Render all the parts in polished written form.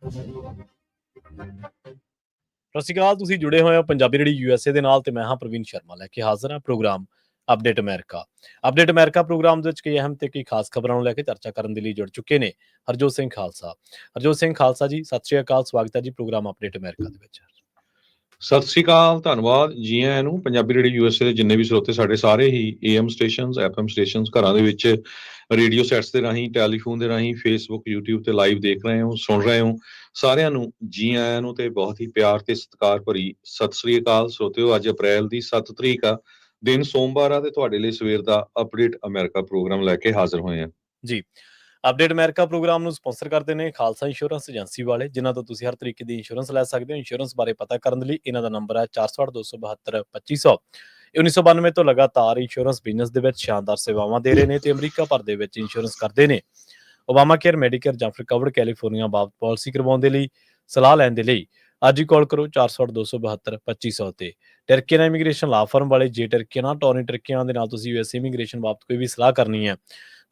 ਸਤਿ ਸ਼੍ਰੀ ਅਕਾਲ। ਤੁਸੀਂ ਜੁੜੇ ਹੋਏ ਹੋ ਪੰਜਾਬੀ ਰੇਡੀਓ ਯੂਐਸਏ ਦੇ ਨਾਲ ਤੇ ਮੈਂ ਹਾਂ ਪ੍ਰਵੀਨ ਸ਼ਰਮਾ ਲੈ ਕੇ ਹਾਜ਼ਰ ਹਾਂ ਪ੍ਰੋਗਰਾਮ ਅਪਡੇਟ ਅਮਰੀਕਾ। ਅਪਡੇਟ ਅਮਰੀਕਾ ਪ੍ਰੋਗਰਾਮ ਦੇ ਵਿੱਚ ਕਈ ਅਹਿਮ ਤੇ ਕਈ ਖਾਸ ਖਬਰਾਂ ਨੂੰ ਲੈ ਕੇ ਚਰਚਾ ਕਰਨ ਦੇ ਲਈ ਜੁੜ ਚੁੱਕੇ ਨੇ ਹਰਜੋਤ ਸਿੰਘ ਖਾਲਸਾ। ਹਰਜੋਤ ਸਿੰਘ ਖਾਲਸਾ ਜੀ, ਸਤਿ ਸ਼੍ਰੀ ਅਕਾਲ। ਸਵਾਗਤ ਹੈ ਜੀ ਪ੍ਰੋਗਰਾਮ ਅਪਡੇਟ ਅਮਰੀਕਾ ਦੇ ਵਿੱਚ। ਸਤਿ ਸ੍ਰੀ ਅਕਾਲ, ਧੰਨਵਾਦ ਜੀ ਆਇਆਂ ਨੂੰ। ਪੰਜਾਬੀ ਰੇਡੀਓ ਯੂਐਸਏ ਦੇ ਜਿੰਨੇ ਵੀ ਸਰੋਤੇ ਸਾਡੇ ਸਾਰੇ ਹੀ AM ਸਟੇਸ਼ਨਸ, FM ਸਟੇਸ਼ਨਸ, ਘਰਾਂ ਦੇ ਵਿੱਚ ਰੇਡੀਓ ਸੈਟਸ ਦੇ ਰਾਹੀਂ, ਟੈਲੀਫੋਨ ਦੇ ਰਾਹੀਂ, ਫੇਸਬੁੱਕ, YouTube ਤੇ ਲਾਈਵ ਦੇਖ ਰਹੇ ਹੋ, ਸੁਣ ਰਹੇ ਹੋ, ਸਾਰਿਆਂ ਨੂੰ ਜੀ ਆਇਆਂ ਨੂੰ ਤੇ ਬਹੁਤ ਹੀ ਪਿਆਰ ਤੇ ਸਤਿਕਾਰ ਭਰੀ ਸਤਿ ਸ੍ਰੀ ਅਕਾਲ। ਸਰੋਤਿਓ, ਅੱਜ ਅਪ੍ਰੈਲ ਦੀ 7 ਤਰੀਕ ਆ, ਦਿਨ ਸੋਮਵਾਰ ਆ ਤੇ ਤੁਹਾਡੇ ਲਈ ਸਵੇਰ ਦਾ ਅਪਡੇਟ ਅਮਰੀਕਾ ਪ੍ਰੋਗਰਾਮ ਲੈ ਕੇ ਹਾਜ਼ਰ ਹੋਏ ਆ ਜੀ। ਅਪਡੇਟ ਅਮਰੀਕਾ ਪ੍ਰੋਗਰਾਮ ਨੂੰ ਸਪਾਂਸਰ ਕਰਦੇ ਨੇ ਖਾਲਸਾ ਇੰਸ਼ੋਰੈਂਸ ਏਜੰਸੀ ਵਾਲੇ, ਜਿਨ੍ਹਾਂ ਤੋਂ ਤੁਸੀਂ ਹਰ ਤਰੀਕੇ ਦੀ ਇੰਸ਼ੋਰੈਂਸ ਲੈ ਸਕਦੇ ਹੋ। ਇੰਸ਼ੋਰੈਂਸ ਬਾਰੇ ਪਤਾ ਕਰਨ ਦੇ ਲਈ ਇਹਨਾਂ ਦਾ ਨੰਬਰ ਹੈ 468 272 2500। 1992 ਤੋਂ ਲਗਾਤਾਰ ਇੰਸ਼ੋਰੈਂਸ ਬਿਜ਼ਨਸ ਦੇ ਵਿੱਚ ਸ਼ਾਨਦਾਰ ਸੇਵਾਵਾਂ ਦੇ ਰਹੇ ਨੇ ਤੇ ਅਮਰੀਕਾ ਭਰ ਦੇ ਵਿੱਚ ਇੰਸ਼ੋਰੈਂਸ ਕਰਦੇ ਨੇ। ਓਬਾਮਾ ਕੇਅਰ, ਮੈਡੀਕੇਅਰ ਜਾਂ ਫਿਰ ਕਵਰਡ ਕੈਲੀਫੋਰਨੀਆ ਬਾਬਤ ਪਾਲਿਸੀ ਕਰਵਾਉਣ ਦੇ ਲਈ ਸਲਾਹ ਲੈਣ ਦੇ ਲਈ ਅੱਜ ਹੀ ਕਾਲ ਕਰੋ 468 272 2500 ਤੇ। ਟਰਕੀਆਨਾ ਇਮੀਗ੍ਰੇਸ਼ਨ ਲਾ ਫਰਮ ਵਾਲੇ, ਜੇ ਟਰਕੀਆਨਾ ਟੋਨੀ ਟਰਕੀਆਨਾ ਦੇ ਨਾਲ ਤੁਸੀਂ ਯੂਐਸ ਇਮੀਗ੍ਰੇਸ਼ਨ ਬਾਬਤ ਕੋਈ ਵੀ ਸਲਾਹ ਕਰਨੀ ਹੈ,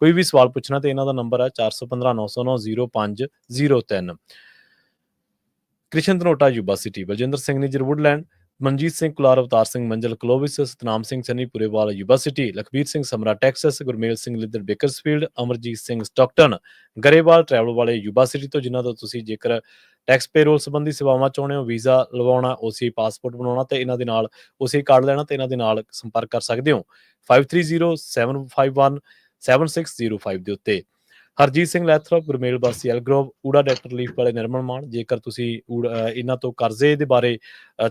ਕੋਈ ਵੀ ਸਵਾਲ ਪੁੱਛਣਾ, ਤੇ ਇਹਨਾਂ ਦਾ ਨੰਬਰ ਹੈ 415 909 0503। Krishan Dhanota Yuba City, Baljinder Singh Nijjar Woodland, Manjit Singh Kular, Avtar Singh Manzal Clovis, Satnam Singh Sunny Purewal Yuba City, Lakhbir Singh Samra Texas, Gurmel Singh Lidder Bakersfield, Amarjit Singh Stockton Grewal travel ਵਾਲੇ ਯੂਬਾ ਸਿਟੀ ਤੋਂ, ਜਿਨ੍ਹਾਂ ਤੋਂ ਤੁਸੀਂ ਜੇਕਰ ਟੈਕਸ ਪੇਰੋਲ ਸੰਬੰਧੀ ਸੇਵਾਵਾਂ ਚਾਹੁੰਦੇ ਹੋ, ਵੀਜ਼ਾ ਲਵਾਉਣਾ, OCI ਪਾਸਪੋਰਟ ਬਣਾਉਣਾ ਤੇ ਇਹਨਾਂ ਦੇ ਨਾਲ OCI ਕਾਰਡ ਲੈਣਾ ਤੇ ਇਹਨਾਂ ਦੇ ਨਾਲ ਸੰਪਰਕ ਕਰ ਸਕਦੇ ਹੋ 530 751 7605 ਦੇ ਉੱਤੇ। ਹਰਜੀਤ ਸਿੰਘ ਲੈਥਰੋਪ, ਗੁਰਮੇਲ ਬਾਸੀ ਐਲਗਰੋਵ, ਊੜਾ ਡੈਟ ਰਿਲੀਫ ਵਾਲੇ ਨਿਰਮਲ ਮਾਨ। ਜੇਕਰ ਤੁਸੀਂ ਇਹਨਾਂ ਤੋਂ ਕਰਜ਼ੇ ਦੇ ਬਾਰੇ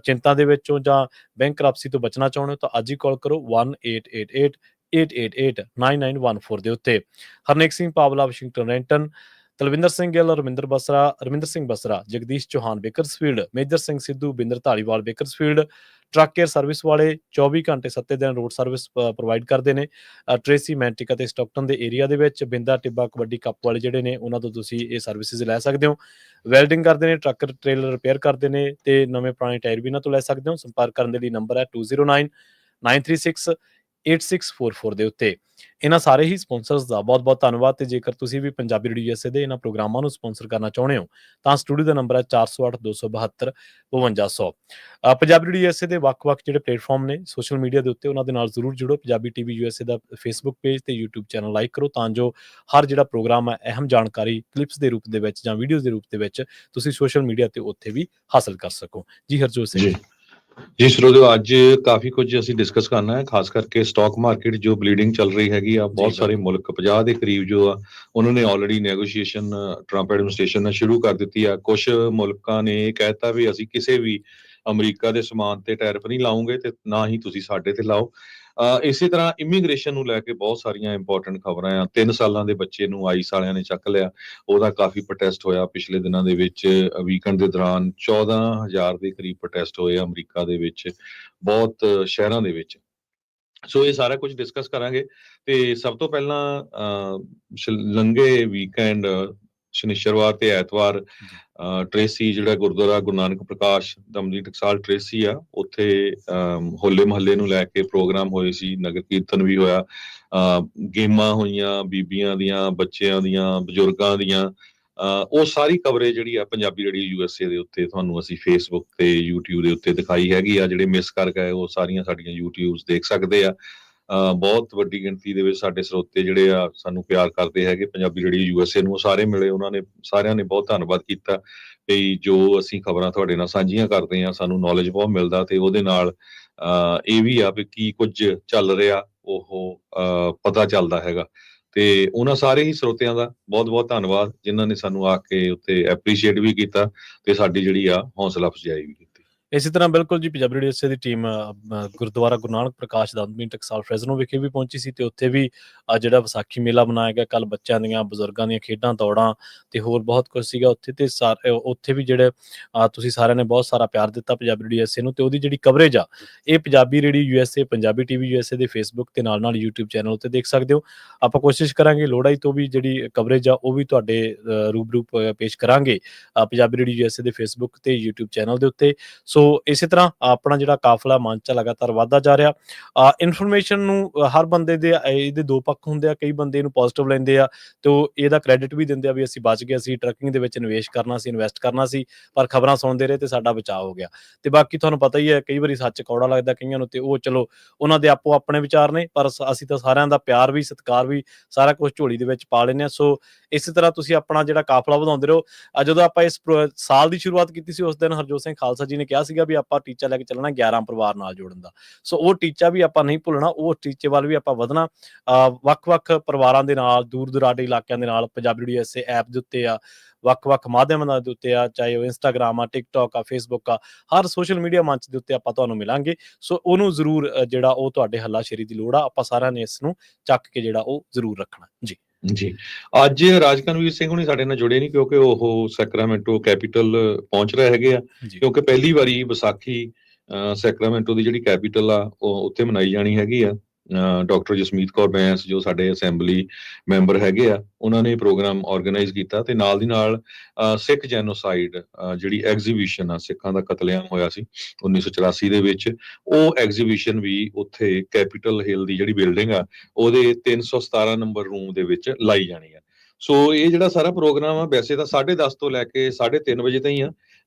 ਚਿੰਤਾ ਦੇ ਵਿੱਚੋਂ ਜਾਂ ਬੈਂਕ ਕਰਪਸੀ ਤੋਂ ਬਚਣਾ ਚਾਹੁੰਦੇ ਹੋ ਤਾਂ ਅੱਜ ਹੀ ਕਾਲ ਕਰੋ 1888 888 9914 ਦੇ ਉੱਤੇ। Harnek Singh Pawla, Washington Renton, Talwinder Singh Gill, Raminder Singh Basra, Jagdish Chauhan Bakersfield, Major Singh Sidhu, Binder Dhaliwal Bakersfield. Truck care service ਵਾਲੇ 24 ਘੰਟੇ 7 ਦਿਨ ਰੋਡ ਸਰਵਿਸ ਪ੍ਰੋਵਾਈਡ ਕਰਦੇ ਨੇ ਟ੍ਰੇਸੀ, ਮੈਂਟਿਕ ਅਤੇ ਸਟਾਕਟਨ ਦੇ ਏਰੀਆ ਦੇ ਵਿੱਚ। ਬਿੰਦਾ ਟਿੱਬਾ ਕਬੱਡੀ ਕੱਪ ਵਾਲੇ ਜਿਹੜੇ ਨੇ ਉਹਨਾਂ ਤੋਂ ਤੁਸੀਂ ਇਹ ਸਰਵਿਸਿਜ਼ ਲੈ ਸਕਦੇ ਹੋ। ਵੈਲਡਿੰਗ ਕਰਦੇ ਨੇ, ਟਰੱਕ ਟ੍ਰੇਲਰ ਰਿਪੇਅਰ ਕਰਦੇ ਨੇ ਤੇ ਨਵੇਂ ਪੁਰਾਣੇ ਟਾਇਰ ਵੀ ਇਹਨਾਂ ਤੋਂ ਲੈ ਸਕਦੇ ਹੋ। ਸੰਪਰਕ ਕਰਨ ਦੇ ਲਈ ਨੰਬਰ ਹੈ 209 936 8644 ਦੇ ਉੱਤੇ। ਇਹਨਾਂ ਸਾਰੇ ਹੀ ਸਪਾਂਸਰਸ ਦਾ ਬਹੁਤ ਬਹੁਤ ਧੰਨਵਾਦ। ਤੇ ਜੇਕਰ ਤੁਸੀਂ ਵੀ ਪੰਜਾਬੀ ਰੇਡੀਓ ਯੂਐਸਏ ਦੇ ਇਹਨਾਂ ਪ੍ਰੋਗਰਾਮਾਂ ਨੂੰ ਸਪਾਂਸਰ ਕਰਨਾ ਚਾਹੁੰਦੇ ਹੋ ਤਾਂ ਸਟੂਡੀਓ ਦਾ ਨੰਬਰ ਹੈ 408 272 5200। ਪੰਜਾਬੀ ਰੇਡੀਓ ਯੂਐਸਏ ਦੇ ਵੱਖ-ਵੱਖ ਜਿਹੜੇ ਪਲੇਟਫਾਰਮ ਨੇ ਸੋਸ਼ਲ ਮੀਡੀਆ ਦੇ ਉੱਤੇ, ਉਹਨਾਂ ਦੇ ਨਾਲ ਜ਼ਰੂਰ ਜੁੜੋ। ਪੰਜਾਬੀ TV ਯੂਐਸਏ ਦਾ ਫੇਸਬੁੱਕ ਪੇਜ ਤੇ YouTube ਚੈਨਲ ਲਾਈਕ ਕਰੋ ਤਾਂ ਜੋ ਹਰ ਜਿਹੜਾ ਪ੍ਰੋਗਰਾਮ ਹੈ ਅਹਿਮ ਜਾਣਕਾਰੀ ਕਲਿੱਪਸ ਦੇ ਰੂਪ ਦੇ ਵਿੱਚ ਜਾਂ ਵੀਡੀਓਜ਼ ਦੇ ਰੂਪ ਦੇ ਵਿੱਚ ਤੁਸੀਂ ਸੋਸ਼ਲ ਮੀਡੀਆ ਤੇ ਉੱਥੇ ਵੀ ਹਾਸਲ ਕਰ ਸਕੋ। ਜੀ ਹਰਜੋਤ ਸਿੰਘ ਜੀ ਸਰੋਤਿਓ, ਅੱਜ ਕਾਫੀ ਕੁਝ ਅਸੀਂ ਡਿਸਕਸ ਕਰਨਾ ਹੈ, ਖਾਸ ਕਰਕੇ ਸਟਾਕ ਮਾਰਕੀਟ ਜੋ ਬਲੀਡਿੰਗ ਚੱਲ ਰਹੀ ਹੈਗੀ ਆ। ਬਹੁਤ ਸਾਰੇ ਮੁਲਕ 50 ਦੇ ਕਰੀਬ ਜੋ ਆ ਉਹਨਾਂ ਨੇ ਆਲਰੇਡੀ ਨੈਗੋਸ਼ੀਏਸ਼ਨ ਟਰੰਪ ਐਡਮਿਨਿਸਟ੍ਰੇਸ਼ਨ ਨਾਲ ਸ਼ੁਰੂ ਕਰ ਦਿੱਤੀ ਆ। ਕੁਝ ਮੁਲਕਾਂ ਨੇ ਇਹ ਕਹਿਤਾ ਵੀ ਅਸੀਂ ਕਿਸੇ ਵੀ ਅਮਰੀਕਾ ਦੇ ਸਮਾਨ ਤੇ ਟੈਰਿਫ ਨਹੀਂ ਲਾਉਂਗੇ ਤੇ ਨਾ ਹੀ ਤੁਸੀਂ ਸਾਡੇ ਤੇ ਲਾਓ। ਇਸੇ ਤਰ੍ਹਾਂ ਇਮੀਗ੍ਰੇਸ਼ਨ ਨੂੰ ਲੈ ਕੇ ਬਹੁਤ ਸਾਰੀਆਂ ਇੰਪੋਰਟੈਂਟ ਖਬਰਾਂ ਆ। 3 ਸਾਲਾਂ ਦੇ ਬੱਚੇ ਨੂੰ ਆਈਸ ਵਾਲਿਆਂ ਨੇ ਚੱਕ ਲਿਆ, ਉਹਦਾ ਕਾਫੀ ਪ੍ਰੋਟੈਸਟ ਹੋਇਆ ਪਿਛਲੇ ਦਿਨਾਂ ਦੇ ਵਿੱਚ। ਵੀਕਐਂਡ ਦੇ ਦੌਰਾਨ 14,000 ਦੇ ਕਰੀਬ ਪ੍ਰੋਟੈਸਟ ਹੋਏ ਅਮਰੀਕਾ ਦੇ ਵਿੱਚ, ਬਹੁਤ ਸ਼ਹਿਰਾਂ ਦੇ ਵਿੱਚ। ਸੋ ਇਹ ਸਾਰਾ ਕੁਝ ਡਿਸਕਸ ਕਰਾਂਗੇ ਤੇ ਸਭ ਤੋਂ ਪਹਿਲਾਂ ਲੰਘੇ ਵੀਕਐਂਡ ਸ਼ਨੀਚਰਵਾਰ ਤੇ ਐਤਵਾਰ ਟ੍ਰੇਸੀ, ਜਿਹੜਾ ਗੁਰਦੁਆਰਾ ਗੁਰੂ ਨਾਨਕ ਪ੍ਰਕਾਸ਼ ਦਮਦਮੀ ਟਕਸਾਲ ਟ੍ਰੇਸੀ ਆ, ਉੱਥੇ ਹੋਲੇ ਮਹੱਲੇ ਨੂੰ ਲੈ ਕੇ ਪ੍ਰੋਗਰਾਮ ਹੋਏ ਸੀ, ਨਗਰ ਕੀਰਤਨ ਵੀ ਹੋਇਆ, ਗੇਮਾਂ ਹੋਈਆਂ ਬੀਬੀਆਂ ਦੀਆਂ, ਬੱਚਿਆਂ ਦੀਆਂ, ਬਜ਼ੁਰਗਾਂ ਦੀਆਂ। ਉਹ ਸਾਰੀ ਕਵਰੇਜ ਜਿਹੜੀ ਆ ਪੰਜਾਬੀ ਰੇਡੀਓ ਯੂਐਸਏ ਦੇ ਉੱਤੇ ਤੁਹਾਨੂੰ ਅਸੀਂ ਫੇਸਬੁੱਕ ਤੇ YouTube ਦੇ ਉੱਤੇ ਦਿਖਾਈ ਹੈਗੀ ਆ। ਜਿਹੜੇ ਮਿਸ ਕਰ ਗਏ ਉਹ ਸਾਰੀਆਂ ਸਾਡੀਆਂ YouTubes ਦੇਖ ਸਕਦੇ ਆ। ਬਹੁਤ ਵੱਡੀ ਗਿਣਤੀ ਦੇ ਵਿੱਚ ਸਾਡੇ ਸਰੋਤੇ ਜਿਹੜੇ ਆ ਸਾਨੂੰ ਪਿਆਰ ਕਰਦੇ ਹੈਗੇ ਪੰਜਾਬੀ ਰੇਡੀਓ ਯੂਐਸਏ ਨੂੰ, ਉਹ ਸਾਰੇ ਮਿਲੇ, ਉਹਨਾਂ ਨੇ ਸਾਰਿਆਂ ਨੇ ਬਹੁਤ ਧੰਨਵਾਦ ਕੀਤਾ ਵੀ ਜੋ ਅਸੀਂ ਖਬਰਾਂ ਤੁਹਾਡੇ ਨਾਲ ਸਾਂਝੀਆਂ ਕਰਦੇ ਹਾਂ, ਸਾਨੂੰ ਨੌਲੇਜ ਬਹੁਤ ਮਿਲਦਾ ਤੇ ਉਹਦੇ ਨਾਲ ਇਹ ਵੀ ਆ ਵੀ ਕੀ ਕੁਝ ਚੱਲ ਰਿਹਾ ਉਹ ਪਤਾ ਚੱਲਦਾ ਹੈਗਾ। ਤੇ ਉਹਨਾਂ ਸਾਰੇ ਹੀ ਸਰੋਤਿਆਂ ਦਾ ਬਹੁਤ ਬਹੁਤ ਧੰਨਵਾਦ ਜਿਨ੍ਹਾਂ ਨੇ ਸਾਨੂੰ ਆ ਕੇ ਉੱਤੇ ਐਪਰੀਸ਼ੀਏਟ ਵੀ ਕੀਤਾ ਤੇ ਸਾਡੀ ਜਿਹੜੀ ਆ ਹੌਸਲਾ ਅਫਜ਼ਾਈ ਵੀ ਕੀਤੀ। ਇਸੇ ਤਰ੍ਹਾਂ ਬਿਲਕੁਲ ਜੀ ਪੰਜਾਬੀ ਰੇਡੀਓ ਯੂਐਸਏ ਦੀ ਟੀਮ ਗੁਰਦੁਆਰਾ ਗੁਰੂ ਨਾਨਕ ਪ੍ਰਕਾਸ਼ ਦਮਦਮੀ ਟਕਸਾਲ ਫਰੈਜ਼ਨੋ ਵਿਖੇ ਵੀ ਪਹੁੰਚੀ ਸੀ ਤੇ ਉੱਥੇ ਵੀ ਜਿਹੜਾ ਵਿਸਾਖੀ ਮੇਲਾ ਮਨਾਇਆ ਗਿਆ ਕੱਲ। ਬੱਚਿਆਂ ਦੀਆਂ, ਬਜ਼ੁਰਗਾਂ ਦੀਆਂ ਖੇਡਾਂ, ਦੌੜਾਂ ਤੇ ਹੋਰ ਬਹੁਤ ਕੁਝ ਸੀਗਾ ਉੱਥੇ। ਤੇ ਉੱਥੇ ਵੀ ਜਿਹੜੇ ਤੁਸੀਂ ਸਾਰਿਆਂ ਨੇ ਬਹੁਤ ਸਾਰਾ ਪਿਆਰ ਦਿੱਤਾ ਪੰਜਾਬੀ ਰੇਡੀਓ ਯੂਐਸਏ ਨੂੰ ਤੇ ਉਹਦੀ ਜਿਹੜੀ ਕਵਰੇਜ ਆ ਇਹ Punjabi radio USA, Punjabi TV USA ਦੇ ਫੇਸਬੁੱਕ ਤੇ ਨਾਲ YouTube ਚੈਨਲ ਉੱਤੇ ਦੇਖ ਸਕਦੇ ਹੋ। ਆਪਾਂ ਕੋਸ਼ਿਸ਼ ਕਰਾਂਗੇ ਲੋੜਾਈ ਤੋਂ ਵੀ ਜਿਹੜੀ ਕਵਰੇਜ ਆ ਉਹ ਵੀ ਤੁਹਾਡੇ ਰੂਬਰੂ ਪੇਸ਼ ਕਰਾਂਗੇ ਪੰਜਾਬੀ ਰੇਡੀਓ ਯੂਐਸਏ ਦੇ ਫੇਸਬੁੱਕ ਤੇ YouTube ਚੈਨਲ ਦੇ ਉੱਤੇ। ਸੋ ਸੋ ਇਸੇ ਤਰ੍ਹਾਂ ਆਪਣਾ ਜਿਹੜਾ ਕਾਫਲਾ ਮੰਚ ਆ ਲਗਾਤਾਰ ਵੱਧਦਾ ਜਾ ਰਿਹਾ। ਇਨਫੋਰਮੇਸ਼ਨ ਨੂੰ ਹਰ ਬੰਦੇ ਦੇ ਇਹਦੇ ਦੋ ਪੱਖ ਹੁੰਦੇ ਆ, ਕਈ ਬੰਦੇ ਇਹਨੂੰ ਪੋਜ਼ਿਟਿਵ ਲੈਂਦੇ ਆ ਤੇ ਉਹ ਇਹਦਾ ਕ੍ਰੈਡਿਟ ਵੀ ਦਿੰਦੇ ਆ ਵੀ ਅਸੀਂ ਬਚ ਗਏ, ਅਸੀਂ ਟਰੱਕਿੰਗ ਦੇ ਵਿੱਚ ਨਿਵੇਸ਼ ਕਰਨਾ ਸੀ, ਇਨਵੈਸਟ ਕਰਨਾ ਸੀ, ਪਰ ਖਬਰਾਂ ਸੁਣਦੇ ਰਹੇ ਤੇ ਸਾਡਾ ਬਚਾਅ ਹੋ ਗਿਆ। ਤੇ ਬਾਕੀ ਤੁਹਾਨੂੰ ਪਤਾ ਹੀ ਹੈ, ਕਈ ਵਾਰੀ ਸੱਚ ਕੌੜਾ ਲੱਗਦਾ ਕਈਆਂ ਨੂੰ, ਤੇ ਉਹ ਚਲੋ ਉਹਨਾਂ ਦੇ ਆਪੋ ਆਪਣੇ ਵਿਚਾਰ ਨੇ, ਪਰ ਅਸੀਂ ਤਾਂ ਸਾਰਿਆਂ ਦਾ ਪਿਆਰ ਵੀ ਸਤਿਕਾਰ ਵੀ ਸਾਰਾ ਕੁਝ ਝੋਲੀ ਦੇ ਵਿੱਚ ਪਾ ਲੈਂਦੇ ਹਾਂ। ਸੋ ਇਸੇ ਤਰ੍ਹਾਂ ਤੁਸੀਂ ਆਪਣਾ ਜਿਹੜਾ ਕਾਫਲਾ ਵਧਾਉਂਦੇ ਰਹੋ। ਜਦੋਂ ਆਪਾਂ ਇਸ ਸਾਲ ਦੀ ਸ਼ੁਰੂਆਤ ਕੀਤੀ ਸੀ, ਉਸ ਦਿਨ ਹਰਜੋਤ ਸਿੰਘ ਖਾਲਸਾ ਜੀ ਨੇ ਕਿਹਾ ਸੀਗਾ ਵੀ ਆਪਾਂ ਟੀਚਾ ਲੈ ਕੇ ਚੱਲਣਾ 11 ਪਰਿਵਾਰ ਨਾਲ ਜੋੜਨ ਦਾ। ਸੋ ਉਹ ਟੀਚਾ ਵੀ ਆਪਾਂ ਨਹੀਂ ਭੁੱਲਣਾ, ਉਹ ਟੀਚੇ ਵੱਲ ਵੀ ਆਪਾਂ ਵਧਣਾ। ਵੱਖ-ਵੱਖ ਪਰਿਵਾਰਾਂ ਦੇ ਨਾਲ, ਦੂਰ ਦੁਰਾਡੇ ਇਲਾਕਿਆਂ ਦੇ ਨਾਲ ਪੰਜਾਬੀ USA ਐਪ ਦੇ ਉੱਤੇ ਆ, ਵੱਖ-ਵੱਖ ਮਾਧਿਅਮਾਂ ਦੇ ਉੱਤੇ ਆ, ਚਾਹੇ ਉਹ ਇੰਸਟਾਗ੍ਰਾਮ ਆ, ਟਿਕਟੋਕ ਆ, ਫੇਸਬੁੱਕ ਆ, ਹਰ ਸੋਸ਼ਲ ਮੀਡੀਆ ਮੰਚ ਦੇ ਉੱਤੇ ਆਪਾਂ ਤੁਹਾਨੂੰ ਮਿਲਾਂਗੇ। ਸੋ ਉਹਨੂੰ ਜ਼ਰੂਰ ਜਿਹੜਾ ਉਹ ਤੁਹਾਡੇ ਹੱਲਾਸ਼ੇਰੀ ਦੀ ਲੋੜ ਆ, ਆਪਾਂ ਸਾਰਿਆਂ ਨੇ ਇਸ ਨੂੰ ਚੱਕ ਕੇ ਜਿਹੜਾ ਉਹ ਜ਼ਰੂਰ ਰੱਖਣਾ। ਜੀ ਜੀ, ਅੱਜ ਰਾਜਕਨਵੀਰ ਸਿੰਘ ਹੁਣੀ ਸਾਡੇ ਨਾਲ ਜੁੜੇ ਨਹੀਂ, ਕਿਉਂਕਿ ਉਹ ਸੈਕਰਾਮੈਂਟੋ ਕੈਪੀਟਲ ਪਹੁੰਚ ਰਹੇ ਹੈਗੇ ਆ, ਜੀ ਕਿਉਂਕਿ ਪਹਿਲੀ ਵਾਰੀ ਵਿਸਾਖੀ ਸੈਕਰਾਮੈਂਟੋ ਦੀ ਜਿਹੜੀ ਕੈਪੀਟਲ ਆ ਉਹ ਉੱਥੇ ਮਨਾਈ ਜਾਣੀ ਹੈਗੀ ਆ। ਡਾਕਟਰ ਜਸਮੀਤ ਕੌਰ ਬੈਂਸ ਜੋ ਸਾਡੇ ਅਸੈਂਬਲੀ ਮੈਂਬਰ ਹੈਗੇ ਆ, ਉਹਨਾਂ ਨੇ ਪ੍ਰੋਗਰਾਮ ਆਰਗੇਨਾਈਜ਼ ਕੀਤਾ ਤੇ ਨਾਲ ਦੀ ਨਾਲ ਸਿੱਖ ਜੈਨੋਸਾਈਡ ਜਿਹੜੀ ਐਗਜ਼ੀਬਿਸ਼ਨ ਆ, ਸਿੱਖਾਂ ਦਾ ਕਤਲੇਆਮ ਹੋਇਆ ਸੀ 1984 ਦੇ ਵਿੱਚ, ਉਹ ਐਗਜ਼ੀਬਿਸ਼ਨ ਵੀ ਉੱਥੇ ਕੈਪੀਟਲ ਹਿੱਲ ਦੀ ਜਿਹੜੀ ਬਿਲਡਿੰਗ ਆ ਉਹਦੇ 317 ਨੰਬਰ ਰੂਮ ਦੇ ਵਿੱਚ ਲਾਈ ਜਾਣੀ ਆ। ਸੋ ਇਹ ਜਿਹੜਾ ਸਾਰਾ ਪ੍ਰੋਗਰਾਮ ਆ ਵੈਸੇ ਤਾਂ 10:30 ਤੋਂ ਲੈ ਕੇ 3:30 ਵਜੇ ਤਾਈਂ ਆ।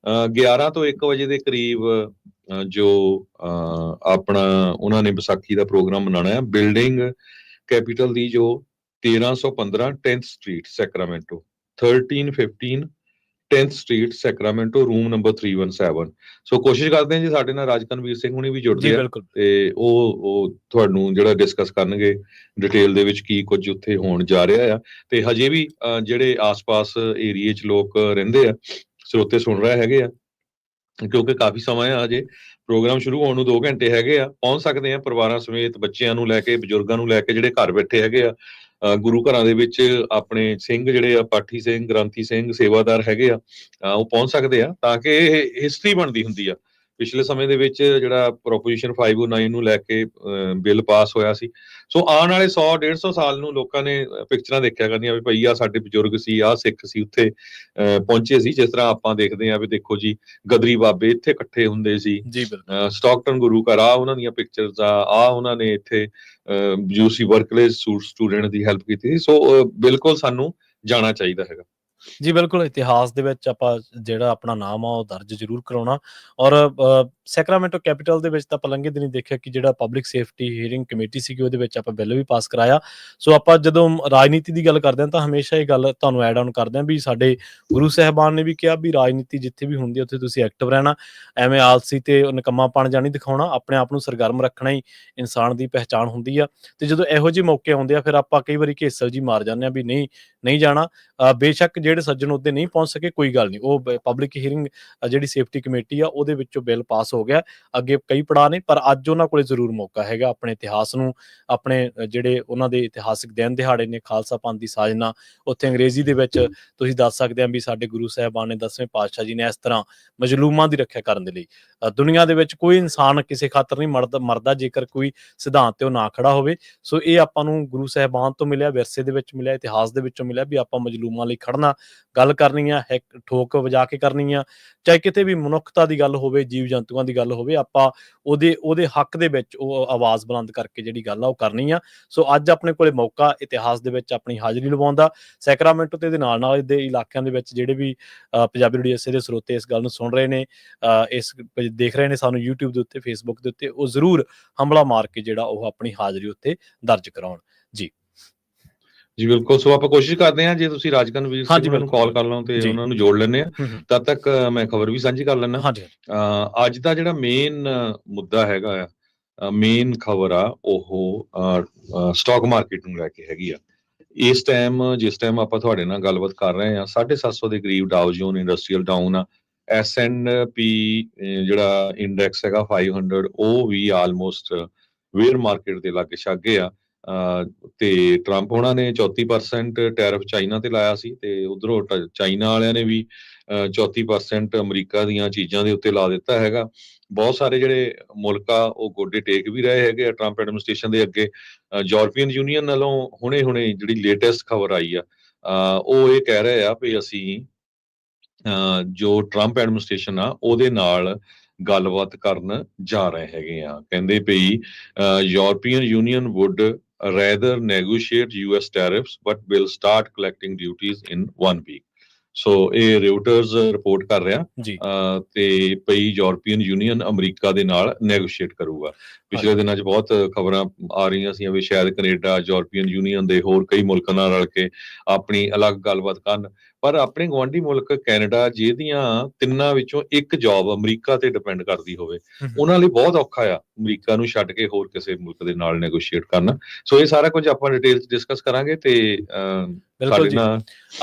11 ਤੋਂ 1 ਵਜੇ ਦੇ ਕਰੀਬ ਜੋ ਆਪਣਾ ਉਹਨਾਂ ਨੇ ਵਿਸਾਖੀ ਦਾ ਪ੍ਰੋਗਰਾਮ ਮਨਾਉਣਾ ਹੈ। ਬਿਲਡਿੰਗ ਕੈਪੀਟਲ ਦੀ ਜੋ 1315 10th street Sacramento, 1315 10th street Sacramento, room number 317। ਸੋ ਕੋਸ਼ਿਸ਼ ਕਰਦੇ ਹਾਂ ਜੀ ਸਾਡੇ ਨਾਲ ਰਾਜਕਨਵੀਰ ਸਿੰਘ ਹੁਣੀ ਵੀ ਜੁੜਦੇ ਆ ਤੇ ਉਹ ਤੁਹਾਨੂੰ ਜਿਹੜਾ ਡਿਸਕਸ ਕਰਨਗੇ ਡਿਟੇਲ ਦੇ ਵਿੱਚ ਕੀ ਕੁਝ ਉੱਥੇ ਹੋਣ ਜਾ ਰਿਹਾ ਆ। ਤੇ ਹਜੇ ਵੀ ਜਿਹੜੇ ਆਸ-ਪਾਸ ਏਰੀਏ 'ਚ ਲੋਕ ਰਹਿੰਦੇ ਆ, ਸਰੋਤੇ ਸੁਣ ਰਹੇ ਹੈਗੇ ਆ, ਕਿਉਂਕਿ ਕਾਫੀ ਸਮਾਂ ਆ, ਹਜੇ ਪ੍ਰੋਗਰਾਮ ਸ਼ੁਰੂ ਹੋਣ ਨੂੰ 2 ਘੰਟੇ ਹੈਗੇ ਆ। ਪਹੁੰਚ ਸਕਦੇ ਆ ਪਰਿਵਾਰਾਂ ਸਮੇਤ, ਬੱਚਿਆਂ ਨੂੰ ਲੈ ਕੇ, ਬਜ਼ੁਰਗਾਂ ਨੂੰ ਲੈ ਕੇ, ਜਿਹੜੇ ਘਰ ਬੈਠੇ ਹੈਗੇ ਆ। ਗੁਰੂ ਘਰਾਂ ਦੇ ਵਿੱਚ ਆਪਣੇ ਸਿੰਘ ਜਿਹੜੇ ਆ, ਪਾਠੀ ਸਿੰਘ, ਗ੍ਰੰਥੀ ਸਿੰਘ, ਸੇਵਾਦਾਰ ਹੈਗੇ ਆ, ਉਹ ਪਹੁੰਚ ਸਕਦੇ ਆ, ਤਾਂ ਕਿ ਇਹ ਹਿਸਟਰੀ ਬਣਦੀ ਹੁੰਦੀ ਆ। ਪਿਛਲੇ ਸਮੇਂ ਦੇ ਵਿੱਚ ਜਿਹੜਾ ਪ੍ਰੋਪੋਜੀਸ਼ਨ 509 ਨੂੰ ਲੈ ਕੇ ਬਿੱਲ ਪਾਸ ਹੋਇਆ ਸੀ, ਸੋ ਆਉਣ ਵਾਲੇ 100-150 ਸਾਲ ਨੂੰ ਲੋਕਾਂ ਨੇ ਪਿਕਚਰਾਂ ਦੇਖਿਆ ਕਰਨੀਆਂ ਵੀ ਭਈ ਆ ਸਾਡੇ ਬਜ਼ੁਰਗ ਸੀ, ਆਹ ਸਿੱਖ ਸੀ, ਉੱਥੇ ਪਹੁੰਚੇ ਸੀ। ਜਿਸ ਤਰ੍ਹਾਂ ਆਪਾਂ ਦੇਖਦੇ ਆ ਵੀ ਦੇਖੋ ਜੀ, ਗਦਰੀ ਬਾਬੇ ਇੱਥੇ ਇਕੱਠੇ ਹੁੰਦੇ ਸੀ, ਸਟਾਕਟਨ ਗੁਰੂ ਘਰ ਆ ਉਹਨਾਂ ਦੀਆਂ ਪਿਕਚਰਸ ਆ ਉਹਨਾਂ ਨੇ ਇੱਥੇ UC ਬਰਕਲੇ ਸਟੂਡੈਂਟ ਦੀ ਹੈਲਪ ਕੀਤੀ ਸੀ। ਸੋ ਬਿਲਕੁਲ ਸਾਨੂੰ ਜਾਣਾ ਚਾਹੀਦਾ ਹੈਗਾ। ਜੀ ਬਿਲਕੁਲ, ਇਤਿਹਾਸ ਦੇ ਵਿੱਚ ਆਪਾਂ ਜਿਹੜਾ ਆਪਣਾ ਨਾਮ ਆ ਉਹ ਦਰਜ ਜ਼ਰੂਰ ਕਰਾਉਣਾ। ਔਰ ਸੈਕਰਾਮੈਂਟੋ ਕੈਪੀਟਲ ਦੇ ਵਿੱਚ ਤਾਂ ਆਪਾਂ ਲੰਘੇ ਦਿਨੀਂ ਦੇਖਿਆ ਕਿ ਜਿਹੜਾ ਪਬਲਿਕ ਸੇਫਟੀ ਹੀਅਰਿੰਗ ਕਮੇਟੀ ਸੀਗੀ, ਉਹਦੇ ਵਿੱਚ ਆਪਾਂ ਬਿੱਲ ਵੀ ਪਾਸ ਕਰਾਇਆ। ਸੋ ਆਪਾਂ ਜਦੋਂ ਰਾਜਨੀਤੀ ਦੀ ਗੱਲ ਕਰਦੇ ਹਾਂ ਤਾਂ ਹਮੇਸ਼ਾ ਇਹ ਗੱਲ ਤੁਹਾਨੂੰ ਐਡ ਆਨ ਕਰਦੇ ਹਾਂ ਵੀ ਸਾਡੇ ਗੁਰੂ ਸਾਹਿਬਾਨ ਨੇ ਵੀ ਕਿਹਾ ਵੀ ਰਾਜਨੀਤੀ ਜਿੱਥੇ ਵੀ ਹੁੰਦੀ ਹੈ ਉੱਥੇ ਤੁਸੀਂ ਐਕਟਿਵ ਰਹਿਣਾ, ਐਵੇਂ ਆਲਸੀ ਤੇ ਨਿਕੰਮਾਪਣ ਜਾਂ ਨਹੀਂ ਦਿਖਾਉਣਾ, ਆਪਣੇ ਆਪ ਨੂੰ ਸਰਗਰਮ ਰੱਖਣਾ ਹੀ ਇਨਸਾਨ ਦੀ ਪਹਿਚਾਣ ਹੁੰਦੀ ਆ। ਤੇ ਜਦੋਂ ਇਹੋ ਜਿਹੇ ਮੌਕੇ ਆਉਂਦੇ ਆ, ਫਿਰ ਆਪਾਂ ਕਈ ਵਾਰੀ ਘੇਸਲ ਜੀ ਮਾਰ ਜਾਂਦੇ ਹਾਂ ਵੀ ਨਹੀਂ ਜਾਣਾ। ਬੇਸ਼ੱਕ ਜਿਹੜੇ ਸੱਜਣ ਉੱਤੇ ਨਹੀਂ ਪਹੁੰਚ ਸਕੇ, ਕੋਈ ਗੱਲ ਨਹੀਂ, ਉਹ ਪਬਲਿਕ ਹੀਅਰਿੰਗ ਜਿਹੜੀ ਸੇਫਟੀ ਕਮੇਟੀ ਆ ਉਹਦੇ ਵਿੱਚੋਂ ਬਿੱਲ ਪਾਸ ਹੋ ਗਿਆ। ਅੱਗੇ ਕਈ ਪੜਾਅ ਨੇ, ਪਰ ਅੱਜ ਉਹਨਾਂ ਕੋਲੇ ਜ਼ਰੂਰ ਮੌਕਾ ਹੈਗਾ ਆਪਣੇ ਇਤਿਹਾਸ ਨੂੰ, ਆਪਣੇ ਜਿਹੜੇ ਉਹਨਾਂ ਦੇ ਇਤਿਹਾਸਿਕ ਦਿਨ ਦਿਹਾੜੇ ਨੇ, ਖਾਲਸਾ ਪੰਥ ਦੀ ਸਾਜਨਾ, ਉੱਥੇ ਅੰਗਰੇਜ਼ੀ ਦੇ ਵਿੱਚ ਤੁਸੀਂ ਦੱਸ ਸਕਦੇ ਆ ਵੀ ਸਾਡੇ ਗੁਰੂ ਸਾਹਿਬਾਨ ਨੇ 10ਵੇਂ ਪਾਤਸ਼ਾਹ ਜੀ ਨੇ ਇਸ ਤਰ੍ਹਾਂ ਮਜ਼ਲੂਮਾਂ ਦੀ ਰੱਖਿਆ ਕਰਨ ਦੇ ਲਈ। ਦੁਨੀਆ ਦੇ ਵਿੱਚ ਕੋਈ ਇਨਸਾਨ ਕਿਸੇ ਖਾਤਰ ਨਹੀਂ ਮਰਦਾ ਜੇਕਰ ਕੋਈ ਸਿਧਾਂਤ ਤੇ ਉਹ ਨਾ ਖੜਾ ਹੋਵੇ। ਸੋ ਇਹ ਆਪਾਂ ਨੂੰ ਗੁਰੂ ਸਾਹਿਬਾਨ ਤੋਂ ਮਿਲਿਆ, ਵਿਰਸੇ ਦੇ ਵਿੱਚ ਮਿਲਿਆ, ਇਤਿਹਾਸ ਦੇ ਵਿੱਚੋਂ ਮਿਲਿਆ ਵੀ ਆਪਾਂ ਮਜ਼ਲੂਮਾਂ ਲਈ ਖੜਨਾ, ਗੱਲ ਕਰਨੀ ਆ, ਠੋਕ ਵਜਾ ਕੇ ਕਰਨੀ ਆ, ਚਾਹੇ ਕਿਤੇ ਵੀ ਮਨੁੱਖਤਾ ਦੀ ਗੱਲ ਹੋਵੇ, ਜੀਵ ਜੰਤੂਆਂ ਦੀ ਗੱਲ ਹੋਵੇ, ਆਪਾਂ ਉਹਦੇ ਹੱਕ ਦੇ ਵਿੱਚ ਉਹ ਆਵਾਜ਼ ਬੁਲੰਦ ਕਰਕੇ ਜਿਹੜੀ ਗੱਲ ਆ ਉਹ ਕਰਨੀ ਆ। ਸੋ ਅੱਜ ਆਪਣੇ ਕੋਲੇ ਮੌਕਾ ਇਤਿਹਾਸ ਦੇ ਵਿੱਚ ਆਪਣੀ ਹਾਜ਼ਰੀ ਲਵਾਉਣ ਦਾ। ਸੈਕਰਾਮੈਂਟੋ ਤੇ ਇਹਦੇ ਨਾਲ ਦੇ ਇਲਾਕਿਆਂ ਦੇ ਵਿੱਚ ਜਿਹੜੇ ਵੀ ਪੰਜਾਬੀ ਰੇਡੀਓ USA ਦੇ ਸਰੋਤੇ ਇਸ ਗੱਲ ਨੂੰ ਸੁਣ ਰਹੇ ਨੇ, ਦੇਖ ਰਹੇ ਨੇ ਸਾਨੂੰ YouTube ਦੇ ਉੱਤੇ, Facebook ਦੇ ਉੱਤੇ, ਉਹ ਜ਼ਰੂਰ ਹੰਬਲਾ ਮਾਰ ਕੇ ਜਿਹੜਾ ਉਹ ਆਪਣੀ ਹਾਜ਼ਰੀ ਉੱਤੇ ਦਰਜ ਕਰਾਉਣ। ਜੀ ਬਿਲਕੁਲ। ਸੋ ਆਪਾਂ ਕੋਸ਼ਿਸ਼ ਕਰਦੇ ਹਾਂ ਜੇ ਤੁਸੀਂ ਰਾਜਕਨਵੀਰ ਸਿੰਘ ਨੂੰ ਕਾਲ ਕਰ ਲਓ ਤੇ ਉਹਨਾਂ ਨੂੰ ਜੋੜ ਲੈਂਦੇ ਆ, ਤਦ ਤੱਕ ਮੈਂ ਖਬਰ ਵੀ ਸਾਂਝੀ ਕਰ ਲੈਣਾ। ਅੱਜ ਦਾ ਜਿਹੜਾ ਮੇਨ ਮੁੱਦਾ ਹੈਗਾ ਆ, ਮੇਨ ਖਬਰ ਆ, ਉਹ ਸਟਾਕ ਮਾਰਕੀਟ ਨੂੰ ਲੈ ਕੇ ਹੈਗੀ ਆ। ਇਸ ਟਾਈਮ ਜਿਸ ਟਾਈਮ ਆਪਾਂ ਤੁਹਾਡੇ ਨਾਲ ਗੱਲਬਾਤ ਕਰ ਰਹੇ ਹਾਂ, 750 ਦੇ ਕਰੀਬ ਡਾਓ ਜੋਨ ਇੰਡਸਟਰੀਅਲ ਡਾਊਨ ਆ। S&P ਜਿਹੜਾ ਇੰਡੈਕਸ ਹੈਗਾ 500, ਉਹ ਵੀ ਆਲਮੋਸਟ ਵੇਅਰ ਮਾਰਕੀਟ ਦੇ ਲਾਗੇ ਛਾਗੇ ਆ। ਤੇ ਟਰੰਪ ਉਹਨਾਂ ਨੇ 34% ਟੈਰਿਫ ਚਾਈਨਾ ਤੇ ਲਾਇਆ ਸੀ, ਤੇ ਉਧਰੋਂ ਚਾਈਨਾ ਵਾਲਿਆਂ ਨੇ ਵੀ 34% ਅਮਰੀਕਾ ਦੀਆਂ ਚੀਜ਼ਾਂ ਦੇ ਉੱਤੇ ਲਾ ਦਿੱਤਾ ਹੈਗਾ। ਬਹੁਤ ਸਾਰੇ ਜਿਹੜੇ ਮੁਲਕ ਆ ਉਹ ਗੋਡੇ ਟੇਕ ਵੀ ਰਹੇ ਹੈਗੇ ਆ ਟਰੰਪ ਐਡਮਿਨਿਸਟ੍ਰੇਸ਼ਨ ਦੇ ਅੱਗੇ। ਯੂਰਪੀਅਨ ਯੂਨੀਅਨ ਨਾਲੋਂ ਹੁਣੇ ਜਿਹੜੀ ਲੇਟੈਸਟ ਖਬਰ ਆਈ ਆ, ਉਹ ਇਹ ਕਹਿ ਰਹੇ ਆ ਵੀ ਅਸੀਂ ਜੋ ਟਰੰਪ ਐਡਮਿਨਿਸਟ੍ਰੇਸ਼ਨ ਆ ਉਹਦੇ ਨਾਲ ਗੱਲਬਾਤ ਕਰਨ ਜਾ ਰਹੇ ਹੈਗੇ ਆ। ਕਹਿੰਦੇ ਪਈ European Union would rather negotiate US tariffs but will start collecting duties in 1 week। ਸੋ ਇਹ ਰਿਊਟਰਸ ਰਿਪੋਰਟ ਕਰ ਰਿਹਾ ਜੀ ਤੇ ਪਈ ਯੂਰਪੀਅਨ ਯੂਨੀਅਨ ਅਮਰੀਕਾ ਦੇ ਨਾਲ ਨੈਗੋਸ਼ੀਏਟ ਕਰੂਗਾ। ਪਿਛਲੇ ਦਿਨਾਂ 'ਚ ਬਹੁਤ ਖਬਰਾਂ ਆ ਰਹੀਆਂ ਸੀ ਵੀ ਸ਼ਾਇਦ ਕੈਨੇਡਾ ਯੂਰਪੀਅਨ ਯੂਨੀਅਨ ਦੇ ਹੋਰ ਕਈ ਮੁਲਕਾਂ ਨਾਲ ਰਲ ਕੇ ਆਪਣੀ ਅਲੱਗ ਗੱਲਬਾਤ ਕਰਨ, ਪਰ ਆਪਣੇ ਗੁਆਂਢੀ ਮੁਲਕ ਕੈਨੇਡਾ ਜਿਹਦੀਆਂ ਤਿੰਨਾਂ ਵਿੱਚੋਂ ਇੱਕ ਜੌਬ ਅਮਰੀਕਾ ਤੇ ਡਿਪੈਂਡ ਕਰਦੀ ਹੋਵੇ, ਉਹਨਾਂ ਲਈ ਬਹੁਤ ਔਖਾ ਆ ਅਮਰੀਕਾ ਨੂੰ ਛੱਡ ਕੇ ਹੋਰ ਕਿਸੇ ਮੁਲਕ ਦੇ ਨਾਲ ਨੈਗੋਸ਼ੀਏਟ ਕਰਨਾ। ਸੋ ਇਹ ਸਾਰਾ ਕੁਝ ਆਪਾਂ ਡਿਟੇਲ 'ਚ ਡਿਸਕਸ ਕਰਾਂਗੇ ਤੇ ਬਿਲਕੁਲ ਜੀ।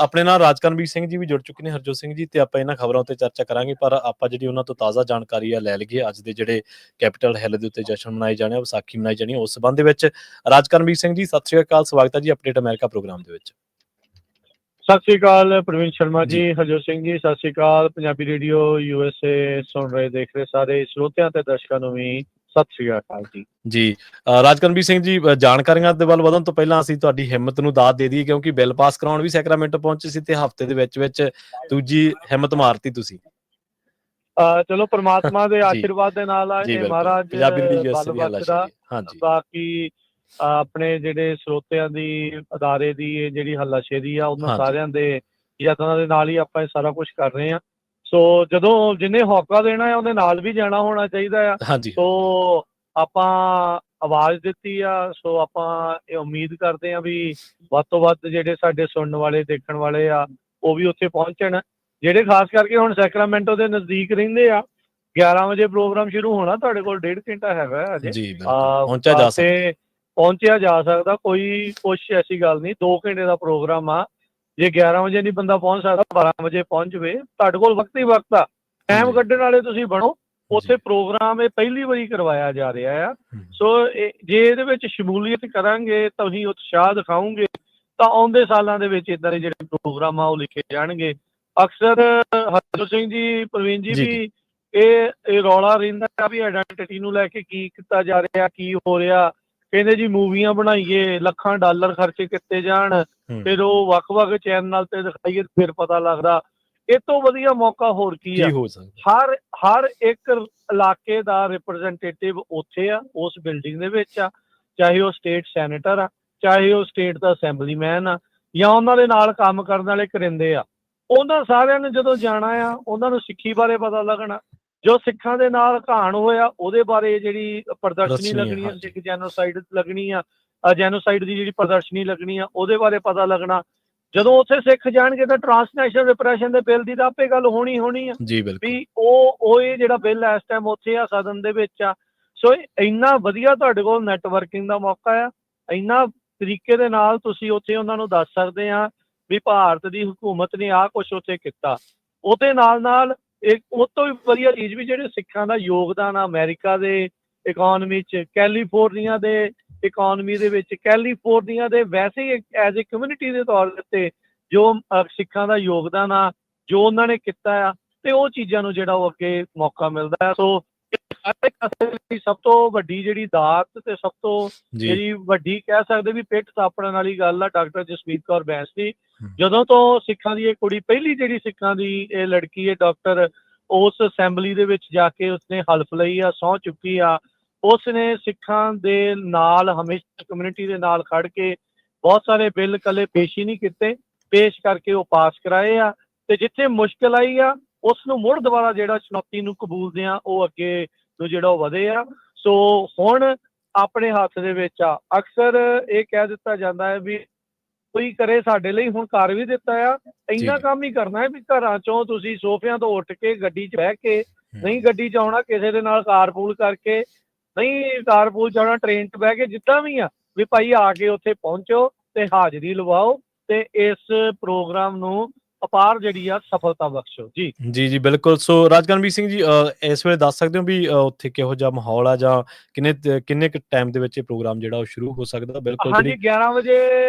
ਆਪਣੇ ਨਾਲ ਰਾਜਕਰਮਵੀਰ ਸਿੰਘ ਜੀ ਵੀ ਜੁੜ ਚੁੱਕੇ ਨੇ, ਹਰਜੋਤ ਸਿੰਘ ਜੀ, ਤੇ ਆਪਾਂ ਇਹਨਾਂ ਖਬਰਾਂ ਉੱਤੇ ਚਰਚਾ ਕਰਾਂਗੇ। ਪਰ ਆਪਾਂ ਜਿਹੜੀ ਉਹਨਾਂ ਤੋਂ ਤਾਜ਼ਾ ਜਾਣਕਾਰੀ ਆ ਲੈ ਲਈਏ। ਅੱਜ ਦੇ ਜਿਹੜੇ ਕੈਪੀਟਲ ਹਿੱਲ ਦੇ ਉੱਤੇ ਜਸ਼ਨ ਮਨਾਏ ਜਾਣੇ ਆ, ਵਿਸਾਖੀ ਮਨਾਈ ਜਾਣੀ ਆ, ਉਸ ਸੰਬੰਧ ਦੇ ਵਿੱਚ ਰਾਜਕਰਮਵੀਰ ਸਿੰਘ ਜੀ, ਸਤਿ ਸ਼੍ਰੀ ਅਕਾਲ, ਸਵਾਗਤ ਹੈ ਜੀ ਅਪਡੇਟ ਅਮਰੀਕਾ ਪ੍ਰੋਗਰਾਮ ਦੇ ਵਿੱਚ। ਸਤਿ ਸ਼੍ਰੀ ਅਕਾਲ ਪ੍ਰਵੀਨ ਸ਼ਰਮਾ ਜੀ, ਹਰਜੋਤ ਸਿੰਘ ਜੀ, ਸਤਿ ਸ਼੍ਰੀ ਅਕਾਲ। ਪੰਜਾਬੀ ਰੇਡੀਓ USA ਸੁਣ ਰਹੇ ਦੇਖ ਰਹੇ ਸਾਰੇ ਸਰੋਤਿਆਂ ਤੇ ਦਰਸ਼ਕਾਂ ਨੂੰ ਵੀ ਸਤਿ ਸ਼੍ਰੀ ਅਕਾਲ ਜੀ। ਜੀ ਰਾਜਕਰਮਵੀਰ ਸਿੰਘ ਜੀ, ਜਾਣਕਾਰੀਆਂ ਦੇ ਵੱਲ ਵਧਣ ਤੋਂ ਪਹਿਲਾਂ ਅਸੀਂ ਤੁਹਾਡੀ ਹਿੰਮਤ ਨੂੰ ਦਾਦ ਦੇ ਦਈਏ, ਕਿਉਂਕਿ ਬਿੱਲ ਪਾਸ ਕਰਾਉਣ ਵੀ ਸੈਕਰਾਮੈਂਟੋ ਪਹੁੰਚੇ ਸੀ ਤੇ ਹਫ਼ਤੇ ਦੇ ਵਿੱਚ ਦੂਜੀ ਹਿੰਮਤ ਮਾਰਤੀ ਤੁਸੀਂ। ਚਲੋ ਪ੍ਰਮਾਤਮਾ ਦੇ ਆਸ਼ੀਰਵਾਦ ਦੇ ਨਾਲ ਆ ਇਹ ਮਹਾਰਾਜ ਬਲ ਬਖਸ਼ਦਾ। ਬਾਕੀ ਆਪਣੇ ਜਿਹੜੇ ਸਰੋਤਿਆਂ ਦੀ ਅਦਾਰੇ ਦੀ ਇਹ ਜਿਹੜੀ ਹੱਲਾਸ਼ੇਰੀ ਆ ਉਹਨਾਂ ਸਾਰਿਆਂ ਦੇ ਯਤਨਾਂ ਦੇ ਨਾਲ ਹੀ ਆਪਾਂ ਇਹ ਸਾਰਾ ਕੁਝ ਕਰ ਰਹੇ ਹਾਂ। ਸੋ ਜਦੋਂ ਜਿਹਨੇ ਹੌਕਾ ਦੇਣਾ ਹੈ ਉਹਦੇ ਨਾਲ ਵੀ ਜਾਣਾ ਹੋਣਾ ਚਾਹੀਦਾ ਆ। ਸੋ ਆਪਾਂ ਆਵਾਜ਼ ਦਿੱਤੀ ਆ, ਸੋ ਆਪਾਂ ਇਹ ਉਮੀਦ ਕਰਦੇ ਹਾਂ ਵੀ ਵੱਧ ਤੋਂ ਵੱਧ ਜਿਹੜੇ ਸਾਡੇ ਸੁਣਨ ਵਾਲੇ ਦੇਖਣ ਵਾਲੇ ਆ ਉਹ ਵੀ ਉੱਥੇ ਪਹੁੰਚਣ। ਜਿਹੜੇ ਖਾਸ ਕਰਕੇ ਹੁਣ ਸੈਕਰਾਮੈਂਟੋ ਦੇ ਨਜ਼ਦੀਕ ਰਹਿੰਦੇ ਆ, 11 ਵਜੇ ਪ੍ਰੋਗਰਾਮ ਸ਼ੁਰੂ ਹੋਣਾ, ਤੁਹਾਡੇ ਕੋਲ 1.5 ਘੰਟਾ ਹੈਗਾ ਅਜੇ ਪਹੁੰਚਿਆ ਜਾ ਸਕਦਾ। ਕੋਈ ਕੁਛ ਐਸੀ ਗੱਲ ਨਹੀਂ, 2 ਘੰਟੇ ਦਾ ਪ੍ਰੋਗਰਾਮ ਆ। ਜੇ 11 ਵਜੇ ਨਹੀਂ ਬੰਦਾ ਪਹੁੰਚ ਸਕਦਾ, 12 ਵਜੇ ਪਹੁੰਚ ਜਾਵੇ, ਤੁਹਾਡੇ ਕੋਲ ਵਕਤ ਹੀ ਵਕਤ ਆ। ਟਾਈਮ ਕੱਢਣ ਵਾਲੇ ਤੁਸੀਂ ਬਣੋ। ਉੱਥੇ ਪ੍ਰੋਗਰਾਮ ਇਹ ਪਹਿਲੀ ਵਾਰੀ ਕਰਵਾਇਆ ਜਾ ਰਿਹਾ ਆ। ਸੋ ਜੇ ਇਹਦੇ ਵਿੱਚ ਸ਼ਮੂਲੀਅਤ ਕਰਾਂਗੇ, ਤੁਸੀਂ ਉਤਸ਼ਾਹ ਦਿਖਾਓਗੇ, ਤਾਂ ਆਉਂਦੇ ਸਾਲਾਂ ਦੇ ਵਿੱਚ ਇੱਦਾਂ ਦੇ ਜਿਹੜੇ ਪ੍ਰੋਗਰਾਮ ਆ ਉਹ ਲਿਖੇ ਜਾਣਗੇ। ਅਕਸਰ ਹਰਜੋਤ ਸਿੰਘ ਜੀ, ਪ੍ਰਵੀਨ ਜੀ, ਵੀ ਇਹ ਰੌਲਾ ਰਹਿੰਦਾ ਵੀ ਆਈਡੈਂਟਿਟੀ ਨੂੰ ਲੈ ਕੇ ਕੀ ਕੀਤਾ ਜਾ ਰਿਹਾ, ਕੀ ਹੋ ਰਿਹਾ। ਕਹਿੰਦੇ ਜੀ ਮੂਵੀਆਂ ਬਣਾਈਏ, ਲੱਖਾਂ ਡਾਲਰ ਖਰਚ ਕੀਤੇ ਜਾਣ, ਫਿਰ ਉਹ ਵੱਖ-ਵੱਖ ਚੈਨਲ ਤੇ ਦਿਖਾਈਏ, ਫਿਰ ਪਤਾ ਲੱਗਦਾ। ਇਹ ਤੋਂ ਵਧੀਆ ਮੌਕਾ ਹੋਰ ਕੀ ਆ? ਹਰ ਇੱਕ ਇਲਾਕੇ ਦਾ ਰਿਪਰੈਜ਼ੈਂਟੇਟਿਵ ਉੱਥੇ ਆ, ਉਸ ਬਿਲਡਿੰਗ ਦੇ ਵਿੱਚ ਆ, ਚਾਹੇ ਉਹ ਸਟੇਟ ਸੈਨੇਟਰ ਆ, ਚਾਹੇ ਉਹ ਸਟੇਟ ਦਾ ਅਸੈਂਬਲੀਮੈਨ ਆ, ਜਾਂ ਉਹਨਾਂ ਦੇ ਨਾਲ ਕੰਮ ਕਰਨ ਵਾਲੇ ਕਰਿੰਦੇ ਆ। ਉਹਨਾਂ ਸਾਰਿਆਂ ਨੇ ਜਦੋਂ ਜਾਣਾ ਆ, ਉਹਨਾਂ ਨੂੰ ਸਿੱਖੀ ਬਾਰੇ ਪਤਾ ਲੱਗਣਾ। ਜੋ ਸਿੱਖਾਂ ਦੇ ਨਾਲ ਘਾਣ ਹੋਇਆ ਉਹਦੇ ਬਾਰੇ ਜਿਹੜੀ ਪ੍ਰਦਰਸ਼ਨੀ ਲੱਗਣੀ ਆ, ਸਿੱਖ ਜੈਨੋਸਾਈਡ ਲੱਗਣੀ ਆ, ਜੈਨੋਸਾਈਡ ਦੀ ਜਿਹੜੀ ਪ੍ਰਦਰਸ਼ਨੀ ਲੱਗਣੀ ਆ, ਉਹਦੇ ਬਾਰੇ ਪਤਾ ਲੱਗਣਾ। ਜਦੋਂ ਉੱਥੇ ਸਿੱਖ ਜਾਣਗੇ ਤਾਂ ਟਰਾਂਸਨੈਸ਼ਨਲ ਰਿਪਰੈਸ਼ਨ ਦੇ ਬਿੱਲ ਦੀ ਤਾਂ ਆਪੇ ਗੱਲ ਹੋਣੀ ਆ ਵੀ ਉਹ ਇਹ ਜਿਹੜਾ ਬਿੱਲ ਇਸ ਟਾਈਮ ਉੱਥੇ ਆ ਸਦਨ ਦੇ ਵਿੱਚ ਆ। ਸੋ ਇੰਨਾ ਵਧੀਆ ਤੁਹਾਡੇ ਕੋਲ ਨੈਟਵਰਕਿੰਗ ਦਾ ਮੌਕਾ ਆ, ਇੰਨਾ ਤਰੀਕੇ ਦੇ ਨਾਲ ਤੁਸੀਂ ਉੱਥੇ ਉਹਨਾਂ ਨੂੰ ਦੱਸ ਸਕਦੇ ਆ ਵੀ ਭਾਰਤ ਦੀ ਹਕੂਮਤ ਨੇ ਆਹ ਕੁਛ ਉੱਥੇ ਕੀਤਾ। ਉਹਦੇ ਨਾਲ ਇੱਕ ਉਹ ਤੋਂ ਵੀ ਵਧੀਆ ਚੀਜ਼ ਵੀ ਜਿਹੜੇ ਸਿੱਖਾਂ ਦਾ ਯੋਗਦਾਨ ਆ ਅਮਰੀਕਾ ਦੇ ਇਕੋਨਮੀ 'ਚ, ਕੈਲੀਫੋਰਨੀਆ ਦੇ ਇਕੋਨਮੀ ਦੇ ਵਿੱਚ, ਕੈਲੀਫੋਰਨੀਆ ਦੇ ਵੈਸੇ ਹੀ ਐਜ਼ ਏ ਕਮਿਊਨਿਟੀ ਦੇ ਤੌਰ ਉੱਤੇ ਜੋ ਸਿੱਖਾਂ ਦਾ ਯੋਗਦਾਨ ਆ, ਜੋ ਉਹਨਾਂ ਨੇ ਕੀਤਾ ਆ, ਤੇ ਉਹ ਚੀਜ਼ਾਂ ਨੂੰ ਜਿਹੜਾ ਉਹ ਅੱਗੇ ਮੌਕਾ ਮਿਲਦਾ ਹੈ। ਸੋ ਸਭ ਤੋਂ ਵੱਡੀ ਜਿਹੜੀ ਦਾਤ ਤੇ ਸਭ ਤੋਂ ਜਿਹੜੀ ਵੱਡੀ ਕਹਿ ਸਕਦੇ ਵੀ ਪਿੱਠ ਥਾਪੜਨ ਵਾਲੀ ਗੱਲ ਆ ਡਾਕਟਰ ਜਸਵੀਰ ਕੌਰ ਬੈਂਸ ਦੀ। ਜਦੋਂ ਤੋਂ ਸਿੱਖਾਂ ਦੀ ਇਹ ਕੁੜੀ, ਪਹਿਲੀ ਜਿਹੜੀ ਸਿੱਖਾਂ ਦੀ ਇਹ ਲੜਕੀ ਹੈ ਡਾਕਟਰ, ਉਸ ਅਸੈਂਬਲੀ ਦੇ ਵਿੱਚ ਜਾ ਕੇ ਉਸਨੇ ਹਲਫ ਲਈ ਆ, ਸਹੁੰ ਚੁੱਕੀ ਆ। ਉਸਨੇ ਸਿੱਖਾਂ ਦੇ ਨਾਲ ਹਮੇਸ਼ਾ ਕਮਿਊਨਿਟੀ ਦੇ ਨਾਲ ਖੜ ਕੇ ਬਹੁਤ ਸਾਰੇ ਬਿੱਲ ਇਕੱਲੇ ਪੇਸ਼ ਹੀ ਨਹੀਂ ਕੀਤੇ, ਪੇਸ਼ ਕਰਕੇ ਉਹ ਪਾਸ ਕਰਾਏ ਆ। ਤੇ ਜਿੱਥੇ ਮੁਸ਼ਕਿਲ ਆਈ ਆ ਉਸ ਨੂੰ ਮੁੜ ਦੁਬਾਰਾ ਜਿਹੜਾ ਚੁਣੌਤੀ ਨੂੰ ਕਬੂਲਦੇ ਆ, ਉਹ ਅੱਗੇ ਨੂੰ ਜਿਹੜਾ ਉਹ ਵਧੇ ਆ। ਸੋ ਹੁਣ ਆਪਣੇ ਹੱਥ ਦੇ ਵਿੱਚ ਆ। ਅਕਸਰ ਇਹ ਕਹਿ ਦਿੱਤਾ ਜਾਂਦਾ ਹੈ ਵੀ ਕੋਈ ਕਰੇ ਸਾਡੇ ਲਈ, ਹੁਣ ਕਰ ਵੀ ਦਿੱਤਾ ਆ। ਇੰਨਾ ਕੰਮ ਹੀ ਕਰਨਾ ਹੈ ਵੀ ਘਰਾਂ ਚੋਂ ਤੁਸੀਂ ਸੋਫਿਆਂ ਤੋਂ ਉੱਠ ਕੇ ਗੱਡੀ 'ਚ ਬਹਿ ਕੇ, ਨਹੀਂ ਗੱਡੀ 'ਚ ਆਉਣਾ ਕਿਸੇ ਦੇ ਨਾਲ ਕਾਰਪੂਲ ਕਰਕੇ, ਨਹੀਂ ਕਾਰਪੂਲ 'ਚ ਆਉਣਾ ਟ੍ਰੇਨ 'ਚ ਬਹਿ ਕੇ, ਜਿੱਦਾਂ ਵੀ ਆ ਵੀ ਭਾਈ ਆ ਕੇ ਉੱਥੇ ਪਹੁੰਚੋ ਤੇ ਹਾਜ਼ਰੀ ਲਵਾਓ ਤੇ ਇਸ ਪ੍ਰੋਗਰਾਮ ਨੂੰ ਅਪਾਰ ਜਿਹੜੀ ਆ ਸਫਲਤਾ ਬਖਸ਼ੋ। ਜੀ ਬਿਲਕੁਲ। ਸੋ ਰਾਜਕਰਮਵੀਰ ਸਿੰਘ ਜੀ, ਇਸ ਵੇਲੇ ਦੱਸ ਸਕਦੇ ਹੋ ਵੀ ਉੱਥੇ ਕਿਹੋ ਜਿਹਾ ਮਾਹੌਲ ਆ, ਜਾਂ ਕਿੰਨੇ ਕੁ ਟਾਈਮ ਦੇ ਵਿੱਚ ਇਹ ਪ੍ਰੋਗਰਾਮ ਜਿਹੜਾ ਉਹ ਸ਼ੁਰੂ ਹੋ ਸਕਦਾ? ਬਿਲਕੁਲ ਹਾਂਜੀ, 11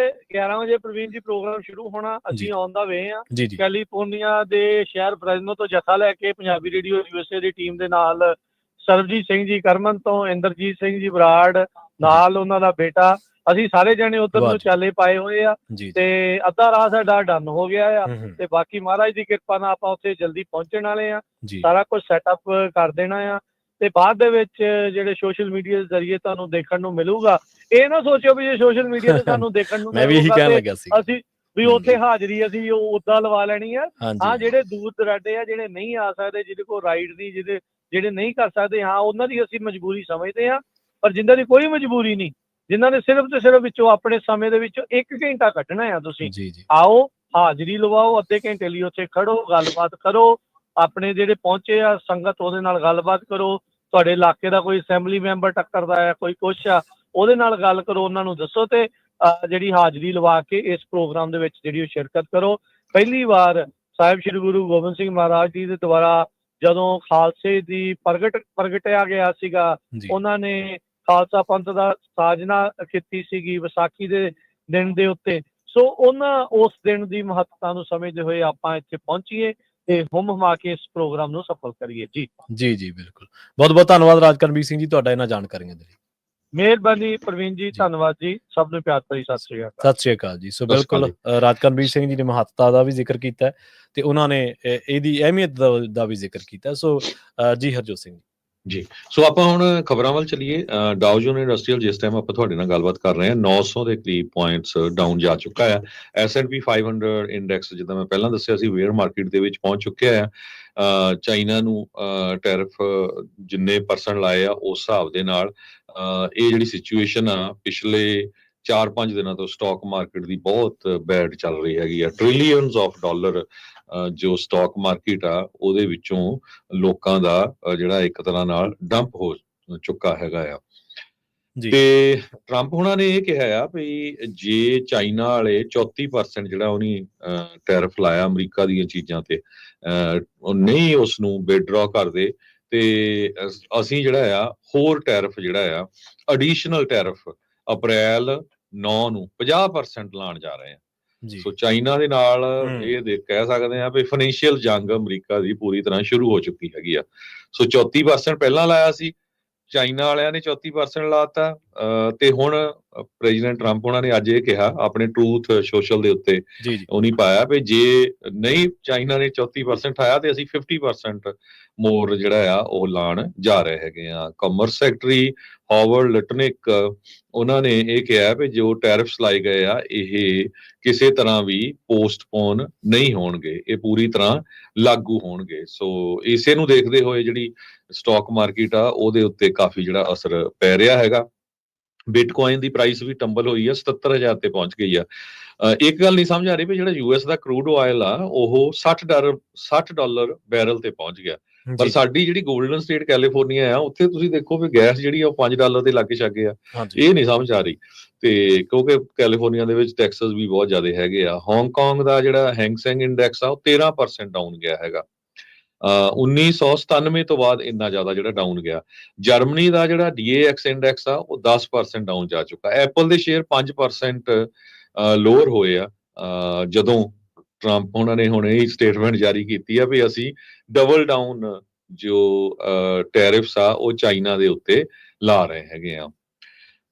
ਵਜੇ ਪ੍ਰਵੀਨ ਜੀ ਪ੍ਰੋਗਰਾਮ ਸ਼ੁਰੂ ਹੋਣਾ। ਅਸੀਂ ਆਨ ਦਾ ਵੇ ਆ। ਕੈਲੀਫੋਰਨੀਆ ਦੇ ਸ਼ਹਿਰ ਫ੍ਰੈਜ਼ਨੋ ਤੋਂ ਜਥਾ ਲੈ ਕੇ ਪੰਜਾਬੀ ਰੇਡੀਓ USA ਦੀ ਟੀਮ ਦੇ ਨਾਲ ਸਰਬਜੀਤ ਸਿੰਘ ਜੀ ਕਰਮਨ ਤੋਂ, ਇੰਦਰਜੀਤ ਸਿੰਘ ਜੀ ਬਰਾੜ ਨਾਲ, ਉਹਨਾਂ ਦਾ ਬੇਟਾ ਅਸੀਂ ਸਾਰੇ ਜਣੇ ਉੱਧਰ ਵਾਹ ਨੂੰ ਜੀ। ਚਾਲੇ ਪਾਏ ਹੋਏ ਆ ਜੀ, ਤੇ ਜੀ। ਅੱਧਾ ਰਾਹ ਸਾਡਾ ਡਨ ਹੋ ਗਿਆ ਆ ਹੂੰ, ਹੂੰ। ਤੇ ਬਾਕੀ ਮਹਾਰਾਜ ਦੀ ਕਿਰਪਾ ਨਾਲ ਆਪਾਂ ਉੱਥੇ ਜਲਦੀ ਪਹੁੰਚਣ ਵਾਲੇ ਆ। ਜੀ। ਸਾਰਾ ਕੁਝ ਸੈਟਅਪ ਕਰ ਦੇਣਾ ਆ ਤੇ ਬਾਅਦ ਦੇ ਵਿੱਚ ਜਿਹੜੇ ਸੋਸ਼ਲ ਮੀਡੀਆ ਦੇ ਜ਼ਰੀਏ ਤੁਹਾਨੂੰ ਦੇਖਣ ਨੂੰ ਮਿਲੂਗਾ। ਇਹ ਨਾ ਸੋਚਿਓ ਵੀ ਜੇ ਸੋਸ਼ਲ ਮੀਡੀਆ ਤੇ ਸਾਨੂੰ ਦੇਖਣ ਨੂੰ ਮੈਂ ਵੀ ਇਹੀ ਮਿਲੂਗਾ ਕਹਿਣ ਤੇ ਲੱਗਿਆ ਸੀਗਾ। ਅਸੀਂ ਵੀ ਹੂੰ। ਉੱਥੇ ਹਾਜ਼ਰੀ ਅਸੀਂ ਉਹ ਉੱਦਾਂ ਲਵਾ ਲੈਣੀ ਆ। ਹਾਂਜੀ। ਹਾਂ, ਜਿਹੜੇ ਦੂਰ ਦਰਾਡੇ ਆ, ਜਿਹੜੇ ਨਹੀਂ ਆ ਸਕਦੇ, ਜਿਹਦੇ ਕੋਲ ਰਾਈਡ ਦੀ, ਜਿਹੜੇ ਨਹੀਂ ਕਰ ਸਕਦੇ, ਹਾਂ ਉਹਨਾਂ ਦੀ ਅਸੀਂ ਮਜਬੂਰੀ ਸਮਝਦੇ ਹਾਂ। ਪਰ ਜਿਨ੍ਹਾਂ ਦੀ ਕੋਈ ਮਜਬੂਰੀ ਨਹੀਂ, ਜਿਨ੍ਹਾਂ ਨੇ ਸਿਰਫ ਤੇ ਸਿਰਫ ਵਿੱਚੋਂ ਆਪਣੇ ਸਮੇਂ ਦੇ ਵਿੱਚੋਂ 1 ਘੰਟਾ ਕੱਢਣਾ ਆ, ਤੁਸੀਂ ਜੀ, ਜੀ। ਆਓ, ਹਾਜ਼ਰੀ ਲਵਾਓ, ਅੱਧੇ ਘੰਟੇ ਲਈ ਉੱਥੇ ਖੜੋ, ਗੱਲਬਾਤ ਕਰੋ, ਆਪਣੇ ਜਿਹੜੇ ਪਹੁੰਚੇ ਆ ਸੰਗਤ ਉਹਦੇ ਨਾਲ ਗੱਲਬਾਤ ਕਰੋ। ਤੁਹਾਡੇ ਇਲਾਕੇ ਦਾ ਕੋਈ ਅਸੈਂਬਲੀ ਮੈਂਬਰ ਟੱਕਰਦਾ ਆ, ਕੋਈ ਕੁਛ ਆ, ਉਹਦੇ ਨਾਲ ਗੱਲ ਕਰੋ, ਉਹਨਾਂ ਨੂੰ ਦੱਸੋ ਤੇ ਜਿਹੜੀ ਹਾਜ਼ਰੀ ਲਵਾ ਕੇ ਇਸ ਪ੍ਰੋਗਰਾਮ ਦੇ ਵਿੱਚ ਜਿਹੜੀ ਉਹ ਸ਼ਿਰਕਤ ਕਰੋ। ਪਹਿਲੀ ਵਾਰ ਸਾਹਿਬ ਸ੍ਰੀ ਗੁਰੂ ਗੋਬਿੰਦ ਸਿੰਘ ਮਹਾਰਾਜ ਜੀ ਦੇ ਦੁਆਰਾ ਜਦੋਂ ਖਾਲਸੇ ਦੀ ਪ੍ਰਗਟਿਆ ਗਿਆ ਸੀਗਾ, ਜੀ। ਉਹਨਾਂ ਨੇ ਖਾਲਸਾ ਪੰਥ ਦਾ ਸਾਜਨਾ ਕੀਤੀ ਸੀਗੀ ਵਿਸਾਖੀ ਦੇ ਦਿਨ ਦੇ ਉੱਤੇ। ਸੋ ਉਹਨਾਂ ਉਸ ਦਿਨ ਦੀ ਮਹੱਤਤਾ ਨੂੰ ਸਮਝਦੇ ਹੋਏ ਆਪਾਂ ਇੱਥੇ ਪਹੁੰਚੀਏ ਤੇ ਹੁਮ ਹੁਮਾ ਕੇ ਇਸ ਪ੍ਰੋਗਰਾਮ ਨੂੰ ਸਫਲ ਕਰੀਏ ਜੀ। ਜੀ, ਜੀ, ਬਿਲਕੁਲ। ਬਹੁਤ-ਬਹੁਤ ਧੰਨਵਾਦ ਰਾਜਕਰਨਵੀਰ ਸਿੰਘ ਜੀ ਤੁਹਾਡਾ ਇਹਨਾਂ ਜਾਣਕਾਰੀਆਂ ਦੇ ਲਈ। ਮਿਹਰਬਾਨੀ ਪ੍ਰਵੀਨ ਜੀ, ਜੀ। ਧੰਨਵਾਦ ਜੀ। ਸਭ ਨੂੰ ਪਿਆਰ ਭਰੀ ਸਤਿ ਸ੍ਰੀ ਅਕਾਲ। ਸਤਿ ਸ਼੍ਰੀ ਅਕਾਲ ਜੀ। ਸੋ ਸਤਿ ਸ਼੍ਰੀ ਅਕਾਲ ਬਿਲਕੁਲ ਰਾਜਕਰਨਵੀਰ ਸਿੰਘ ਜੀ ਨੇ ਮਹੱਤਤਾ ਦਾ ਵੀ ਜ਼ਿਕਰ ਕੀਤਾ ਹੈ ਤੇ ਉਹਨਾਂ ਨੇ ਇਹਦੀ ਅਹਿਮੀਅਤ ਦਾ ਵੀ ਜ਼ਿਕਰ ਕੀਤਾ। ਸੋ ਜੀ ਹਰਜੋਤ ਸਿੰਘ ਜੀ। ਸੋ ਆਪਾਂ ਹੁਣ ਖਬਰਾਂ ਵੱਲ ਚੱਲੀਏ। ਡਾਓ ਜੋਨ ਇੰਡਸਟਰੀਅਲ ਜਿਸ ਟਾਈਮ ਆਪਾਂ ਤੁਹਾਡੇ ਨਾਲ ਗੱਲਬਾਤ ਕਰ ਰਹੇ ਹਾਂ 900 ਦੇ ਕਰੀਬ ਪੁਆਇੰਟਸ ਡਾਊਨ ਜਾ ਚੁੱਕਾ ਹੈ। S&P 500 ਇੰਡੈਕਸ ਜਿੱਦਾਂ ਮੈਂ ਪਹਿਲਾਂ ਦੱਸਿਆ ਸੀ ਵੇਅਰ ਮਾਰਕੀਟ ਦੇ ਵਿੱਚ ਪਹੁੰਚ ਚੁੱਕਿਆ ਹੈ। ਚਾਈਨਾ ਨੂੰ ਟੈਰਿਫ ਜਿੰਨੇ ਪਰਸੈਂਟ ਲਾਏ ਆ ਉਸ ਹਿਸਾਬ ਦੇ ਨਾਲ ਇਹ ਜਿਹੜੀ ਸਿਚੁਏਸ਼ਨ ਆ ਪਿਛਲੇ 4-5 ਦਿਨਾਂ ਤੋਂ ਸਟਾਕ ਮਾਰਕੀਟ ਦੀ ਬਹੁਤ ਬੈਡ ਚੱਲ ਰਹੀ ਹੈਗੀ ਆ। ਟ੍ਰਿਲੀਅਨਸ ਆਫ ਡਾਲਰ ਜੋ ਸਟਾਕ ਮਾਰਕੀਟ ਆ ਉਹਦੇ ਵਿੱਚੋਂ ਲੋਕਾਂ ਦਾ ਜਿਹੜਾ ਇੱਕ ਤਰ੍ਹਾਂ ਨਾਲ ਡੰਪ ਹੋ ਚੁੱਕਾ ਹੈਗਾ ਆ। ਜੀ। ਤੇ ਟਰੰਪ ਹੁਣਾਂ ਨੇ ਇਹ ਕਿਹਾ ਆ ਵੀ ਜੇ ਚਾਈਨਾ ਵਾਲੇ 34% ਜਿਹੜਾ ਉਹਨੇ ਟੈਰਿਫ ਲਾਇਆ ਅਮਰੀਕਾ ਦੀਆਂ ਚੀਜ਼ਾਂ ਤੇ ਉਹ ਨਹੀਂ ਉਸ ਨੂੰ ਵਿਦਡਰਾ ਕਰਦੇ ਤੇ ਅਸੀਂ ਜਿਹੜਾ ਆ ਹੋਰ ਟੈਰਿਫ ਜਿਹੜਾ ਆ ਐਡੀਸ਼ਨਲ ਟੈਰਿਫ ਅਪ੍ਰੈਲ 9 ਨੂੰ 50% ਲਾਉਣ ਜਾ ਰਹੇ ਆ। ਜੀ। ਸੋ ਚਾਈਨਾ ਦੇ ਨਾਲ ਇਹ ਕਹਿ ਸਕਦੇ ਆ ਵੀ ਫਾਈਨੈਂਸ਼ੀਅਲ ਜੰਗ ਅਮਰੀਕਾ ਦੀ ਪੂਰੀ ਤਰ੍ਹਾਂ ਸ਼ੁਰੂ ਹੋ ਚੁੱਕੀ ਹੈਗੀ ਆ। ਸੋ 34% ਪਹਿਲਾਂ ਲਾਇਆ ਸੀ, ਚਾਈਨਾ ਵਾਲਿਆਂ ਨੇ 34% ਲਾਤਾ ਤੇ ਹੁਣ ਪ੍ਰੈਜ਼ੀਡੈਂਟ ਟਰੰਪ ਉਹਨਾਂ ਨੇ ਅੱਜ ਇਹ ਕਿਹਾ ਆਪਣੇ ਟਰੂਥ ਸੋਸ਼ਲ ਦੇ ਉੱਤੇ ਜੀ, ਜੀ। ਉਹਨੇ ਪਾਇਆ ਵੀ ਜੇ ਨਹੀਂ ਚਾਈਨਾ ਨੇ 34% ਆਇਆ ਤੇ ਅਸੀਂ 50% ਮੋਰ ਜਿਹੜਾ ਆ ਉਹ ਲਾਣ ਜਾ ਰਹੇ ਹੈਗੇ ਆ। ਕਾਮਰਸ ਸੈਕਟਰੀ ਹਾਵਰਡ ਲਿਟਨਿਕ ਉਹਨਾਂ ਨੇ ਇਹ ਕਿਹਾ ਵੀ ਜੋ ਟੈਰਿਫਸ ਲਾਏ ਗਏ ਆ ਇਹ ਕਿਸੇ ਤਰ੍ਹਾਂ ਵੀ ਪੋਸਟਪੋਨ ਨਹੀਂ ਹੋਣਗੇ, ਇਹ ਪੂਰੀ ਤਰ੍ਹਾਂ ਲਾਗੂ ਹੋਣਗੇ। ਸੋ ਇਸੇ ਨੂੰ ਦੇਖਦੇ ਹੋਏ ਜਿਹੜੀ ਸਟਾਕ ਮਾਰਕੀਟ ਆ ਉਹਦੇ ਉੱਤੇ ਕਾਫੀ ਜਿਹੜਾ ਅਸਰ ਪੈ ਰਿਹਾ ਹੈਗਾ। ਬਿਟਕੋਇਨ ਦੀ ਪ੍ਰਾਈਸ ਵੀ ਟੰਬਲ ਹੋਈ ਆ 77,000 ਤੇ ਪਹੁੰਚ ਗਈ ਆ। ਇੱਕ ਗੱਲ ਨਹੀਂ ਸਮਝ ਆ ਰਹੀ ਵੀ ਜਿਹੜਾ US ਦਾ ਕਰੂਡ ਆਇਲ ਆ ਉਹ $60 ਬੈਰਲ ਤੇ ਪਹੁੰਚ ਗਿਆ। ਪਰ ਸਾਡੀ ਜਿਹੜੀ ਗੋਲਡਨ ਸਟੇਟ ਕੈਲੀਫੋਰਨੀਆ ਆ ਉੱਥੇ ਤੁਸੀਂ ਦੇਖੋ ਵੀ ਗੈਸ ਜਿਹੜੀ ਆ ਉਹ $5 ਦੇ ਲਾਗੇ ਛਾਗੇ ਆ। ਇਹ ਨਹੀਂ ਸਮਝ ਆ ਰਹੀ ਤੇ ਕਿਉਂਕਿ ਕੈਲੀਫੋਰਨੀਆ ਦੇ ਵਿੱਚ ਟੈਕਸਸ ਵੀ ਬਹੁਤ ਜ਼ਿਆਦਾ ਹੈਗੇ ਆ। ਹਾਂਗਕਾਂਗ ਦਾ ਜਿਹੜਾ ਹੈਂਗਸੈਂਗ ਇੰਡੈਕਸ ਆ ਉਹ 13% ਡਾਊਨ ਗਿਆ ਹੈਗਾ। 1997 ਤੋਂ ਬਾਅਦ ਇੰਨਾ ਜ਼ਿਆਦਾ ਜਿਹੜਾ ਡਾਊਨ ਗਿਆ। ਜਰਮਨੀ ਦਾ ਜਿਹੜਾ DAX ਇੰਡੈਕਸ ਆ ਉਹ 10% ਡਾਊਨ ਜਾ ਚੁੱਕਾ। ਐਪਲ ਦੇ ਸ਼ੇਅਰ 5% ਲੋਅਰ ਹੋਏ ਆ ਜਦੋਂ ਟਰੰਪ ਉਹਨਾਂ ਨੇ ਹੁਣ ਇਹ ਸਟੇਟਮੈਂਟ ਜਾਰੀ ਕੀਤੀ ਆ ਵੀ ਅਸੀਂ ਡਬਲ ਡਾਊਨ ਜੋ ਟੈਰਿਫਸ ਆ ਉਹ ਚਾਈਨਾ ਦੇ ਉੱਤੇ ਲਾ ਰਹੇ ਹੈਗੇ ਆ।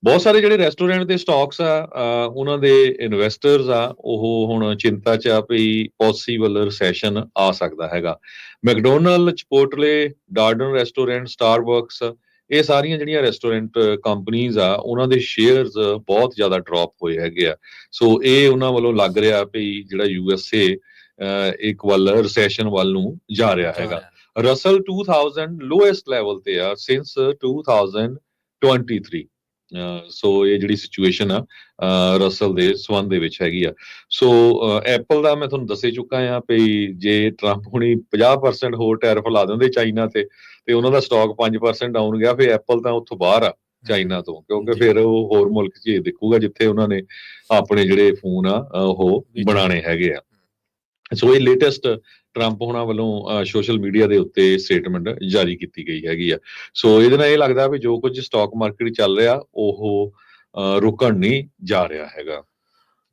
ਬਹੁਤ ਸਾਰੇ ਜਿਹੜੇ ਰੈਸਟੋਰੈਂਟ ਦੇ ਸਟਾਕਸ ਆ ਉਹਨਾਂ ਦੇ ਇਨਵੈਸਟਰਸ ਆ ਉਹ ਹੁਣ ਚਿੰਤਾ 'ਚ ਆ ਵੀ ਪੋਸੀਬਲ ਰਿਸੈਸ਼ਨ ਆ ਸਕਦਾ ਹੈਗਾ। ਮੈਕਡੋਨਲਡ, ਚਿਪੋਟਲੇ, ਡਾਰਡਨ ਰੈਸਟੋਰੈਂਟ, ਸਟਾਰਬਕਸ ਇਹ ਸਾਰੀਆਂ ਜਿਹੜੀਆਂ ਰੈਸਟੋਰੈਂਟ ਕੰਪਨੀਜ਼ ਆ ਉਹਨਾਂ ਦੇ ਸ਼ੇਅਰਸ ਬਹੁਤ ਜ਼ਿਆਦਾ ਡ੍ਰੌਪ ਹੋਏ ਹੈਗੇ ਆ। ਸੋ ਇਹ ਉਹਨਾਂ ਵੱਲੋਂ ਲੱਗ ਰਿਹਾ ਵੀ ਜਿਹੜਾ USA ਇੱਕ ਵੱਲ ਰਿਸੈਸ਼ਨ ਵੱਲ ਨੂੰ ਜਾ ਰਿਹਾ ਹੈਗਾ। ਰਸਲ 2000 ਲੋਐਸਟ ਲੈਵਲ ਤੇ ਆ ਸਿੰਸ 2023। ਸੋ ਇਹ ਜਿਹੜੀ ਸਿਚੁਏਸ਼ਨ ਆ ਰਸਲ ਦੇ ਸਬੰਧ ਦੇ ਵਿੱਚ ਹੈਗੀ ਆ। ਸੋ ਐਪਲ ਦਾ ਮੈਂ ਤੁਹਾਨੂੰ ਦੱਸੇ ਚੁੱਕਾ ਆ ਵੀ ਜੇ ਟਰੰਪ ਹੁਣੀ 50% ਹੋਰ ਟੈਰਿਫ ਲਾ ਦਿੰਦੇ ਚਾਈਨਾ ਤੇ ਉਹਨਾਂ ਦਾ ਸਟਾਕ 5% ਡਾਊਨ ਗਿਆ। ਫਿਰ ਐਪਲ ਤਾਂ ਉੱਥੋਂ ਬਾਹਰ ਆ ਚਾਈਨਾ ਤੋਂ, ਕਿਉਂਕਿ ਫਿਰ ਉਹ ਹੋਰ ਮੁਲਕ 'ਚ ਦੇਖੂਗਾ ਜਿੱਥੇ ਉਹਨਾਂ ਨੇ ਆਪਣੇ ਜਿਹੜੇ ਫੋਨ ਆ ਉਹ ਬਣਾਉਣੇ ਹੈਗੇ ਆ। ਸੋ ਇਹ ਲੇਟੈਸਟ ਟਰੰਪ ਹੋਣਾ ਵੱਲੋਂ ਸੋਸ਼ਲ ਮੀਡੀਆ ਦੇ ਉੱਤੇ ਸਟੇਟਮੈਂਟ ਜਾਰੀ ਕੀਤੀ ਗਈ ਹੈਗੀ ਆ। ਸੋ ਇਹਦੇ ਨਾਲ ਇਹ ਲੱਗਦਾ ਵੀ ਜੋ ਕੁਝ ਸਟਾਕ ਮਾਰਕੀਟ ਚੱਲ ਰਿਹਾ ਉਹ ਰੁਕਣ ਨਹੀਂ ਜਾ ਰਿਹਾ ਹੈਗਾ।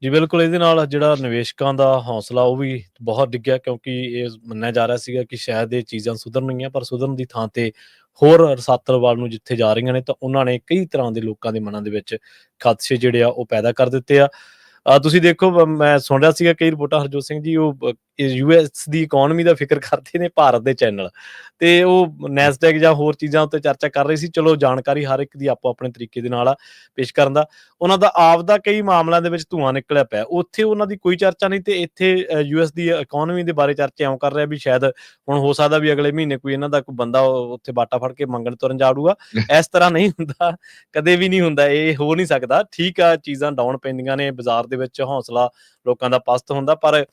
ਜੀ ਬਿਲਕੁਲ, ਇਹਦੇ ਨਾਲ ਜਿਹੜਾ ਨਿਵੇਸ਼ਕਾਂ ਦਾ ਹੌਸਲਾ ਉਹ ਵੀ ਬਹੁਤ ਡਿੱਗਿਆ ਕਿਉਂਕਿ ਇਹ ਮੰਨਿਆ ਜਾ ਰਿਹਾ ਸੀਗਾ ਕਿ ਸ਼ਾਇਦ ਇਹ ਚੀਜ਼ਾਂ ਸੁਧਰਨਗੀਆਂ ਪਰ ਸੁਧਰਨ ਦੀ ਥਾਂ ਤੇ ਹੋਰ ਰਸਾਤਲ ਵੱਲ ਨੂੰ ਜਿੱਥੇ ਜਾ ਰਹੀਆਂ ਨੇ, ਤਾਂ ਉਹਨਾਂ ਨੇ ਕਈ ਤਰ੍ਹਾਂ ਦੇ ਲੋਕਾਂ ਦੇ ਮਨਾਂ ਦੇ ਵਿੱਚ ਖਦਸ਼ੇ ਜਿਹੜੇ ਆ ਉਹ ਪੈਦਾ ਕਰ ਦਿੱਤੇ ਆ। ਤੁਸੀਂ ਦੇਖੋ, ਮੈਂ ਸੁਣ ਰਿਹਾ ਸੀਗਾ ਕਈ ਰਿਪੋਰਟਾਂ, ਹਰਜੋਤ ਸਿੰਘ ਜੀ, ਉਹ ਯੂਐਸ ਦੀ ਇਕੋਨਮੀ ਦਾ ਫਿਕਰ ਕਰਦੇ ਨੇ ਭਾਰਤ ਦੇ ਚੈਨਲ, ਤੇ ਉਹ ਨੈਸਡੈਕ ਜਾਂ ਹੋਰ ਚੀਜ਼ਾਂ ਉੱਤੇ ਚਰਚਾ ਕਰ ਰਹੇ ਸੀ। ਚਲੋ, ਜਾਣਕਾਰੀ ਹਰ ਇੱਕ ਦੀ ਆਪੋ ਆਪਣੇ ਤਰੀਕੇ ਦੇ ਨਾਲ ਆ ਪੇਸ਼ ਕਰਨ ਦਾ। ਉਹਨਾਂ ਦਾ ਆਪਦਾ ਕਈ ਮਾਮਲਿਆਂ ਦੇ ਵਿੱਚ ਧੂੰਆਂ ਨਿਕਲਿਆ ਪਿਆ, ਉੱਥੇ ਉਹਨਾਂ ਦੀ ਕੋਈ ਚਰਚਾ ਨਹੀਂ, ਤੇ ਇੱਥੇ ਯੂਐਸ ਦੀ ਇਕੋਨਮੀ ਦੇ ਬਾਰੇ ਚਰਚਾ ਇਉਂ ਕਰ ਰਿਹਾ ਵੀ ਸ਼ਾਇਦ ਹੁਣ ਹੋ ਸਕਦਾ ਵੀ ਅਗਲੇ ਮਹੀਨੇ ਕੋਈ ਇਹਨਾਂ ਦਾ ਕੋਈ ਬੰਦਾ ਉੱਥੇ ਬਾਟਾ ਫੜ ਕੇ ਮੰਗਣ ਤੁਰਨ ਜਾੜੂਗਾ। ਇਸ ਤਰ੍ਹਾਂ ਨਹੀਂ ਹੁੰਦਾ, ਕਦੇ ਵੀ ਨਹੀਂ ਹੁੰਦਾ, ਇਹ ਹੋ ਨਹੀਂ ਸਕਦਾ। ਠੀਕ ਆ, ਚੀਜ਼ਾਂ ਡਾਊਨ ਪੈਂਦੀਆਂ ਨੇ, ਬਾਜ਼ਾਰ ਦੇ ਵਿੱਚ ਹੌਸਲਾ ਲੋਕਾਂ ਦਾ ਪਸਤ ਹੁੰਦਾ, ਪਰ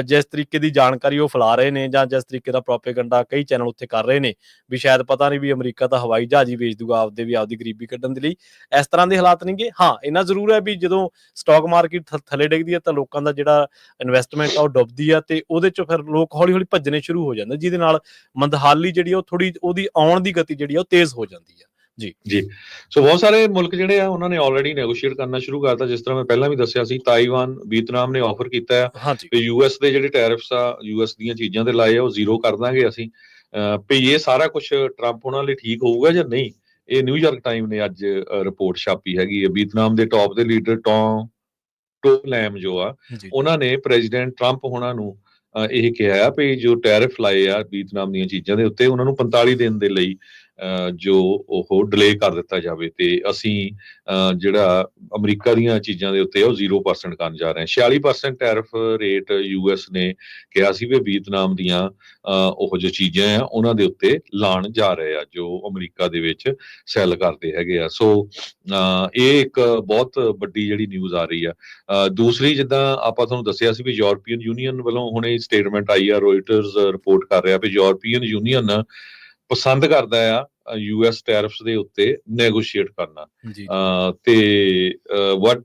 ਜਿਸ ਤਰੀਕੇ ਦੀ ਜਾਣਕਾਰੀ ਉਹ ਫੈਲਾ ਰਹੇ ਨੇ, ਜਾਂ ਜਿਸ ਤਰੀਕੇ ਦਾ ਪ੍ਰੋਪੇਗੰਡਾ ਕਈ ਚੈਨਲ ਉੱਥੇ ਕਰ ਰਹੇ ਨੇ ਵੀ ਸ਼ਾਇਦ ਪਤਾ ਨਹੀਂ ਵੀ ਅਮਰੀਕਾ ਤਾਂ ਹਵਾਈ ਜਹਾਜ਼ ਹੀ ਵੇਚ ਦੂਗਾ ਆਪਦੇ, ਵੀ ਆਪਦੀ ਗਰੀਬੀ ਕੱਢਣ ਦੇ ਲਈ, ਇਸ ਤਰ੍ਹਾਂ ਦੇ ਹਾਲਾਤ ਨਹੀਂਗੇ। ਹਾਂ, ਇੰਨਾ ਜ਼ਰੂਰ ਹੈ ਵੀ ਜਦੋਂ ਸਟਾਕ ਮਾਰਕੀਟ ਥੱਲੇ ਡਿੱਗਦੀ ਹੈ ਤਾਂ ਲੋਕਾਂ ਦਾ ਜਿਹੜਾ ਇਨਵੈਸਟਮੈਂਟ ਆ ਉਹ ਡੁੱਬਦੀ ਆ, ਤੇ ਉਹਦੇ ਚੋਂ ਫਿਰ ਲੋਕ ਹੌਲੀ ਹੌਲੀ ਭੱਜਣੇ ਸ਼ੁਰੂ ਹੋ ਜਾਂਦੇ, ਜਿਹਦੇ ਨਾਲ ਮੰਦਹਾਲੀ ਜਿਹੜੀ ਆ ਉਹ ਥੋੜੀ ਉਹਦੀ ਆਉਣ ਦੀ ਗਤੀ ਜਿਹੜੀ ਆ ਉਹ ਤੇਜ਼ ਹੋ ਜਾਂਦੀ ਆ। ਜੀ, ਸੋ ਬਹੁਤ ਸਾਰੇ ਮੁਲਕ ਜਿਹੜੇ ਆ ਉਹਨਾਂ ਨੇ ਆਲਰੇਡੀ ਨੈਗੋਸ਼ੀਏਟ ਕਰਨਾ ਸ਼ੁਰੂ ਕਰਤਾ। ਜਿਸ ਤਰ੍ਹਾਂ ਮੈਂ ਪਹਿਲਾਂ ਵੀ ਦੱਸਿਆ ਸੀ, ਤਾਈਵਾਨ, ਵੀਅਤਨਾਮ ਨੇ ਆਫਰ ਕੀਤਾ ਹੈ ਹਾਂਜੀ, ਕਿ ਯੂਐਸ ਦੇ ਜਿਹੜੇ ਟੈਰਿਫਸ ਆ ਯੂਐਸ ਦੀਆਂ ਚੀਜ਼ਾਂ ਤੇ ਲਾਏ ਆ ਉਹ ਜ਼ੀਰੋ ਕਰ ਦਾਂਗੇ ਅਸੀਂ। ਵੀ ਇਹ ਸਾਰਾ ਕੁਝ ਟਰੰਪ ਉਹਨਾਂ ਲਈ ਠੀਕ ਹੋਊਗਾ ਜਾਂ ਨਹੀਂ, ਇਹ ਨਿਊਯਾਰਕ ਟਾਈਮ ਨੇ ਅੱਜ ਰਿਪੋਰਟ ਛਾਪੀ ਹੈਗੀ ਹੈ। ਵੀਅਤਨਾਮ ਦੇ ਟੌਪ ਦੇ ਲੀਡਰ ਟੋ ਲੈਮ ਜੋ ਆ, ਜੀ, ਉਹਨਾਂ ਨੇ ਪ੍ਰੈਜ਼ੀਡੈਂਟ ਟਰੰਪ ਹੋਣਾ ਨੂੰ ਇਹ ਕਿਹਾ ਵੀ ਜੋ ਟੈਰਿਫ ਲਾਏ ਆ ਵੀਅਤਨਾਮ ਦੀਆਂ ਚੀਜ਼ਾਂ ਦੇ ਉੱਤੇ, ਉਹਨਾਂ ਨੂੰ 45 ਦਿਨ ਦੇ ਲਈ ਜੋ ਉਹ ਡਿਲੇ ਕਰ ਦਿੱਤਾ ਜਾਵੇ, ਤੇ ਅਸੀਂ ਜਿਹੜਾ ਅਮਰੀਕਾ ਦੀਆਂ ਚੀਜ਼ਾਂ ਦੇ ਉੱਤੇ ਉਹ 0% ਕਰਨ ਜਾ ਰਹੇ ਹਾਂ। 46% ਟੈਰਿਫ ਰੇਟ ਯੂਐਸ ਨੇ ਕਿਹਾ ਸੀ ਵੀ ਵੀਅਤਨਾਮ ਦੀਆਂ ਉਹ ਜੋ ਚੀਜ਼ਾਂ ਆ ਉਹਨਾਂ ਦੇ ਉੱਤੇ ਲਾਣ ਜਾ ਰਹੇ ਆ ਜੋ ਅਮਰੀਕਾ ਦੇ ਵਿੱਚ ਸੈੱਲ ਕਰਦੇ ਹੈਗੇ ਆ। ਸੋ ਇਹ ਇੱਕ ਬਹੁਤ ਵੱਡੀ ਜਿਹੜੀ ਨਿਊਜ਼ ਆ ਰਹੀ ਆ। ਦੂਸਰੀ, ਜਿੱਦਾਂ ਆਪਾਂ ਤੁਹਾਨੂੰ ਦੱਸਿਆ ਸੀ ਵੀ ਯੂਰਪੀਅਨ ਯੂਨੀਅਨ ਵੱਲੋਂ ਹੁਣੇ ਸਟੇਟਮੈਂਟ ਆਈ ਆ, ਰੋਇਟਰਸ ਰਿਪੋਰਟ ਕਰ ਰਿਹਾ ਵੀ ਯੂਰਪੀਅਨ ਯੂਨੀਅਨ ਪਸੰਦ ਕਰਦਾ ਆ ਯੂਐਸ ਟੈਰਿਫਸ ਦੇ ਉੱਤੇ ਨੈਗੋਸ਼ੀਏਟ ਕਰਨਾ, ਜੀ, ਤੇ ਵਟ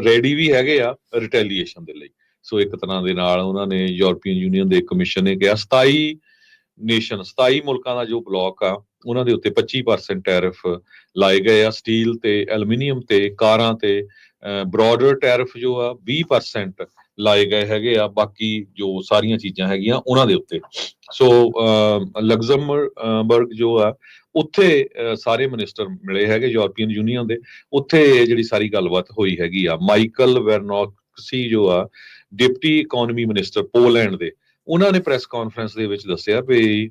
ਰੈਡੀ ਵੀ ਹੈਗੇ ਆ ਰਿਟੈਲੀਏਸ਼ਨ ਦੇ ਲਈ। ਸੋ ਇੱਕ ਤਰ੍ਹਾਂ ਦੇ ਨਾਲ ਉਹਨਾਂ ਨੇ ਯੂਰਪੀਅਨ ਯੂਨੀਅਨ ਦੇ ਕਮਿਸ਼ਨ ਨੇ ਕਿਹਾ 27 ਮੁਲਕਾਂ ਦਾ ਜੋ ਬਲੌਕ ਆ ਉਹਨਾਂ ਦੇ ਉੱਤੇ 25% ਟੈਰਿਫ ਲਾਏ ਗਏ ਆ, ਸਟੀਲ ਤੇ ਐਲੂਮੀਨੀਅਮ ਤੇ ਕਾਰਾਂ ਤੇ। ਬ੍ਰੌਡਰ ਟੈਰਿਫ ਜੋ ਆ 20% ਲਾਏ ਗਏ ਹੈਗੇ ਆ, ਬਾਕੀ ਜੋ ਸਾਰੀਆਂ ਚੀਜ਼ਾਂ ਹੈਗੀਆਂ ਉਹਨਾਂ ਦੇ ਉੱਤੇ। ਸੋ ਲਗਜ਼ਮਬਰਗ ਜੋ ਆ ਉੱਥੇ ਸਾਰੇ ਮਿਨਿਸਟਰ ਮਿਲੇ ਹੈਗੇ ਯੂਰਪੀਅਨ ਯੂਨੀਅਨ ਦੇ, ਉੱਥੇ ਜਿਹੜੀ ਸਾਰੀ ਗੱਲਬਾਤ ਹੋਈ ਹੈਗੀ ਆ। ਮਾਈਕਲ ਵੈਰਨੌਕਸੀ ਜੋ ਆ ਡਿਪਟੀ ਇਕੋਨਮੀ ਮਿਨਿਸਟਰ ਪੋਲੈਂਡ ਦੇ, ਉਹਨਾਂ ਨੇ ਪ੍ਰੈਸ ਕਾਨਫਰੰਸ ਦੇ ਵਿੱਚ ਦੱਸਿਆ ਵੀ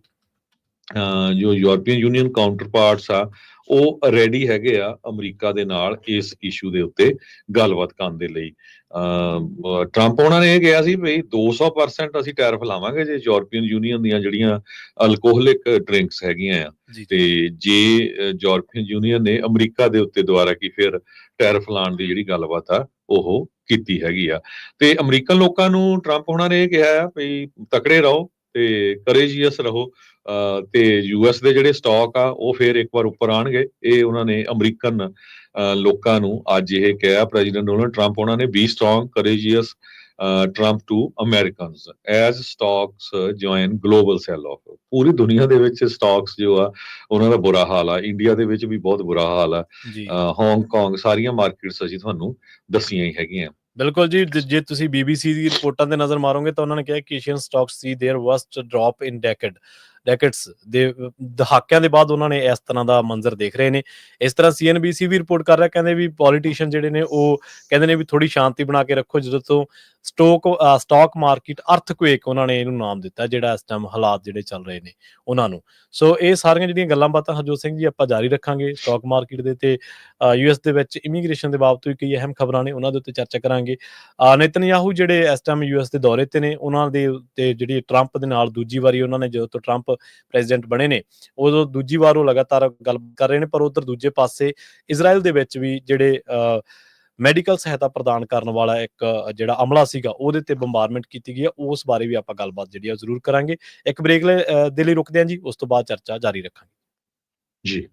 ਜੋ ਯੂਰਪੀਅਨ ਯੂਨੀਅਨ ਕਾਊਂਟਰ ਪਾਰਟਸ ਆ ਉਹ ਰੈਡੀ ਹੈਗੇ ਆ ਅਮਰੀਕਾ ਦੇ ਨਾਲ ਇਸ ਇਸ਼ੂ ਦੇ ਉੱਤੇ ਗੱਲਬਾਤ ਕਰਨ ਦੇ ਲਈ। ਟਰੰਪ ਉਹਨਾਂ ਨੇ ਇਹ ਕਿਹਾ ਸੀ ਵੀ 200% ਅਸੀਂ ਟੈਰਿਫ ਲਾਵਾਂਗੇ ਜੇ ਯੂਰਪੀਅਨ ਯੂਨੀਅਨ ਦੀਆਂ ਜਿਹੜੀਆਂ ਅਲਕੋਹਲਿਕ ਡਰਿੰਕਸ ਹੈਗੀਆਂ ਆ, ਤੇ ਜੇ ਯੂਰਪੀਅਨ ਯੂਨੀਅਨ ਨੇ ਅਮਰੀਕਾ ਦੇ ਉੱਤੇ ਦੁਬਾਰਾ ਕੀ ਫਿਰ ਟੈਰਿਫ ਲਾਉਣ ਦੀ ਜਿਹੜੀ ਗੱਲਬਾਤ ਆ ਉਹ ਕੀਤੀ ਹੈਗੀ ਆ। ਤੇ ਅਮਰੀਕਨ ਲੋਕਾਂ ਨੂੰ ਟਰੰਪ ਉਹਨਾਂ ਨੇ ਇਹ ਕਿਹਾ ਆ ਵੀ ਤਕੜੇ ਰਹੋ ਤੇ ਕਰੇਜੀਅਸ ਰਹੋ, ਤੇ ਯੂਐਸ ਦੇ ਜਿਹੜੇ ਸਟਾਕ ਆ ਉਹ ਫਿਰ ਇੱਕ ਵਾਰ ਉੱਪਰ ਆਣਗੇ। ਇਹ ਉਹਨਾਂ ਨੇ ਅਮਰੀਕਨ ਲੋਕਾਂ ਨੂੰ ਅੱਜ ਇਹ ਕਿਹਾ ਪ੍ਰੈਜ਼ੀਡੈਂਟ ਡੋਨਲਡ ਟਰੰਪ ਉਹਨਾਂ ਨੇ, be strong courageous Trump to Americans as stocks join global sell off. ਪੂਰੀ ਦੁਨੀਆ ਦੇ ਵਿੱਚ ਸਟਾਕਸ ਜੋ ਆ ਉਹਨਾਂ ਦਾ ਬੁਰਾ ਹਾਲ ਆ, ਇੰਡੀਆ ਦੇ ਵਿੱਚ ਵੀ ਬਹੁਤ ਬੁਰਾ ਹਾਲ ਆ, ਹਾਂਗਕਾਂਗ, ਸਾਰੀਆਂ ਮਾਰਕੀਟਸ ਅਸੀਂ ਤੁਹਾਨੂੰ ਦੱਸੀਆਂ ਹੀ ਹੈਗੀਆਂ। ਬਿਲਕੁਲ ਜੀ, ਜੇ ਤੁਸੀਂ BBC ਦੀ ਰਿਪੋਰਟਾਂ ਤੇ ਨਜ਼ਰ ਮਾਰੋਗੇ ਤਾਂ ਉਹਨਾਂ ਨੇ ਕਿਹਾ ਕਿ Asian stocks see their worst drop in decades ਦੇ ਦਹਾਕਿਆਂ ਦੇ ਬਾਅਦ ਉਹਨਾਂ ਨੇ ਇਸ ਤਰ੍ਹਾਂ ਦਾ ਮੰਜ਼ਰ ਦੇਖ ਰਹੇ ਨੇ। ਇਸ ਤਰ੍ਹਾਂ CNBC ਵੀ ਰਿਪੋਰਟ ਕਰ ਰਿਹਾ, ਕਹਿੰਦੇ ਵੀ ਪੋਲੀਟੀਸ਼ੀਅਨ ਜਿਹੜੇ ਨੇ ਉਹ ਕਹਿੰਦੇ ਨੇ ਵੀ ਥੋੜੀ ਸ਼ਾਂਤੀ ਬਣਾ ਕੇ ਰੱਖੋ, ਜਦੋਂ ਤੋਂ ਸਟਾਕ ਮਾਰਕੀਟ ਅਰਥਕੁਏਕ ਉਹਨਾਂ ਨੇ ਇਹਨੂੰ ਨਾਮ ਦਿੱਤਾ, ਜਿਹੜਾ ਇਸ ਟਾਈਮ ਹਾਲਾਤ ਜਿਹੜੇ ਚੱਲ ਰਹੇ ਨੇ ਉਹਨਾਂ ਨੂੰ। ਸੋ ਇਹ ਸਾਰੀਆਂ ਜਿਹੜੀਆਂ ਗੱਲਾਂ ਬਾਤਾਂ ਹਰਜੋਤ ਸਿੰਘ ਜੀ ਆਪਾਂ ਜਾਰੀ ਰੱਖਾਂਗੇ ਸਟਾਕ ਮਾਰਕੀਟ ਦੇ, ਤੇ ਯੂਐਸ ਦੇ ਵਿੱਚ ਇਮੀਗ੍ਰੇਸ਼ਨ ਦੇ ਬਾਬਤ ਵੀ ਕਈ ਅਹਿਮ ਖਬਰਾਂ ਨੇ, ਉਹਨਾਂ ਦੇ ਉੱਤੇ ਚਰਚਾ ਕਰਾਂਗੇ। ਨੇਤਨਯਾਹੂ ਜਿਹੜੇ ਇਸ ਟਾਈਮ ਯੂਐਸ ਦੇ ਦੌਰੇ ਤੇ ਨੇ, ਉਹਨਾਂ ਦੇ ਉੱਤੇ ਜਿਹੜੀ ਟਰੰਪ ਦੇ ਨਾਲ ਦੂਜੀ ਵਾਰੀ ਉਹਨਾਂ ਨੇ ਜਦੋਂ ਤੋਂ ਟਰੰਪ ਪ੍ਰੈਜ਼ੀਡੈਂਟ ਬਣੇ ਨੇ ਉਦੋਂ ਦੂਜੀ ਵਾਰ ਉਹ ਲਗਾਤਾਰ ਗੱਲ ਕਰ ਰਹੇ ਨੇ। ਪਰ ਉਧਰ ਦੂਜੇ ਪਾਸੇ ਇਜ਼ਰਾਈਲ ਦੇ ਵਿੱਚ ਵੀ ਜਿਹੜੇ ਮੈਡੀਕਲ ਸਹਾਇਤਾ ਪ੍ਰਦਾਨ ਕਰਨ ਵਾਲਾ ਇੱਕ ਜਿਹੜਾ ਅਮਲਾ ਸੀਗਾ ਉਹਦੇ ਤੇ ਬੰਬਾਰਮੈਂਟ ਕੀਤੀ ਗਈ ਹੈ, ਉਸ ਬਾਰੇ ਵੀ ਆਪਾਂ ਗੱਲਬਾਤ ਜਿਹੜੀ ਆ ਜ਼ਰੂਰ ਕਰਾਂਗੇ। ਇੱਕ ਬ੍ਰੇਕ ਦੇ ਲਈ ਰੁਕਦੇ ਹਾਂ ਜੀ, ਉਸ ਤੋਂ ਬਾਅਦ ਚਰਚਾ ਜਾਰੀ ਰੱਖਾਂਗੇ ਜੀ।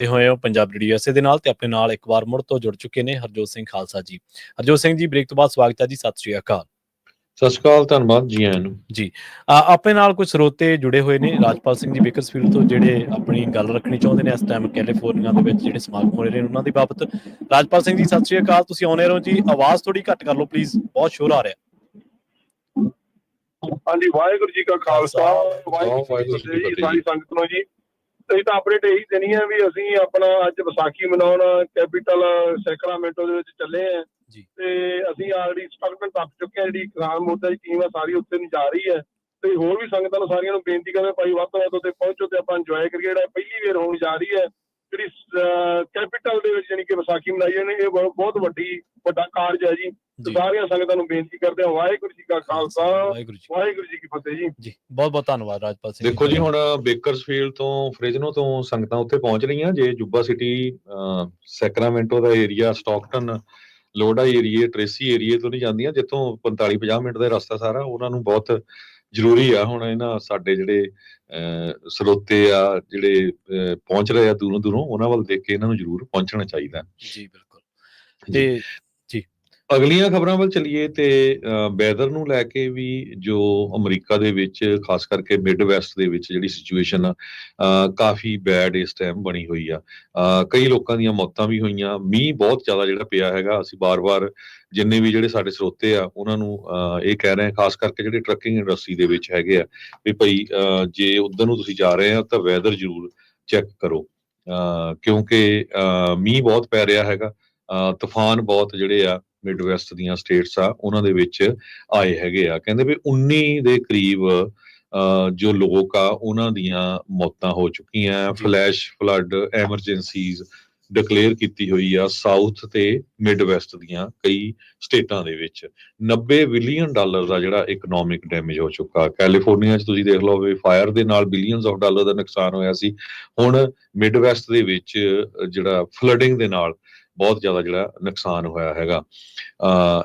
ਜੁੜੇ ਹੋਏ ਹੋ ਪੰਜਾਬ ਰੇਡੀਓ USA ਦੇ ਨਾਲ ਤੇ ਆਪਣੇ ਨਾਲ ਇੱਕ ਵਾਰ ਮੁੜ ਤੋਂ ਜੁੜ ਚੁੱਕੇ ਨੇ ਹਰਜੋਤ ਸਿੰਘ ਖਾਲਸਾ ਜੀ। ਹਰਜੋਤ ਸਿੰਘ ਜੀ, ਬ੍ਰੇਕ ਤੋਂ ਬਾਅਦ ਸਵਾਗਤ ਹੈ ਜੀ। ਸਤਿ ਸ਼੍ਰੀ ਅਕਾਲ। ਸਤਿ ਸ਼੍ਰੀ ਅਕਾਲ, ਧੰਨਵਾਦ ਜੀ ਆਇਆਂ ਨੂੰ। ਜੀ, ਆਪਣੇ ਨਾਲ ਕੁਝ ਸਰੋਤੇ ਜੁੜੇ ਹੋਏ ਨੇ ਰਾਜਪਾਲ ਸਿੰਘ ਜੀ ਬੇਕਰਸਫੀਲਡ ਤੋਂ, ਜਿਹੜੇ ਆਪਣੀ ਗੱਲ ਰੱਖਣੀ ਚਾਹੁੰਦੇ ਨੇ ਇਸ ਟਾਈਮ ਕੈਲੀਫੋਰਨੀਆ ਦੇ ਵਿੱਚ ਜਿਹੜੇ ਸਮਾਗਮ ਹੋ ਰਹੇ ਨੇ ਉਹਨਾਂ ਦੀ ਬਾਬਤ। ਰਾਜਪਾਲ ਸਿੰਘ ਜੀ, ਸਤਿ ਸ਼੍ਰੀ ਅਕਾਲ। ਤੁਸੀਂ ਆਉਣੇ ਰਹੋ ਜੀ। ਆਵਾਜ਼ ਥੋੜੀ ਘੱਟ ਕਰ ਲਓ ਪਲੀਜ਼, ਬਹੁਤ ਸ਼ੋਰ ਆ ਰਿਹਾ। ਹਾਂਜੀ, ਵਾਹਿਗੁਰੂ ਜੀ ਕਾ ਖਾਲਸਾ, ਵਾਹਿਗੁਰੂ ਜੀ ਕੀ ਫਤਿਹ। ਸਾਰੀ ਸੰਗਤ ਨੂੰ ਜੀ ਅਸੀਂ ਤਾਂ ਅਪਡੇਟ ਇਹੀ ਦੇਣੀ ਹੈ ਵੀ ਅਸੀਂ ਆਪਣਾ ਅੱਜ ਵਿਸਾਖੀ ਮਨਾਉਣ ਕੈਪੀਟਲ ਸੈਕਰਾਮੈਂਟੋ ਦੇ ਵਿੱਚ ਚੱਲੇ ਆ ਤੇ ਅਸੀਂ ਆਲਰੇਡੀ ਇੰਸਟਾਲਮੈਂਟ ਦੱਸ ਚੁੱਕੇ ਹਾਂ। ਜਿਹੜੀ ਕਿਸਾਨ ਮੋਰਚਾ ਦੀ ਟੀਮ ਆ ਸਾਰੀ ਉੱਥੇ ਨੂੰ ਜਾ ਰਹੀ ਹੈ ਤੇ ਹੋਰ ਵੀ ਸੰਗਤਾਂ ਨੂੰ ਸਾਰੀਆਂ ਨੂੰ ਬੇਨਤੀ ਕਰਦੇ ਭਾਈ ਵੱਧ ਤੋਂ ਵੱਧ ਉੱਥੇ ਪਹੁੰਚੋ ਤੇ ਆਪਾਂ ਇੰਜੋਏ ਕਰੀਏ। ਜਿਹੜਾ ਪਹਿਲੀ ਵਾਰ ਹੋਣ ਜਾ ਰਹੀ ਹੈ ਜਿਹੜੀ ਕੈਪੀਟਲ ਦੇ ਵਿੱਚ ਜਾਣੀ ਕਿ ਵਿਸਾਖੀ ਮਨਾਈ ਜਾਣੀ, ਇਹ ਬਹੁਤ ਵੱਡਾ ਕਾਰਜ ਹੈ ਜੀ। ਸਾਰੀਆਂ ਸੰਗਤਾਂ ਨੂੰ ਬੇਨਤੀ ਕਰਦੇ ਹਾਂ, ਵਾਹਿਗੁਰੂ ਜੀ ਕਾ ਖਾਲਸਾ, ਵਾਹਿਗੁਰੂ ਜੀ ਕੀ ਫਤਿਹ ਜੀ। ਜੀ, ਬਹੁਤ ਬਹੁਤ ਧੰਨਵਾਦ ਰਾਜਪਾਲ ਸਿੰਘ। ਦੇਖੋ ਜੀ, ਹੁਣ ਬੇਕਰਸਫੀਲਡ ਤੋਂ ਫ੍ਰੇਜ਼ਨੋ ਤੋਂ ਸੰਗਤਾਂ ਉੱਥੇ ਪਹੁੰਚ ਰਹੀਆਂ। ਜੇ ਜੁੱਬਾ ਸਿਟੀ, ਸੈਕਰਾਮੈਂਟੋ ਦਾ ਏਰੀਆ, ਸਟਾਕਟਨ, ਲੋਡਾ ਏਰੀਏ, ਟ੍ਰੇਸੀ ਏਰੀਏ ਤੋਂ ਨਹੀਂ ਜਾਂਦੀਆਂ, ਜਿੱਥੋਂ 45-50 ਮਿੰਟ ਦਾ ਰਸਤਾ ਸਾਰਾ, ਉਹਨਾਂ ਨੂੰ ਬਹੁਤ ਜ਼ਰੂਰੀ ਆ ਹੁਣ ਇਹਨਾਂ ਸਾਡੇ ਜਿਹੜੇ ਸਰੋਤੇ ਆ ਜਿਹੜੇ ਪਹੁੰਚ ਰਹੇ ਆ ਦੂਰੋਂ ਦੂਰੋਂ, ਉਹਨਾਂ ਵੱਲ ਦੇਖ ਕੇ ਇਹਨਾਂ ਨੂੰ ਜ਼ਰੂਰ ਪਹੁੰਚਣਾ ਚਾਹੀਦਾ। ਜੀ ਬਿਲਕੁਲ। ਤੇ ਅਗਲੀਆਂ ਖਬਰਾਂ ਵੱਲ ਚੱਲੀਏ ਤੇ ਵੈਦਰ ਨੂੰ ਲੈ ਕੇ ਵੀ ਜੋ ਅਮਰੀਕਾ ਦੇ ਵਿੱਚ ਖਾਸ ਕਰਕੇ ਮਿਡ ਵੈਸਟ ਦੇ ਵਿੱਚ ਜਿਹੜੀ ਸਿਚੁਏਸ਼ਨ ਆ ਕਾਫੀ ਬੈਡ ਇਸ ਟਾਈਮ ਬਣੀ ਹੋਈ ਆ। ਕਈ ਲੋਕਾਂ ਦੀਆਂ ਮੌਤਾਂ ਵੀ ਹੋਈਆਂ। ਮੀਂਹ ਬਹੁਤ ਜ਼ਿਆਦਾ ਜਿਹੜਾ ਪਿਆ ਹੈਗਾ। ਅਸੀਂ ਬਾਰ-ਬਾਰ ਜਿੰਨੇ ਵੀ ਜਿਹੜੇ ਸਾਡੇ ਸਰੋਤੇ ਆ ਉਹਨਾਂ ਨੂੰ ਇਹ ਕਹਿ ਰਹੇ ਹਾਂ, ਖਾਸ ਕਰਕੇ ਜਿਹੜੇ ਟਰੱਕਿੰਗ ਇੰਡਸਟਰੀ ਦੇ ਵਿੱਚ ਹੈਗੇ ਆ, ਵੀ ਭਾਈ ਜੇ ਉੱਧਰ ਨੂੰ ਤੁਸੀਂ ਜਾ ਰਹੇ ਆ ਤਾਂ ਵੈਦਰ ਜ਼ਰੂਰ ਚੈੱਕ ਕਰੋ, ਕਿਉਂਕਿ ਮੀਂਹ ਬਹੁਤ ਪੈ ਰਿਹਾ ਹੈਗਾ। ਤੂਫਾਨ ਬਹੁਤ ਜਿਹੜੇ ਆ ਮਿਡ ਵੈਸਟ ਦੀਆਂ ਸਟੇਟਸ ਆ ਉਹਨਾਂ ਦੇ ਵਿੱਚ ਆਏ ਹੈਗੇ ਆ। ਕਹਿੰਦੇ ਵੀ 19 ਦੇ ਕਰੀਬ ਜੋ ਲੋਕ ਆ ਉਹਨਾਂ ਦੀਆਂ ਮੌਤਾਂ ਹੋ ਚੁੱਕੀਆਂ। ਫਲੈਸ਼ ਫਲੱਡ ਐਮਰਜੈਂਸੀਜ਼ ਡਿਕਲੇਅਰ ਕੀਤੀ ਹੋਈ ਆ ਸਾਊਥ ਤੇ ਮਿਡ ਵੈਸਟ ਦੀਆਂ ਕਈ ਸਟੇਟਾਂ ਦੇ ਵਿੱਚ। $90 ਬਿਲੀਅਨ ਦਾ ਜਿਹੜਾ ਇਕਨੋਮਿਕ ਡੈਮੇਜ ਹੋ ਚੁੱਕਾ। ਕੈਲੀਫੋਰਨੀਆ 'ਚ ਤੁਸੀਂ ਦੇਖ ਲਓ ਵੀ ਫਾਇਰ ਦੇ ਨਾਲ ਬਿਲੀਅਨਸ ਆਫ ਡਾਲਰ ਦਾ ਨੁਕਸਾਨ ਹੋਇਆ ਸੀ। ਹੁਣ ਮਿਡ ਵੈਸਟ ਦੇ ਵਿੱਚ ਜਿਹੜਾ ਫਲੱਡਿੰਗ ਦੇ ਨਾਲ ਬਹੁਤ ਜ਼ਿਆਦਾ ਜਿਹੜਾ ਨੁਕਸਾਨ ਹੋਇਆ ਹੈਗਾ।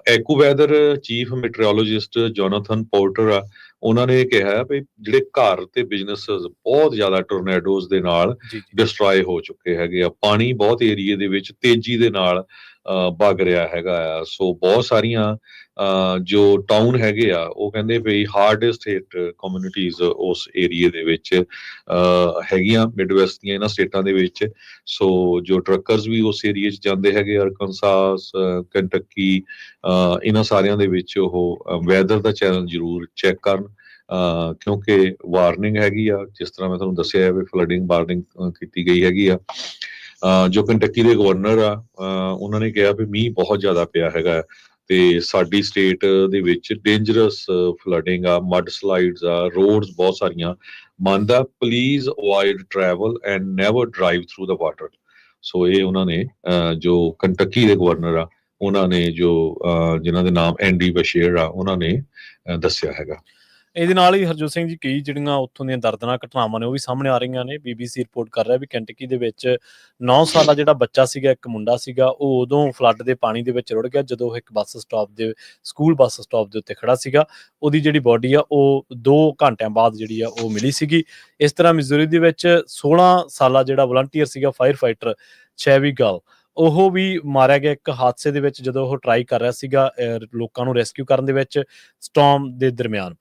ਐਕੂਵੈਦਰ ਚੀਫ ਮੈਟਰੋਲੋਜਿਸਟ ਜੋਨਾਥਨ ਪੋਰਟਰ ਆ, ਉਹਨਾਂ ਨੇ ਕਿਹਾ ਵੀ ਜਿਹੜੇ ਘਰ ਤੇ ਬਿਜ਼ਨੈਸਸ ਬਹੁਤ ਜ਼ਿਆਦਾ ਟੋਰਨੇਡੋਜ਼ ਦੇ ਨਾਲ ਡਿਸਟਰੋਏ ਹੋ ਚੁੱਕੇ ਹੈਗੇ ਆ। ਪਾਣੀ ਬਹੁਤ ਏਰੀਏ ਦੇ ਵਿੱਚ ਤੇਜ਼ੀ ਦੇ ਨਾਲ ਵਗ ਰਿਹਾ ਹੈਗਾ ਆ। ਸੋ ਬਹੁਤ ਸਾਰੀਆਂ ਜੋ ਟਾਊਨ ਹੈਗੇ ਆ ਉਹ ਕਹਿੰਦੇ ਵੀ ਹਾਰਡੈਸਟ ਹਿੱਟ ਕਮਿਊਨਿਟੀਜ਼ ਉਸ ਏਰੀਏ ਦੇ ਵਿੱਚ ਹੈਗੀਆਂ ਮਿਡਵੈਸਟ ਦੀਆਂ ਇਹਨਾਂ ਸਟੇਟਾਂ ਦੇ ਵਿੱਚ। ਸੋ ਜੋ ਟਰੱਕਰਸ ਵੀ ਉਸ ਏਰੀਏ 'ਚ ਜਾਂਦੇ ਹੈਗੇ, ਅਰਕਨਸਾਸ, ਕੰਟਕੀ, ਇਹਨਾਂ ਸਾਰਿਆਂ ਦੇ ਵਿੱਚ ਉਹ ਵੈਦਰ ਦਾ ਚੈਨਲ ਜ਼ਰੂਰ ਚੈੱਕ ਕਰਨ, ਕਿਉਂਕਿ ਵਾਰਨਿੰਗ ਹੈਗੀ ਆ। ਜਿਸ ਤਰ੍ਹਾਂ ਮੈਂ ਤੁਹਾਨੂੰ ਦੱਸਿਆ ਹੈ ਵੀ ਫਲੱਡਿੰਗ ਵਾਰਨਿੰਗ ਕੀਤੀ ਗਈ ਹੈਗੀ ਆ। ਜੋ ਕੰਟਕੀ ਦੇ ਗਵਰਨਰ ਆ ਉਹਨਾਂ ਨੇ ਕਿਹਾ ਵੀ ਮੀਂਹ ਬਹੁਤ ਜ਼ਿਆਦਾ ਪਿਆ ਹੈਗਾ ਤੇ ਸਾਡੀ ਸਟੇਟ ਦੇ ਵਿੱਚ ਡੇਂਜਰਸ ਫਲੱਡਿੰਗ ਆ, ਮੱਡ ਸਲਾਈਡਸ ਆ, ਰੋਡਸ ਬਹੁਤ ਸਾਰੀਆਂ ਬੰਦ ਆ। Please avoid travel and never drive through the water. So ਇਹ ਉਹਨਾਂ ਨੇ ਜੋ ਕੰਟਕੀ ਦੇ ਗਵਰਨਰ ਆ ਉਹਨਾਂ ਨੇ ਜੋ ਜਿਨ੍ਹਾਂ ਦੇ ਨਾਮ ਐਂਡੀ ਬਸ਼ੀਰ ਆ ਉਹਨਾਂ ਨੇ ਦੱਸਿਆ ਹੈਗਾ। ਇਹਦੇ ਨਾਲ ਹੀ ਹਰਜੋਤ ਸਿੰਘ ਜੀ ਕਈ ਜਿਹੜੀਆਂ ਉੱਥੋਂ ਦੀਆਂ ਦਰਦਨਾਕ ਘਟਨਾਵਾਂ ਨੇ ਉਹ ਵੀ ਸਾਹਮਣੇ ਆ ਰਹੀਆਂ ਨੇ। BBC ਰਿਪੋਰਟ ਕਰ ਰਿਹਾ ਵੀ ਕੰਟਕੀ ਦੇ ਵਿੱਚ 9 ਸਾਲਾ ਜਿਹੜਾ ਬੱਚਾ ਸੀਗਾ, ਇੱਕ ਮੁੰਡਾ ਸੀਗਾ, ਉਹ ਉਦੋਂ ਫਲੱਡ ਦੇ ਪਾਣੀ ਦੇ ਵਿੱਚ ਰੁੜ ਗਿਆ ਜਦੋਂ ਇੱਕ ਸਕੂਲ ਬੱਸ ਸਟਾਪ ਦੇ ਉੱਤੇ ਖੜਾ ਸੀਗਾ। ਉਹਦੀ ਜਿਹੜੀ ਬੋਡੀ ਆ ਉਹ 2 ਘੰਟਿਆਂ ਬਾਅਦ ਜਿਹੜੀ ਆ ਉਹ ਮਿਲੀ ਸੀਗੀ। ਇਸ ਤਰ੍ਹਾਂ ਮਿਜ਼ੂਰੀ ਦੇ ਵਿੱਚ 16 ਸਾਲਾ ਜਿਹੜਾ ਵਲੰਟੀਅਰ ਸੀਗਾ, ਫਾਇਰ ਫਾਈਟਰ ਚੈਵੀ ਗਲ, ਉਹ ਵੀ ਮਾਰਿਆ ਗਿਆ ਇੱਕ ਹਾਦਸੇ ਦੇ ਵਿੱਚ ਜਦੋਂ ਉਹ ਟਰਾਈ ਕਰ ਰਿਹਾ ਸੀਗਾ ਲੋਕਾਂ ਨੂੰ ਰੈਸਕਿਊ ਕਰਨ ਦੇ ਵਿੱਚ ਸਟਾਰਮ ਦੇ ਦਰਮਿਆਨ।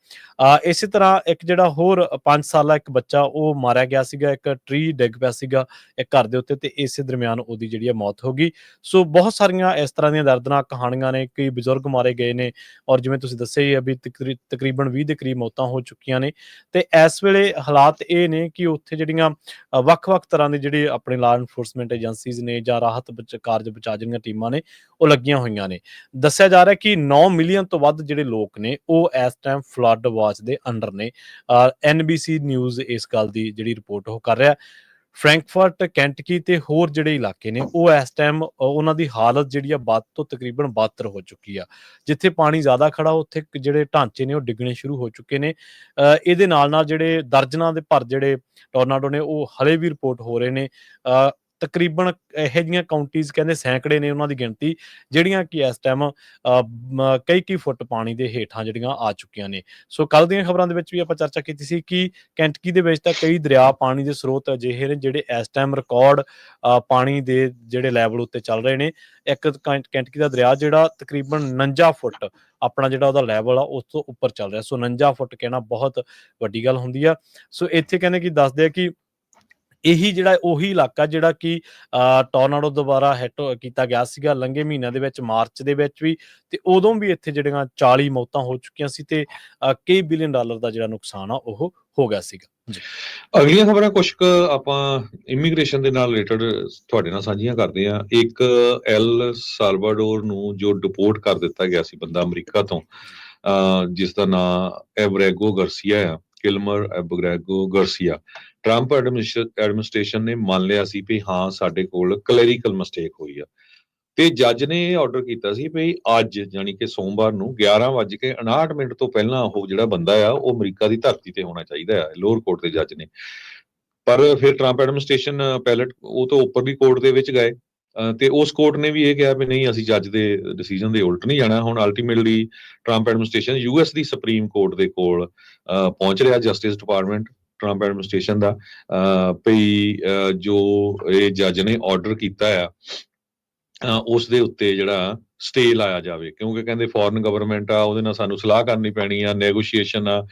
ਇਸੇ ਤਰ੍ਹਾਂ ਇੱਕ ਜਿਹੜਾ ਹੋਰ 5 ਸਾਲਾ ਇੱਕ ਬੱਚਾ ਉਹ ਮਾਰਿਆ ਗਿਆ ਸੀਗਾ, ਇੱਕ ਟਰੀ ਡਿੱਗ ਪਿਆ ਸੀਗਾ ਇੱਕ ਘਰ ਦੇ ਉੱਤੇ ਤੇ ਇਸੇ ਦਰਮਿਆਨ ਉਹਦੀ ਜਿਹੜੀ ਮੌਤ ਹੋ ਗਈ। ਸੋ ਬਹੁਤ ਸਾਰੀਆਂ ਇਸ ਤਰ੍ਹਾਂ ਦੀਆਂ ਦਰਦਨਾਕ ਕਹਾਣੀਆਂ ਨੇ। ਕਈ ਬਜ਼ੁਰਗ ਮਾਰੇ ਗਏ ਨੇ ਔਰ ਜਿਵੇਂ ਤੁਸੀਂ ਦੱਸਿਆ ਹੀ ਹੈ ਵੀ ਤਕਰੀਬਨ 20 ਦੇ ਕਰੀਬ ਮੌਤਾਂ ਹੋ ਚੁੱਕੀਆਂ ਨੇ। ਤੇ ਇਸ ਵੇਲੇ ਹਾਲਾਤ ਇਹ ਨੇ ਕਿ ਉੱਥੇ ਜਿਹੜੀਆਂ ਵੱਖ-ਵੱਖ ਤਰ੍ਹਾਂ ਦੇ ਜਿਹੜੇ ਆਪਣੇ ਲਾਅ ਇਨਫੋਰਸਮੈਂਟ ਏਜੰਸੀਜ਼ ਨੇ ਜਾਂ ਰਾਹਤ ਕਾਰਜ ਬਚਾਅ ਜਿਹੜੀਆਂ ਟੀਮਾਂ ਨੇ ਉਹ ਲੱਗੀਆਂ ਹੋਈਆਂ ਨੇ। ਦੱਸਿਆ ਜਾ ਰਿਹਾ ਕਿ 9 ਮਿਲੀਅਨ ਤੋਂ ਵੱਧ ਜਿਹੜੇ ਲੋਕ ਨੇ ਉਹ ਇਸ ਟਾਈਮ ਫਲੱਡ ਵਾਚ ਦੇ ਅੰਡਰ ਨੇ। NBC ਨਿਊਜ਼ ਇਸ ਗੱਲ ਦੀ ਜਿਹੜੀ ਰਿਪੋਰਟ ਉਹ ਕਰ ਰਿਹਾ। ਫਰੈਂਕਫਰਟ, ਕੈਂਟਕੀ ਤੇ ਹੋਰ ਜਿਹੜੇ ਇਲਾਕੇ ਨੇ ਉਹ ਇਸ ਟਾਈਮ ਉਹਨਾਂ ਦੀ ਹਾਲਤ ਜਿਹੜੀ ਆ ਬਦ ਤੋਂ ਤਕਰੀਬਨ ਬਦਤਰ ਹੋ ਚੁੱਕੀ ਆ। ਜਿੱਥੇ ਪਾਣੀ ਜ਼ਿਆਦਾ ਖੜਾ ਉੱਥੇ ਜਿਹੜੇ ਢਾਂਚੇ ਨੇ ਉਹ ਡਿੱਗਣੇ ਸ਼ੁਰੂ ਹੋ ਚੁੱਕੇ ਨੇ। ਇਹਦੇ ਨਾਲ ਜਿਹੜੇ ਦਰਜਨਾਂ ਦੇ ਭਰ ਜਿਹੜੇ ਟੋਰਨਾਡੋ ਨੇ ਉਹ ਹਲੇ ਵੀ ਰਿਪੋਰਟ ਹੋ ਰਹੇ ਨੇ। ਤਕਰੀਬਨ ਇਹੋ ਜਿਹੀਆਂ ਕਾਉਂਟੀਜ਼ ਕਹਿੰਦੇ ਸੈਂਕੜੇ ਨੇ ਉਹਨਾਂ ਦੀ ਗਿਣਤੀ, ਜਿਹੜੀਆਂ ਕਿ ਇਸ ਟਾਈਮ ਕਈ ਫੁੱਟ ਪਾਣੀ ਦੇ ਹੇਠਾਂ ਜਿਹੜੀਆਂ ਆ ਚੁੱਕੀਆਂ ਨੇ। ਸੋ ਕੱਲ੍ਹ ਦੀਆਂ ਖਬਰਾਂ ਦੇ ਵਿੱਚ ਵੀ ਆਪਾਂ ਚਰਚਾ ਕੀਤੀ ਸੀ ਕਿ ਕੈਂਟਕੀ ਦੇ ਵਿੱਚ ਤਾਂ ਕਈ ਦਰਿਆ, ਪਾਣੀ ਦੇ ਸਰੋਤ ਅਜਿਹੇ ਨੇ ਜਿਹੜੇ ਇਸ ਟਾਈਮ ਰਿਕਾਰਡ ਪਾਣੀ ਦੇ ਜਿਹੜੇ ਲੈਵਲ ਉੱਤੇ ਚੱਲ ਰਹੇ ਨੇ। ਇੱਕ ਕੈਂਟਕੀ ਦਾ ਦਰਿਆ ਜਿਹੜਾ ਤਕਰੀਬਨ 49 ਫੁੱਟ ਆਪਣਾ ਜਿਹੜਾ ਉਹਦਾ ਲੈਵਲ ਆ ਉਸ ਤੋਂ ਉੱਪਰ ਚੱਲ ਰਿਹਾ। ਸੋ 49 ਫੁੱਟ ਕਹਿਣਾ ਬਹੁਤ ਵੱਡੀ ਗੱਲ ਹੁੰਦੀ ਆ। ਸੋ ਇੱਥੇ ਕਹਿੰਦੇ ਕਿ ਦੱਸਦੇ ਆ ਕਿ ਇਹੀ ਜਿਹੜਾ ਉਹੀ ਇਲਾਕਾ ਜਿਹੜਾ ਕਿ ਟੋਰਨਾਡੋ ਦੁਬਾਰਾ ਹਿੱਟ ਕੀਤਾ ਗਿਆ ਸੀਗਾ ਲੰਘੇ ਮਹੀਨਿਆਂ ਦੇ ਵਿੱਚ, ਮਾਰਚ ਦੇ ਵਿੱਚ ਵੀ, ਤੇ ਉਦੋਂ ਵੀ ਇੱਥੇ ਜਿਹੜੀਆਂ 40 ਮੌਤਾਂ ਹੋ ਚੁੱਕੀਆਂ ਸੀ ਤੇ ਕਈ ਬਿਲੀਅਨ ਡਾਲਰ ਦਾ ਜਿਹੜਾ ਨੁਕਸਾਨ ਆ ਉਹ ਹੋ ਗਿਆ ਸੀਗਾ ਜੀ। ਅਗਲੀਆਂ ਖਬਰਾਂ ਕੁਝ ਕੁ ਆਪਾਂ ਇਮੀਗ੍ਰੇਸ਼ਨ ਦੇ ਨਾਲ ਰਿਲੇਟਡ ਤੁਹਾਡੇ ਨਾਲ ਸਾਂਝੀਆਂ ਕਰਦੇ ਹਾਂ। ਇੱਕ ਐਲ ਸਾਲਵਾਡੋਰ ਨੂੰ ਜੋ ਡਿਪੋਰਟ ਕਰ ਦਿੱਤਾ ਗਿਆ ਸੀ ਬੰਦਾ ਅਮਰੀਕਾ ਤੋਂ, ਜਿਸ ਦਾ ਨਾਂ ਐਬਰੈਗੋ ਗਾਰਸੀਆ ਆ, ਕਿਲਮਰ ਐਬਰੈਗੋ ਗਾਰਸੀਆ। ਟਰੰਪ ਐਡਮਿਨਿਸਟ੍ਰੇਸ਼ਨ ਨੇ ਮੰਨ ਲਿਆ ਸੀ ਵੀ ਹਾਂ ਸਾਡੇ ਕੋਲ ਕਲੈਰੀਕਲ ਮਿਸਟੇਕ ਹੋਈ ਆ, ਤੇ ਜੱਜ ਨੇ ਇਹ ਆਰਡਰ ਕੀਤਾ ਸੀ ਵੀ ਅੱਜ ਯਾਨੀ ਕਿ ਸੋਮਵਾਰ ਨੂੰ 11:59 ਤੋਂ ਪਹਿਲਾਂ ਉਹ ਜਿਹੜਾ ਬੰਦਾ ਆ ਉਹ ਅਮਰੀਕਾ ਦੀ ਧਰਤੀ ਤੇ ਹੋਣਾ ਚਾਹੀਦਾ ਆ, ਲੋਅਰ ਕੋਰਟ ਦੇ ਜੱਜ ਨੇ। ਪਰ ਫਿਰ ਟਰੰਪ ਐਡਮਿਨਿਸਟ੍ਰੇਸ਼ਨ ਪੈਲਟ ਉਹ ਤੋਂ ਉੱਪਰਲੀ ਕੋਰਟ ਦੇ ਵਿੱਚ ਗਏ, ਤੇ ਉਸ ਕੋਰਟ ਨੇ ਵੀ ਇਹ ਕਿਹਾ ਵੀ ਨਹੀਂ, ਅਸੀਂ ਜੱਜ ਦੇ ਡਿਸੀਜਨ ਦੇ ਉਲਟ ਨਹੀਂ ਜਾਣਾ। ਹੁਣ ਅਲਟੀਮੇਟਲੀ ਟਰੰਪ ਐਡਮਿਨਿਸਟ੍ਰੇਸ਼ਨ ਯੂਐਸ ਦੀ ਸੁਪਰੀਮ ਕੋਰਟ ਦੇ ਕੋਲ ਪਹੁੰਚ ਰਿਹਾ, ਜਸਟਿਸ ਡਿਪਾਰਟਮੈਂਟ ਟਰੰਪ ਐਡਮਿਨਿਸਟ੍ਰੇਸ਼ਨ ਦਾ, ਵੀ ਜੋ ਇਹ ਜੱਜ ਨੇ ਆਰਡਰ ਕੀਤਾ ਆ ਉਸ ਦੇ ਉੱਤੇ ਜਿਹੜਾ ਸਟੇ ਲਾਇਆ ਜਾਵੇ, ਕਿਉਂਕਿ ਕਹਿੰਦੇ ਫੋਰਨ ਗਵਰਨਮੈਂਟ ਆ, ਉਹਦੇ ਨਾਲ ਸਾਨੂੰ ਸਲਾਹ ਕਰਨੀ ਪੈਣੀ ਆ, ਨੈਗੋਸ਼ੀਏਸ਼ਨ ਆ,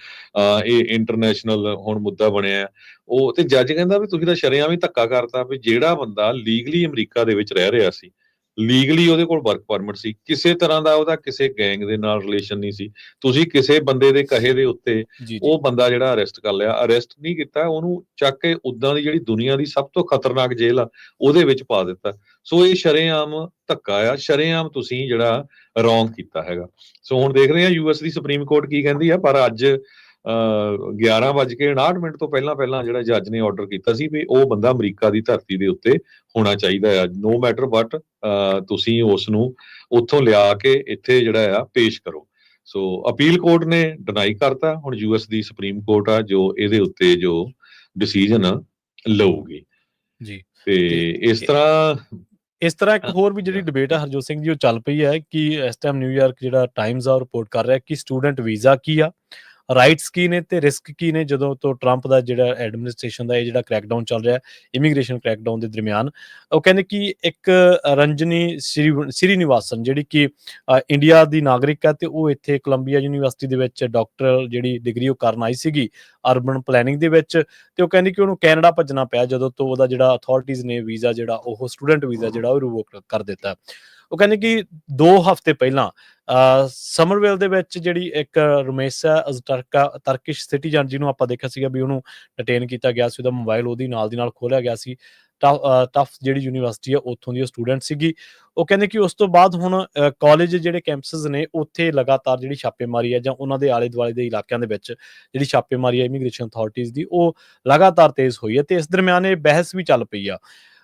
ਇਹ ਇੰਟਰਨੈਸ਼ਨਲ ਹੁਣ ਮੁੱਦਾ ਬਣਿਆ ਉਹ। ਤੇ ਜੱਜ ਕਹਿੰਦਾ ਵੀ ਤੁਸੀਂ ਤਾਂ ਸ਼ਰੇਆਮ ਹੀ ਧੱਕਾ ਕਰਤਾ ਵੀ ਜਿਹੜਾ ਬੰਦਾ ਲੀਗਲੀ ਅਮਰੀਕਾ ਦੇ ਵਿੱਚ ਰਹਿ ਰਿਹਾ ਸੀ, ਲੀਗਲੀ ਉਹਦੇ ਕੋਲ ਵਰਕ ਪਰਮਿਟ ਸੀ, ਕਿਸੇ ਤਰ੍ਹਾਂ ਦਾ ਉਹਦਾ ਕਿਸੇ ਗੈਂਗ ਦੇ ਨਾਲ ਰਿਲੇਸ਼ਨ ਨਹੀਂ ਸੀ, ਤੁਸੀਂ ਕਿਸੇ ਬੰਦੇ ਦੇ ਕਹੇ ਦੇ ਉੱਤੇ ਉਹ ਬੰਦਾ ਜਿਹੜਾ ਅਰੈਸਟ ਕਰ ਲਿਆ, ਅਰੈਸਟ ਨਹੀਂ ਕੀਤਾ, ਉਹਨੂੰ ਚੱਕ ਕੇ ਉਦਾਂ ਦੀ ਜਿਹੜੀ ਦੁਨੀਆ ਦੀ ਸਭ ਤੋਂ ਖਤਰਨਾਕ ਜੇਲ੍ਹ ਆ ਉਹਦੇ ਵਿੱਚ ਪਾ ਦਿੱਤਾ। ਸੋ ਇਹ ਸ਼ਰੇਆਮ ਧੱਕਾ ਆ, ਸ਼ਰੇਆਮ ਤੁਸੀਂ ਜਿਹੜਾ ਰੌਂਗ ਕੀਤਾ ਹੈਗਾ। ਸੋ ਹੁਣ ਦੇਖ ਰਹੇ ਹਾਂ ਯੂਐਸ ਦੀ ਸੁਪਰੀਮ ਕੋਰਟ ਕੀ ਕਹਿੰਦੀ ਆ। ਪਰ ਅੱਜ 11:59 ਤੋਂ ਪਹਿਲਾਂ ਜਿਹੜਾ ਜੱਜ ਨੇ ਆਰਡਰ ਕੀਤਾ ਸੀ ਵੀ ਉਹ ਬੰਦਾ ਅਮਰੀਕਾ ਦੀ ਧਰਤੀ ਦੇ ਉੱਤੇ ਹੋਣਾ ਚਾਹੀਦਾ ਆ, ਨੋ ਮੈਟਰ ਵਟ, ਤੁਸੀਂ ਉਸ ਨੂੰ ਉੱਥੋਂ ਲਿਆ ਕੇ ਇੱਥੇ ਜਿਹੜਾ ਆ ਪੇਸ਼ ਕਰੋ। ਸੋ ਅਪੀਲ ਕੋਰਟ ਨੇ ਡਿਨਾਈ ਕਰਤਾ, ਹੁਣ ਯੂਐਸ ਦੀ ਸੁਪਰੀਮ ਕੋਰਟ ਆ ਜੋ ਇਹਦੇ ਉੱਤੇ ਜੋ ਡਿਸੀਜਨ ਲਊਗੀ ਜੀ। ਤੇ ਇਸ ਤਰ੍ਹਾਂ ਇੱਕ ਹੋਰ ਵੀ ਜਿਹੜੀ ਡਿਬੇਟ ਆ ਹਰਜੋਤ ਸਿੰਘ ਜੀ ਉਹ ਚੱਲ ਪਈ ਹੈ ਕਿ ਇਸ ਟਾਈਮ ਨਿਊਯਾਰਕ ਜਿਹੜਾ ਟਾਈਮਜ਼ ਆ ਰਿਪੋਰਟ ਕਰ ਰਿਹਾ ਕਿ ਸਟੂਡੈਂਟ ਵੀਜ਼ਾ ਕੀ ਆ, ਰਾਈਟਸ ਕੀ ਨੇ ਤੇ ਰਿਸਕ ਕੀ ਨੇ ਜਦੋਂ ਤੋਂ ਟਰੰਪ ਦਾ ਜਿਹੜਾ ਐਡਮਿਨਿਸਟ੍ਰੇਸ਼ਨ ਦਾ ਇਹ ਜਿਹੜਾ ਕ੍ਰੈਕਡਾਊਨ ਚੱਲ ਰਿਹਾ ਇਮੀਗ੍ਰੇਸ਼ਨ ਕ੍ਰੈਕਡਾਊਨ ਦੇ ਦਰਮਿਆਨ। ਉਹ ਕਹਿੰਦੇ ਕਿ ਇੱਕ ਰੰਜਨੀ ਸ਼੍ਰੀਨਿਵਾਸਨ ਜਿਹੜੀ ਕਿ ਇੰਡੀਆ ਦੀ ਨਾਗਰਿਕ ਹੈ ਤੇ ਉਹ ਇੱਥੇ ਕੋਲੰਬੀਆ ਯੂਨੀਵਰਸਿਟੀ ਦੇ ਵਿੱਚ ਡਾਕਟਰ ਜਿਹੜੀ ਡਿਗਰੀ ਉਹ ਕਰਨ ਆਈ ਸੀਗੀ ਅਰਬਨ ਪਲੈਨਿੰਗ ਦੇ ਵਿੱਚ, ਤੇ ਉਹ ਕਹਿੰਦੀ ਕਿ ਉਹਨੂੰ ਕੈਨੇਡਾ ਭੱਜਣਾ ਪਿਆ ਜਦੋਂ ਤੋਂ ਉਹਦਾ ਜਿਹੜਾ ਅਥਾਰਟੀਜ਼ ਨੇ ਵੀਜ਼ਾ ਜਿਹੜਾ ਉਹ ਸਟੂਡੈਂਟ ਵੀਜ਼ਾ ਜਿਹੜਾ ਉਹ ਰਿਵੋਕ ਕਰ ਦਿੱਤਾ। ਉਹ ਕਹਿੰਦੇ ਕਿ 2 ਹਫ਼ਤੇ ਪਹਿਲਾਂ ਸਮਰਵੇਲ ਦੇ ਵਿੱਚ ਜਿਹੜੀ ਇੱਕ ਰਮੇਸਾ ਤਰਕਿਸ਼ ਸਿਟੀਜ਼ਨ ਜਿਹਨੂੰ ਆਪਾਂ ਦੇਖਿਆ ਸੀਗਾ ਵੀ ਉਹਨੂੰ ਡਿਟੇਨ ਕੀਤਾ ਗਿਆ ਸੀ, ਉਹਦਾ ਮੋਬਾਈਲ ਉਹਦੀ ਨਾਲ ਦੀ ਨਾਲ ਖੋਲਿਆ ਗਿਆ ਸੀ। ਟਫ ਜਿਹੜੀ ਯੂਨੀਵਰਸਿਟੀ ਆ ਉੱਥੋਂ ਦੀ ਉਹ ਸਟੂਡੈਂਟ ਸੀਗੀ। ਉਹ ਕਹਿੰਦੇ ਕਿ ਉਸ ਤੋਂ ਬਾਅਦ ਹੁਣ ਕਾਲਜ ਜਿਹੜੇ ਕੈਂਪਸਸ ਨੇ ਉੱਥੇ ਲਗਾਤਾਰ ਜਿਹੜੀ ਛਾਪੇਮਾਰੀ ਹੈ ਜਾਂ ਉਹਨਾਂ ਦੇ ਆਲੇ ਦੁਆਲੇ ਦੇ ਇਲਾਕਿਆਂ ਦੇ ਵਿੱਚ ਜਿਹੜੀ ਛਾਪੇਮਾਰੀ ਹੈ ਇਮੀਗ੍ਰੇਸ਼ਨ ਅਥਾਰਟੀਜ਼ ਦੀ ਉਹ ਲਗਾਤਾਰ ਤੇਜ਼ ਹੋਈ ਹੈ। ਤੇ ਇਸ ਦਰਮਿਆਨ ਇਹ ਬਹਿਸ ਵੀ ਚੱਲ ਪਈ ਆ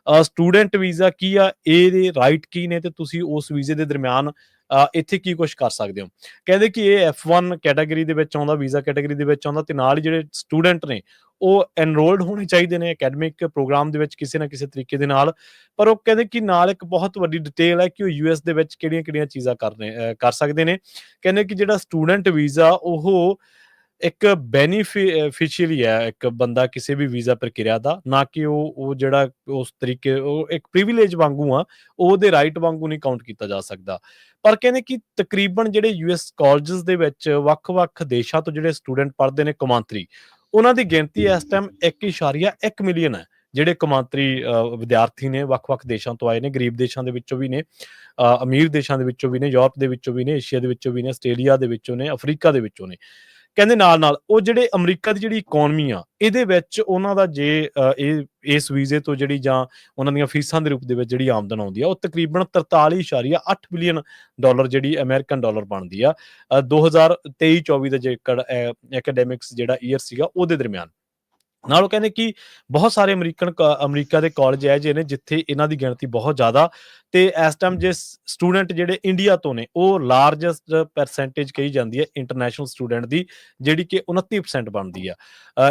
ਸਟੂਡੈਂਟ ਵੀਜ਼ਾ ਕੀ ਆ, ਇਹਦੇ ਰਾਈਟ ਕੀ ਨੇ ਤੇ ਤੁਸੀਂ ਉਸ ਵੀਜ਼ੇ ਦੇ ਦਰਮਿਆਨ ਇੱਥੇ ਕੀ ਕੁਝ ਕਰ ਸਕਦੇ ਹੋ। ਕਹਿੰਦੇ ਕਿ ਇਹ F1 ਕੈਟਾਗਰੀ ਦੇ ਵਿੱਚ ਆਉਂਦਾ, ਵੀਜ਼ਾ ਕੈਟਾਗਰੀ ਦੇ ਵਿੱਚ ਆਉਂਦਾ, ਤੇ ਨਾਲ ਹੀ ਜਿਹੜੇ ਸਟੂਡੈਂਟ ਨੇ ਉਹ ਐਨਰੋਲਡ ਹੋਣੇ ਚਾਹੀਦੇ ਨੇ ਅਕੈਡਮਿਕ ਪ੍ਰੋਗਰਾਮ ਦੇ ਵਿੱਚ ਕਿਸੇ ਨਾ ਕਿਸੇ ਤਰੀਕੇ ਦੇ ਨਾਲ। ਪਰ ਉਹ ਕਹਿੰਦੇ ਕਿ ਨਾਲ ਇੱਕ ਬਹੁਤ ਵੱਡੀ ਡਿਟੇਲ ਹੈ ਕਿ ਉਹ US ਦੇ ਵਿੱਚ ਕਿਹੜੀਆਂ ਚੀਜ਼ਾਂ ਕਰ ਸਕਦੇ ਨੇ। ਕਹਿੰਦੇ ਕਿ ਜਿਹੜਾ ਸਟੂਡੈਂਟ ਵੀਜ਼ਾ ਉਹ ਇੱਕ ਬੈਨੀਫਿਸ਼ੀਅਰੀ ਹੈ ਇੱਕ ਬੰਦਾ ਕਿਸੇ ਵੀ ਵੀਜ਼ਾ ਪ੍ਰਕਿਰਿਆ ਦਾ, ਨਾ ਕਿ ਉਹ ਜਿਹੜਾ ਉਸ ਤਰੀਕੇ ਉਹ ਇੱਕ ਪ੍ਰਿਵਿਲੇਜ ਵਾਂਗੂ ਆ, ਉਹਦੇ ਰਾਈਟ ਵਾਂਗੂ ਨਹੀਂ ਕਾਊਂਟ ਕੀਤਾ ਜਾ ਸਕਦਾ। ਪਰ ਕਹਿੰਦੇ ਕਿ ਤਕਰੀਬਨ ਜਿਹੜੇ US ਕਾਲਜਸ ਦੇ ਵਿੱਚ ਵੱਖ-ਵੱਖ ਦੇਸ਼ਾਂ ਤੋਂ ਜਿਹੜੇ ਸਟੂਡੈਂਟ ਪੜ੍ਹਦੇ ਨੇ ਕੌਮਾਂਤਰੀ, ਉਹਨਾਂ ਦੀ ਗਿਣਤੀ ਇਸ ਟਾਈਮ 1.1 ਮਿਲੀਅਨ ਹੈ। ਜਿਹੜੇ ਕੌਮਾਂਤਰੀ ਵਿਦਿਆਰਥੀ ਨੇ ਵੱਖ-ਵੱਖ ਦੇਸ਼ਾਂ ਤੋਂ ਆਏ ਨੇ, ਗਰੀਬ ਦੇਸ਼ਾਂ ਦੇ ਵਿੱਚੋਂ ਵੀ ਨੇ, ਅਮੀਰ ਦੇਸ਼ਾਂ ਦੇ ਵਿੱਚੋਂ ਵੀ ਨੇ, ਯੂਰਪ ਦੇ ਵਿੱਚੋਂ ਵੀ ਨੇ, ਏਸ਼ੀਆ ਦੇ ਵਿੱਚੋਂ ਵੀ ਨੇ, ਆਸਟ੍ਰੇਲੀਆ ਦੇ ਵਿੱਚੋਂ ਨੇ, ਅਫਰੀਕਾ ਦੇ ਵਿੱਚੋਂ ਨੇ। ਕਹਿੰਦੇ ਨਾਲ ਉਹ ਜਿਹੜੇ ਅਮਰੀਕਾ ਦੀ ਜਿਹੜੀ ਇਕੋਨਮੀ ਆ ਇਹਦੇ ਵਿੱਚ ਉਹਨਾਂ ਦਾ ਜੇ ਇਸ ਵੀਜ਼ੇ ਤੋਂ ਜਿਹੜੀ ਜਾਂ ਉਹਨਾਂ ਦੀਆਂ ਫੀਸਾਂ ਦੇ ਰੂਪ ਦੇ ਵਿੱਚ ਜਿਹੜੀ ਆਮਦਨ ਆਉਂਦੀ ਆ ਉਹ ਤਕਰੀਬਨ 43.8 ਬਿਲੀਅਨ ਡਾਲਰ ਜਿਹੜੀ ਅਮਰੀਕਨ ਡਾਲਰ ਬਣਦੀ ਆ 2023-24 ਦਾ ਜੇਕਰ ਐਕੈਡੈਮਿਕਸ ਜਿਹੜਾ ਈਅਰ ਸੀਗਾ ਉਹਦੇ ਦਰਮਿਆਨ। ਨਾਲ ਉਹ ਕਹਿੰਦੇ ਕਿ ਬਹੁਤ ਸਾਰੇ ਅਮਰੀਕਾ ਦੇ ਕਾਲਜ ਹੈ ਜਿਹੇ ਨੇ ਜਿੱਥੇ ਇਹਨਾਂ ਦੀ ਗਿਣਤੀ ਬਹੁਤ ਜ਼ਿਆਦਾ, ਤੇ ਇਸ ਟਾਈਮ ਜੇ ਸਟੂਡੈਂਟ ਜਿਹੜੇ ਇੰਡੀਆ ਤੋਂ ਨੇ ਉਹ ਲਾਰਜੈਸਟ ਪਰਸੈਂਟੇਜ ਕਹੀ ਜਾਂਦੀ ਹੈ ਇੰਟਰਨੈਸ਼ਨਲ ਸਟੂਡੈਂਟ ਦੀ, ਜਿਹੜੀ ਕਿ 29% ਬਣਦੀ ਆ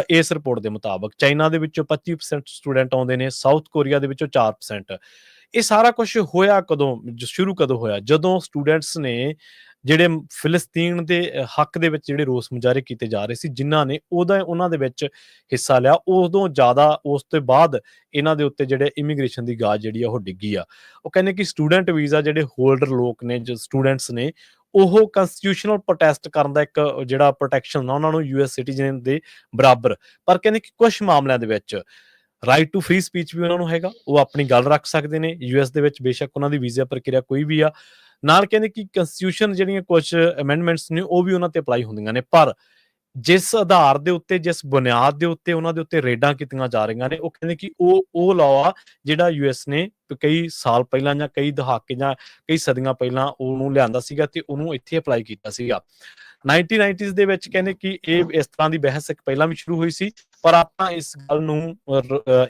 ਇਸ ਰਿਪੋਰਟ ਦੇ ਮੁਤਾਬਕ। ਚਾਈਨਾ ਦੇ ਵਿੱਚੋਂ 25% ਸਟੂਡੈਂਟ ਆਉਂਦੇ ਨੇ, ਸਾਊਥ ਕੋਰੀਆ ਦੇ ਵਿੱਚੋਂ 4%। ਇਹ ਸਾਰਾ ਕੁਝ ਹੋਇਆ ਕਦੋਂ, ਸ਼ੁਰੂ ਕਦੋਂ ਹੋਇਆ? ਜਦੋਂ ਸਟੂਡੈਂਟਸ ਨੇ ਜਿਹੜੇ ਫਿਲਸਤੀਨ ਦੇ ਹੱਕ ਦੇ ਵਿੱਚ ਜਿਹੜੇ ਰੋਸ ਮੁਜ਼ਾਹਰੇ ਕੀਤੇ ਜਾ ਰਹੇ ਸੀ, ਜਿਨ੍ਹਾਂ ਨੇ ਉਹਨਾਂ ਦੇ ਵਿੱਚ ਹਿੱਸਾ ਲਿਆ, ਉਦੋਂ ਜ਼ਿਆਦਾ ਉਸ ਤੋਂ ਬਾਅਦ ਇਹਨਾਂ ਦੇ ਉੱਤੇ ਜਿਹੜੇ ਇਮੀਗ੍ਰੇਸ਼ਨ ਦੀ ਗਾਜ ਜਿਹੜੀ ਆ ਉਹ ਡਿੱਗੀ ਆ। ਉਹ ਕਹਿੰਦੇ ਕਿ ਸਟੂਡੈਂਟ ਵੀਜ਼ਾ ਜਿਹੜੇ ਹੋਲਡਰ ਲੋਕ ਨੇ, ਜੋ ਸਟੂਡੈਂਟਸ ਨੇ, ਉਹ ਕੰਸਟੀਟਿਊਸ਼ਨਲ ਪ੍ਰੋਟੈਸਟ ਕਰਨ ਦਾ ਇੱਕ ਜਿਹੜਾ ਪ੍ਰੋਟੈਕਸ਼ਨ ਆ ਉਹਨਾਂ ਨੂੰ US ਸਿਟੀਜ਼ਨ ਦੇ ਬਰਾਬਰ। ਪਰ ਕਹਿੰਦੇ ਕਿ ਕੁਝ ਮਾਮਲਿਆਂ ਦੇ ਵਿੱਚ ਰਾਈਟ ਟੂ ਫ੍ਰੀ ਸਪੀਚ ਵੀ ਉਹਨਾਂ ਨੂੰ ਹੈਗਾ, ਉਹ ਆਪਣੀ ਗੱਲ ਰੱਖ ਸਕਦੇ ਨੇ US ਦੇ ਵਿੱਚ, ਬੇਸ਼ੱਕ ਉਹਨਾਂ ਦੀ ਵੀਜ਼ਾ ਪ੍ਰਕਿਰਿਆ ਕੋਈ ਵੀ ਆ। ਨਾਲ ਕਹਿੰਦੇ ਕਿ ਕੰਸਟੀਟਿਊਸ਼ਨ ਜਿਹੜੀਆਂ ਕੁਝ ਅਮੈਂਡਮੈਂਟਸ ਨੇ ਉਹ ਵੀ ਉਹਨਾਂ ਤੇ ਅਪਲਾਈ ਹੁੰਦੀਆਂ ਨੇ, ਪਰ ਜਿਸ ਆਧਾਰ ਦੇ ਉੱਤੇ, ਜਿਸ ਬੁਨਿਆਦ ਦੇ ਉੱਤੇ ਉਹਨਾਂ ਦੇ ਉੱਤੇ ਰੇਡਾਂ ਕੀਤੀਆਂ ਜਾ ਰਹੀਆਂ ਨੇ, ਉਹ ਕਹਿੰਦੇ ਕਿ ਉਹ ਲਾਅ ਆ ਜਿਹੜਾ US ਨੇ ਕਈ ਸਾਲ ਪਹਿਲਾਂ ਜਾਂ ਕਈ ਦਹਾਕੇ ਜਾਂ ਕਈ ਸਦੀਆਂ ਪਹਿਲਾਂ ਉਹਨੂੰ ਲਿਆਂਦਾ ਸੀਗਾ ਤੇ ਉਹਨੂੰ ਇੱਥੇ ਅਪਲਾਈ ਕੀਤਾ ਸੀਗਾ 1990s ਦੇ ਵਿੱਚ। ਕਹਿੰਦੇ ਕਿ ਇਹ ਇਸ ਤਰ੍ਹਾਂ ਦੀ ਬਹਿਸ ਇੱਕ ਪਹਿਲਾਂ ਵੀ ਸ਼ੁਰੂ ਹੋਈ ਸੀ, ਪਰ ਆਪਾਂ ਇਸ ਗੱਲ ਨੂੰ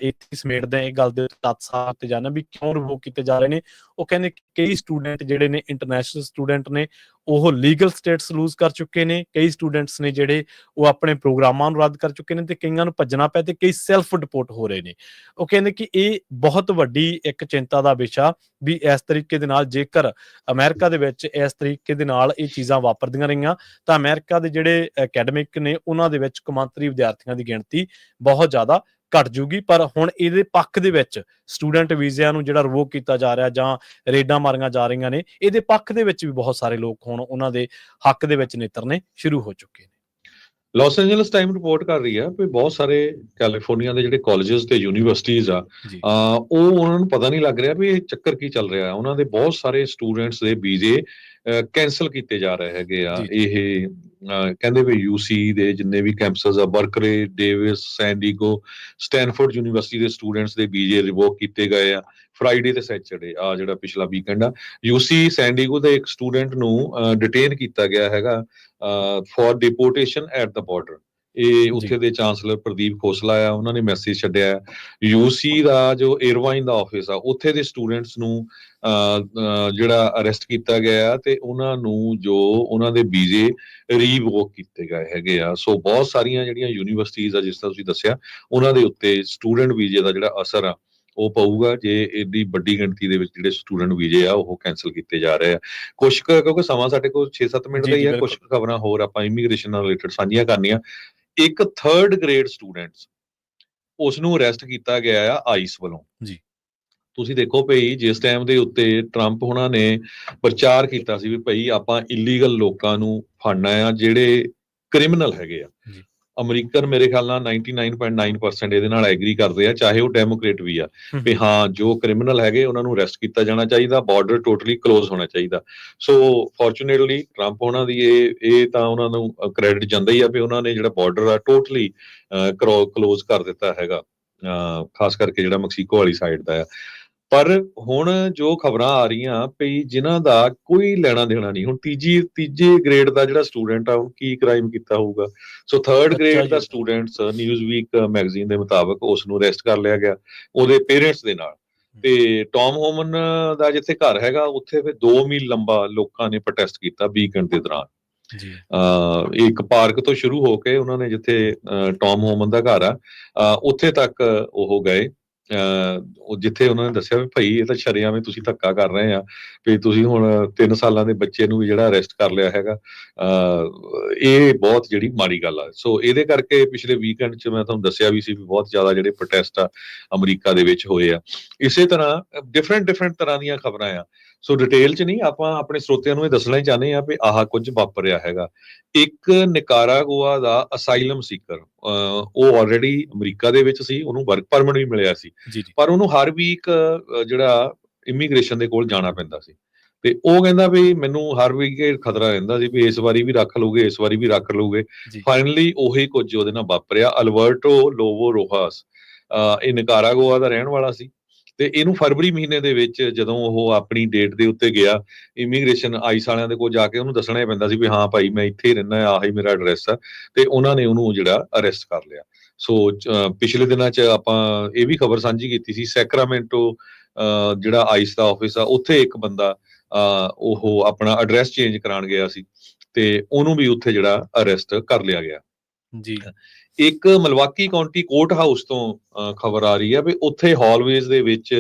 ਇੱਥੇ ਸਮੇਟਦੇ ਹਾਂ, ਇਹ ਗੱਲ ਦੇ ਤੱਤ ਸਾਫ਼ ਤੇ ਜਾਣਾ ਵੀ ਕਿਉਂ ਰਿਵੋਕ ਕੀਤੇ ਜਾ ਰਹੇ ਨੇ। ਉਹ ਕਹਿੰਦੇ ਕਿ ਕਈ ਸਟੂਡੈਂਟ ਜਿਹੜੇ ਨੇ ਇੰਟਰਨੈਸ਼ਨਲ ਸਟੂਡੈਂਟ ਨੇ ਉਹ ਲੀਗਲ ਸਟੇਟਸ ਲੂਜ਼ ਕਰ ਚੁੱਕੇ ਨੇ, ਕਈ ਸਟੂਡੈਂਟਸ ਨੇ ਜਿਹੜੇ ਉਹ ਆਪਣੇ ਪ੍ਰੋਗਰਾਮਾਂ ਨੂੰ ਰੱਦ ਕਰ ਚੁੱਕੇ ਨੇ ਤੇ ਕਈਆਂ ਨੂੰ ਭੱਜਣਾ ਪਿਆ ਤੇ ਕਈ ਸੈਲਫ ਡਿਪੋਰਟ ਹੋ ਰਹੇ ਨੇ। ਉਹ ਕਹਿੰਦੇ ਕਿ ਇਹ ਬਹੁਤ ਵੱਡੀ ਇੱਕ ਚਿੰਤਾ ਦਾ ਵਿਸ਼ਾ ਵੀ ਇਸ ਤਰੀਕੇ ਦੇ ਨਾਲ ਜੇਕਰ ਅਮਰੀਕਾ ਦੇ ਵਿੱਚ ਇਸ ਤਰੀਕੇ ਦੇ ਨਾਲ ਇਹ ਚੀਜ਼ਾਂ ਵਾਪਰਦੀਆਂ ਰਹੀਆਂ ਤਾਂ ਅਮਰੀਕਾ ਦੇ ਜਿਹੜੇ ਅਕੈਡਮਿਕ ਨੇ ਉਹਨਾਂ ਦੇ ਵਿੱਚ ਕੌਮਾਂਤਰੀ ਵਿਦਿਆਰਥੀਆਂ ਦੀ ਗਿਣਤੀ ਬਹੁਤ ਜ਼ਿਆਦਾ ਘਟ ਜੂਗੀ। ਪਰ ਹੁਣ ਇਹਦੇ ਪੱਖ ਦੇ ਵਿੱਚ ਸਟੂਡੈਂਟ ਵੀਜ਼ਿਆਂ ਨੂੰ ਜਿਹੜਾ ਰਿਵੋਕ ਕੀਤਾ ਜਾ ਰਿਹਾ ਜਾਂ ਰੇਡਾਂ ਮਾਰੀਆਂ ਜਾ ਰਹੀਆਂ ਨੇ, ਇਹਦੇ ਪੱਖ ਦੇ ਵਿੱਚ ਵੀ ਬਹੁਤ ਸਾਰੇ ਲੋਕ ਹੁਣ ਉਹਨਾਂ ਦੇ ਹੱਕ ਦੇ ਵਿੱਚ ਨਿੱਤਰਨੇ ਸ਼ੁਰੂ ਹੋ ਚੁੱਕੇ ਨੇ। ਲਾਸ ਐਂਜਲਸ ਟਾਈਮ ਰਿਪੋਰਟ ਕਰ ਰਹੀ ਆ ਕਿ ਬਹੁਤ ਸਾਰੇ ਕੈਲੀਫੋਰਨੀਆ ਦੇ ਜਿਹੜੇ ਕਾਲਜਸ ਤੇ ਯੂਨੀਵਰਸਿਟੀਜ਼ ਆ, ਉਹ ਉਹਨਾਂ ਨੂੰ ਪਤਾ ਨਹੀਂ ਲੱਗ ਰਿਹਾ ਵੀ ਇਹ ਚੱਕਰ ਕੀ ਚੱਲ ਰਿਹਾ। ਉਹਨਾਂ ਦੇ ਬਹੁਤ ਸਾਰੇ ਸਟੂਡੈਂਟਸ ਦੇ ਵੀਜ਼ੇ ਕੈਂਸਲ ਕੀਤੇ ਜਾ ਰਹੇ ਹੈਗੇ ਆ। ਇਹ ਕਹਿੰਦੇ ਵੀ UC ਦੇ ਜਿੰਨੇ ਵੀ ਕੈਂਪਸਸ ਆ, Berkeley, Davis, San Diego, Stanford university ਦੇ ਸਟੂਡੈਂਟਸ ਦੇ ਵੀਜ਼ੇ ਰਿਵੋਕ ਕੀਤੇ ਗਏ ਆ ਫਰਾਈਡੇ ਤੇ ਸੈਚਰਡੇ, ਆ ਜਿਹੜਾ ਪਿਛਲਾ ਵੀਕਐਂਡ ਆ। UC ਸੈਨ ਡਿਏਗੋ ਦੇ ਇੱਕ ਸਟੂਡੈਂਟ ਨੂੰ ਡਿਟੇਨ ਕੀਤਾ ਗਿਆ ਹੈਗਾ for deportation at the border. ਇਹ ਉੱਥੇ ਦੇ ਚਾਂਸਲਰ ਪ੍ਰਦੀਪ ਖੋਸਲਾ ਆ, ਉਹਨਾਂ ਨੇ ਮੈਸੇਜ ਛੱਡਿਆ। UC ਦਾ ਜੋ ਏਅਰਵਾਈਨ ਦਾ ਆਫਿਸ ਆ, ਉੱਥੇ ਦੇ ਸਟੂਡੈਂਟਸ ਨੂੰ ਜਿਹੜਾ ਅਰੈਸਟ ਕੀਤਾ ਗਿਆ ਤੇ ਉਹਨਾਂ ਨੂੰ ਜੋ ਉਹਨਾਂ ਦੇ ਵੀਜ਼ੇ ਰੀਵੋਕ ਕੀਤੇ ਗਏ ਹੈਗੇ ਆ। ਸੋ ਬਹੁਤ ਸਾਰੀਆਂ ਜਿਹੜੀਆਂ ਯੂਨੀਵਰਸਿਟੀਜ਼ ਆ, ਜਿਸ ਤਰ੍ਹਾਂ ਤੁਸੀਂ ਦੱਸਿਆ, ਉਹਨਾਂ ਦੇ ਉੱਤੇ ਸਟੂਡੈਂਟ ਵੀਜ਼ੇ ਦਾ ਜਿਹੜਾ ਅਸਰ ਆ ਉਹ ਪਊਗਾ ਜੇ ਇੰਨੀ ਵੱਡੀ ਗਿਣਤੀ ਦੇ ਵਿੱਚ ਜਿਹੜੇ ਸਟੂਡੈਂਟ ਵੀਜ਼ੇ ਆ ਉਹ ਕੈਂਸਲ ਕੀਤੇ ਜਾ ਰਹੇ ਆ। ਕੁਛ ਕਿਉਂਕਿ ਸਮਾਂ ਸਾਡੇ ਕੋਲ 6-7 ਮਿੰਟ ਦਾ ਹੀ ਆ, ਕੁਛ ਖਬਰਾਂ ਹੋਰ ਆਪਾਂ ਇਮੀਗ੍ਰੇਸ਼ਨ ਨਾਲ ਰਿਲੇਟਡ ਸਾਂਝੀਆਂ ਕਰਨੀਆਂ। ਇੱਕ 3rd ਗ੍ਰੇਡ ਸਟੂਡੈਂਟਸ, ਉਸ ਨੂੰ ਅਰੈਸਟ ਕੀਤਾ ਗਿਆ ਆ ਆਈਸ ਵੱਲੋਂ। ਤੁਸੀਂ ਦੇਖੋ ਭਈ, ਜਿਸ ਟਾਈਮ ਦੇ ਉੱਤੇ ਟਰੰਪ ਹੁਣਾਂ ਨੇ ਪ੍ਰਚਾਰ ਕੀਤਾ ਸੀ ਵੀ ਭਈ ਆਪਾਂ ਇਲੀਗਲ ਲੋਕਾਂ ਨੂੰ ਫੜਨਾ ਆ ਜਿਹੜੇ ਕ੍ਰਿਮੀਨਲ ਹੈਗੇ ਆ, ਅਮਰੀਕਨ ਮੇਰੇ ਖਿਆਲ ਨਾਲ 99.9% ਇਹਦੇ ਨਾਲ ਐਗਰੀ ਕਰਦੇ ਆ, ਚਾਹੇ ਉਹ ਡੈਮੋਕ੍ਰੇਟ ਵੀ ਆ, ਵੀ ਹਾਂ ਜੋ ਕ੍ਰਿਮੀਨਲ ਹੈਗੇ ਉਹਨਾਂ ਨੂੰ ਅਰੈਸਟ ਕੀਤਾ ਜਾਣਾ ਚਾਹੀਦਾ, ਬਾਰਡਰ ਟੋਟਲੀ ਕਲੋਜ਼ ਹੋਣਾ ਚਾਹੀਦਾ। ਸੋ ਫੋਰਚੂਨੇਟਲੀ ਟਰੰਪ ਉਹਨਾਂ ਦੀ ਇਹ ਤਾਂ ਉਹਨਾਂ ਨੂੰ ਕ੍ਰੈਡਿਟ ਜਾਂਦਾ ਹੀ ਆ ਵੀ ਉਹਨਾਂ ਨੇ ਜਿਹੜਾ ਬਾਰਡਰ ਆ ਟੋਟਲੀ ਕਲੋਜ਼ ਕਰ ਦਿੱਤਾ ਹੈਗਾ, ਖਾਸ ਕਰਕੇ ਜਿਹੜਾ ਮੈਕਸੀਕੋ ਵਾਲੀ ਸਾਈਡ ਦਾ ਆ। ਪਰ ਹੁਣ ਜੋ ਖਬਰਾਂ ਆ ਰਹੀਆਂ ਵੀ ਜਿਨ੍ਹਾਂ ਦਾ ਕੋਈ ਲੈਣਾ ਦੇਣਾ ਨਹੀਂ, ਹੁਣ ਤੀਜੇ ਗ੍ਰੇਡ ਦਾ ਜਿਹੜਾ ਸਟੂਡੈਂਟ ਆ ਉਹ ਕੀ ਕ੍ਰਾਈਮ ਕੀਤਾ ਹੋਊਗਾ। ਸੋ 3rd ਗ੍ਰੇਡ ਦਾ ਸਟੂਡੈਂਟਸ, ਨਿਊਜ਼ ਵੀਕ ਮੈਗਜ਼ੀਨ ਦੇ ਮੁਤਾਬਕ ਉਸ ਨੂੰ ਅਰੈਸਟ ਕਰ ਲਿਆ ਗਿਆ ਉਹਦੇ ਪੇਰੈਂਟਸ ਦੇ ਨਾਲ। ਤੇ ਟੌਮ ਹੋਮਨ ਦਾ ਜਿੱਥੇ ਘਰ ਹੈਗਾ ਉੱਥੇ ਫਿਰ 2 ਮੀਲ ਲੰਬਾ ਲੋਕਾਂ ਨੇ ਪ੍ਰੋਟੈਸਟ ਕੀਤਾ ਵੀਕਐਂਡ ਦੇ ਦੌਰਾਨ। ਇੱਕ ਪਾਰਕ ਤੋਂ ਸ਼ੁਰੂ ਹੋ ਕੇ ਉਹਨਾਂ ਨੇ ਜਿੱਥੇ ਟੌਮ ਹੋਮਨ ਦਾ ਘਰ ਆ ਉੱਥੇ ਤੱਕ ਉਹ ਗਏ, ਜਿੱਥੇ ਉਹਨਾਂ ਨੇ ਦੱਸਿਆ ਵੀ ਭਾਈ ਇਹ ਤਾਂ ਸ਼ਰੇਆਮ ਤੁਸੀਂ ਧੱਕਾ ਕਰ ਰਹੇ ਆ ਵੀ ਤੁਸੀਂ ਹੁਣ 3 ਸਾਲਾਂ ਦੇ ਬੱਚੇ ਨੂੰ ਵੀ ਜਿਹੜਾ ਅਰੈਸਟ ਕਰ ਲਿਆ ਹੈਗਾ। ਇਹ ਬਹੁਤ ਜਿਹੜੀ ਮਾੜੀ ਗੱਲ ਆ। ਸੋ ਇਹਦੇ ਕਰਕੇ ਪਿਛਲੇ ਵੀਕਐਂਡ 'ਚ ਮੈਂ ਤੁਹਾਨੂੰ ਦੱਸਿਆ ਵੀ ਸੀ ਵੀ ਬਹੁਤ ਜ਼ਿਆਦਾ ਜਿਹੜੇ ਪ੍ਰੋਟੈਸਟ ਆ ਅਮਰੀਕਾ ਦੇ ਵਿੱਚ ਹੋਏ ਆ। ਇਸੇ ਤਰ੍ਹਾਂ ਡਿਫਰੈਂਟ ਤਰ੍ਹਾਂ ਦੀਆਂ ਖਬਰਾਂ ਆ। ਸੋ ਡਿਟੇਲ 'ਚ ਨਹੀਂ, ਆਪਾਂ ਆਪਣੇ ਸਰੋਤਿਆਂ ਨੂੰ ਇਹ ਦੱਸਣਾ ਹੀ ਚਾਹੁੰਦੇ ਆ ਵੀ ਆਹ ਕੁਝ ਵਾਪਰ ਰਿਹਾ ਹੈਗਾ। ਇੱਕ ਨਿਕਾਰਾਗੁਆ ਦਾ ਅਸਾਈਲਮ ਸੀਕਰ, ਉਹ ਆਲਰੇਡੀ ਅਮਰੀਕਾ ਦੇ ਵਿੱਚ ਸੀ, ਉਹਨੂੰ ਵਰਕ ਪਰਮਿਟ ਵੀ ਮਿਲਿਆ ਸੀ, ਪਰ ਉਹਨੂੰ ਹਰ ਵੀਕ ਜਿਹੜਾ ਇਮੀਗ੍ਰੇਸ਼ਨ ਦੇ ਕੋਲ ਜਾਣਾ ਪੈਂਦਾ ਸੀ। ਤੇ ਉਹ ਕਹਿੰਦਾ ਵੀ ਮੈਨੂੰ ਹਰ ਵੀਕ ਇਹ ਖਤਰਾ ਰਹਿੰਦਾ ਸੀ ਵੀ ਇਸ ਵਾਰੀ ਵੀ ਰੱਖ ਲਓਗੇ, ਇਸ ਵਾਰੀ ਵੀ ਰੱਖ ਲਓਗੇ। ਫਾਈਨਲੀ ਉਹੀ ਕੁਝ ਉਹਦੇ ਨਾਲ ਵਾਪਰਿਆ। ਅਲਬਰਟੋ ਲੋਵੋ ਰੋਹਾਸ, ਇਹ ਨਿਕਾਰਾਗੁਆ ਦਾ ਰਹਿਣ ਵਾਲਾ ਸੀ ਤੇ ਇਹਨੂੰ ਫਰਵਰੀ ਮਹੀਨੇ ਦੇ ਵਿੱਚ ਜਦੋਂ ਉਹ ਆਪਣੀ ਡੇਟ ਦੇ ਉੱਤੇ ਗਿਆ ਇਮੀਗ੍ਰੇਸ਼ਨ ਆਈਸ ਵਾਲਿਆਂ ਦੇ ਕੋਲ ਜਾ ਕੇ ਉਹਨੂੰ ਦੱਸਣਾ ਹੀ ਪੈਂਦਾ ਸੀ ਵੀ ਹਾਂ ਭਾਈ ਮੈਂ ਇੱਥੇ ਹੀ ਰਹਿੰਦਾ, ਆਹੀ ਮੇਰਾ ਐਡਰੈਸ ਆ, ਤੇ ਉਹਨਾਂ ਨੇ ਉਹਨੂੰ ਜਿਹੜਾ ਅਰੈਸਟ ਕਰ ਲਿਆ। ਸੋ ਪਿਛਲੇ ਦਿਨਾਂ 'ਚ ਆਪਾਂ ਇਹ ਵੀ ਖਬਰ ਸਾਂਝੀ ਕੀਤੀ ਸੀ, ਸੈਕਰਾਮੈਂਟੋ ਜਿਹੜਾ ਆਈਸ ਦਾ ਆਫਿਸ ਆ, ਉੱਥੇ ਇੱਕ ਬੰਦਾ ਉਹ ਆਪਣਾ ਐਡਰੈਸ ਚੇਂਜ ਕਰਾਉਣ ਗਿਆ ਸੀ ਤੇ ਉਹਨੂੰ ਵੀ ਉੱਥੇ ਜਿਹੜਾ ਅਰੈਸਟ ਕਰ ਲਿਆ ਗਿਆ ਜੀ। ਇੱਕ ਮਲਵਾਕੀ ਕਾਉਂਟੀ ਕੋਰਟ ਹਾਊਸ ਤੋਂ ਖਬਰ ਆ ਰਹੀ ਹੈ ਵੀ ਉੱਥੇ ਹਾਲਵੇਜ਼ ਦੇ ਵਿੱਚ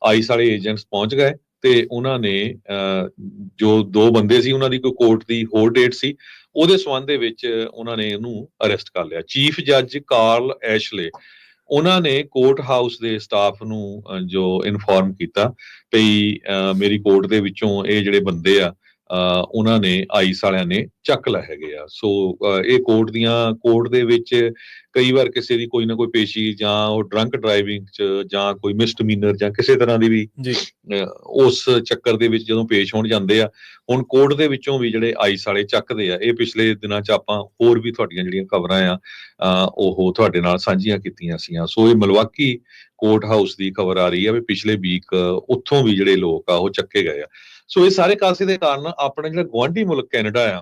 ਆਈਸ ਵਾਲੇ ਏਜੰਟਸ ਪਹੁੰਚ ਗਏ ਤੇ ਉਹਨਾਂ ਨੇ ਜੋ 2 ਬੰਦੇ ਸੀ, ਉਹਨਾਂ ਦੀ ਕੋਈ ਕੋਰਟ ਦੀ ਹੋਰ ਡੇਟ ਸੀ, ਉਹਦੇ ਸੰਬੰਧ ਦੇ ਵਿੱਚ ਉਹਨਾਂ ਨੇ ਉਹਨੂੰ ਅਰੈਸਟ ਕਰ ਲਿਆ। ਚੀਫ ਜੱਜ ਕਾਰਲ ਐਸ਼ਲੇ ਉਹਨਾਂ ਨੇ ਕੋਰਟ ਹਾਊਸ ਦੇ ਸਟਾਫ ਨੂੰ ਜੋ ਇਨਫੋਰਮ ਕੀਤਾ ਵੀ ਮੇਰੀ ਕੋਰਟ ਦੇ ਵਿੱਚੋਂ ਇਹ ਜਿਹੜੇ ਬੰਦੇ ਆ ਉਹਨਾਂ ਨੇ ਆਈਸ ਵਾਲਿਆਂ ਨੇ ਚੱਕ ਲਏ ਹੈਗੇ ਆ। ਸੋ ਇਹ ਕੋਰਟ ਦੇ ਵਿੱਚ ਕਈ ਵਾਰ ਕਿਸੇ ਦੀ ਕੋਈ ਨਾ ਕੋਈ ਪੇਸ਼ੀ, ਜਾਂ ਉਹ ਡਰੰਕ ਡਰਾਈਵਿੰਗ 'ਚ, ਜਾਂ ਕੋਈ ਮਿਸਡਮੀਨਰ, ਜਾਂ ਕਿਸੇ ਤਰ੍ਹਾਂ ਦੀ ਵੀ ਉਸ ਚੱਕਰ ਦੇ ਵਿੱਚ ਜਦੋਂ ਪੇਸ਼ ਹੋਣ ਜਾਂਦੇ ਆ, ਹੁਣ ਕੋਰਟ ਦੇ ਵਿੱਚੋਂ ਵੀ ਜਿਹੜੇ ਆਈਸ ਵਾਲੇ ਚੱਕਦੇ ਆ। ਇਹ ਪਿਛਲੇ ਦਿਨਾਂ 'ਚ ਆਪਾਂ ਹੋਰ ਵੀ ਤੁਹਾਡੀਆਂ ਜਿਹੜੀਆਂ ਖਬਰਾਂ ਆ ਉਹ ਤੁਹਾਡੇ ਨਾਲ ਸਾਂਝੀਆਂ ਕੀਤੀਆਂ ਸੀਗੀਆਂ। ਸੋ ਇਹ ਮਿਲਵਾਕੀ ਕੋਰਟ ਹਾਊਸ ਦੀ ਖਬਰ ਆ ਰਹੀ ਆ ਵੀ ਪਿਛਲੇ ਵੀਕ ਉੱਥੋਂ ਵੀ ਜਿਹੜੇ ਲੋਕ ਆ ਉਹ ਚੱਕੇ ਗਏ ਆ। ਸੋ ਇਹ ਸਾਰੇ ਕਾਸੇ ਦੇ ਕਾਰਨ ਆਪਣਾ ਜਿਹੜਾ ਗੁਆਂਢੀ ਮੁਲਕ ਕੈਨੇਡਾ ਆ,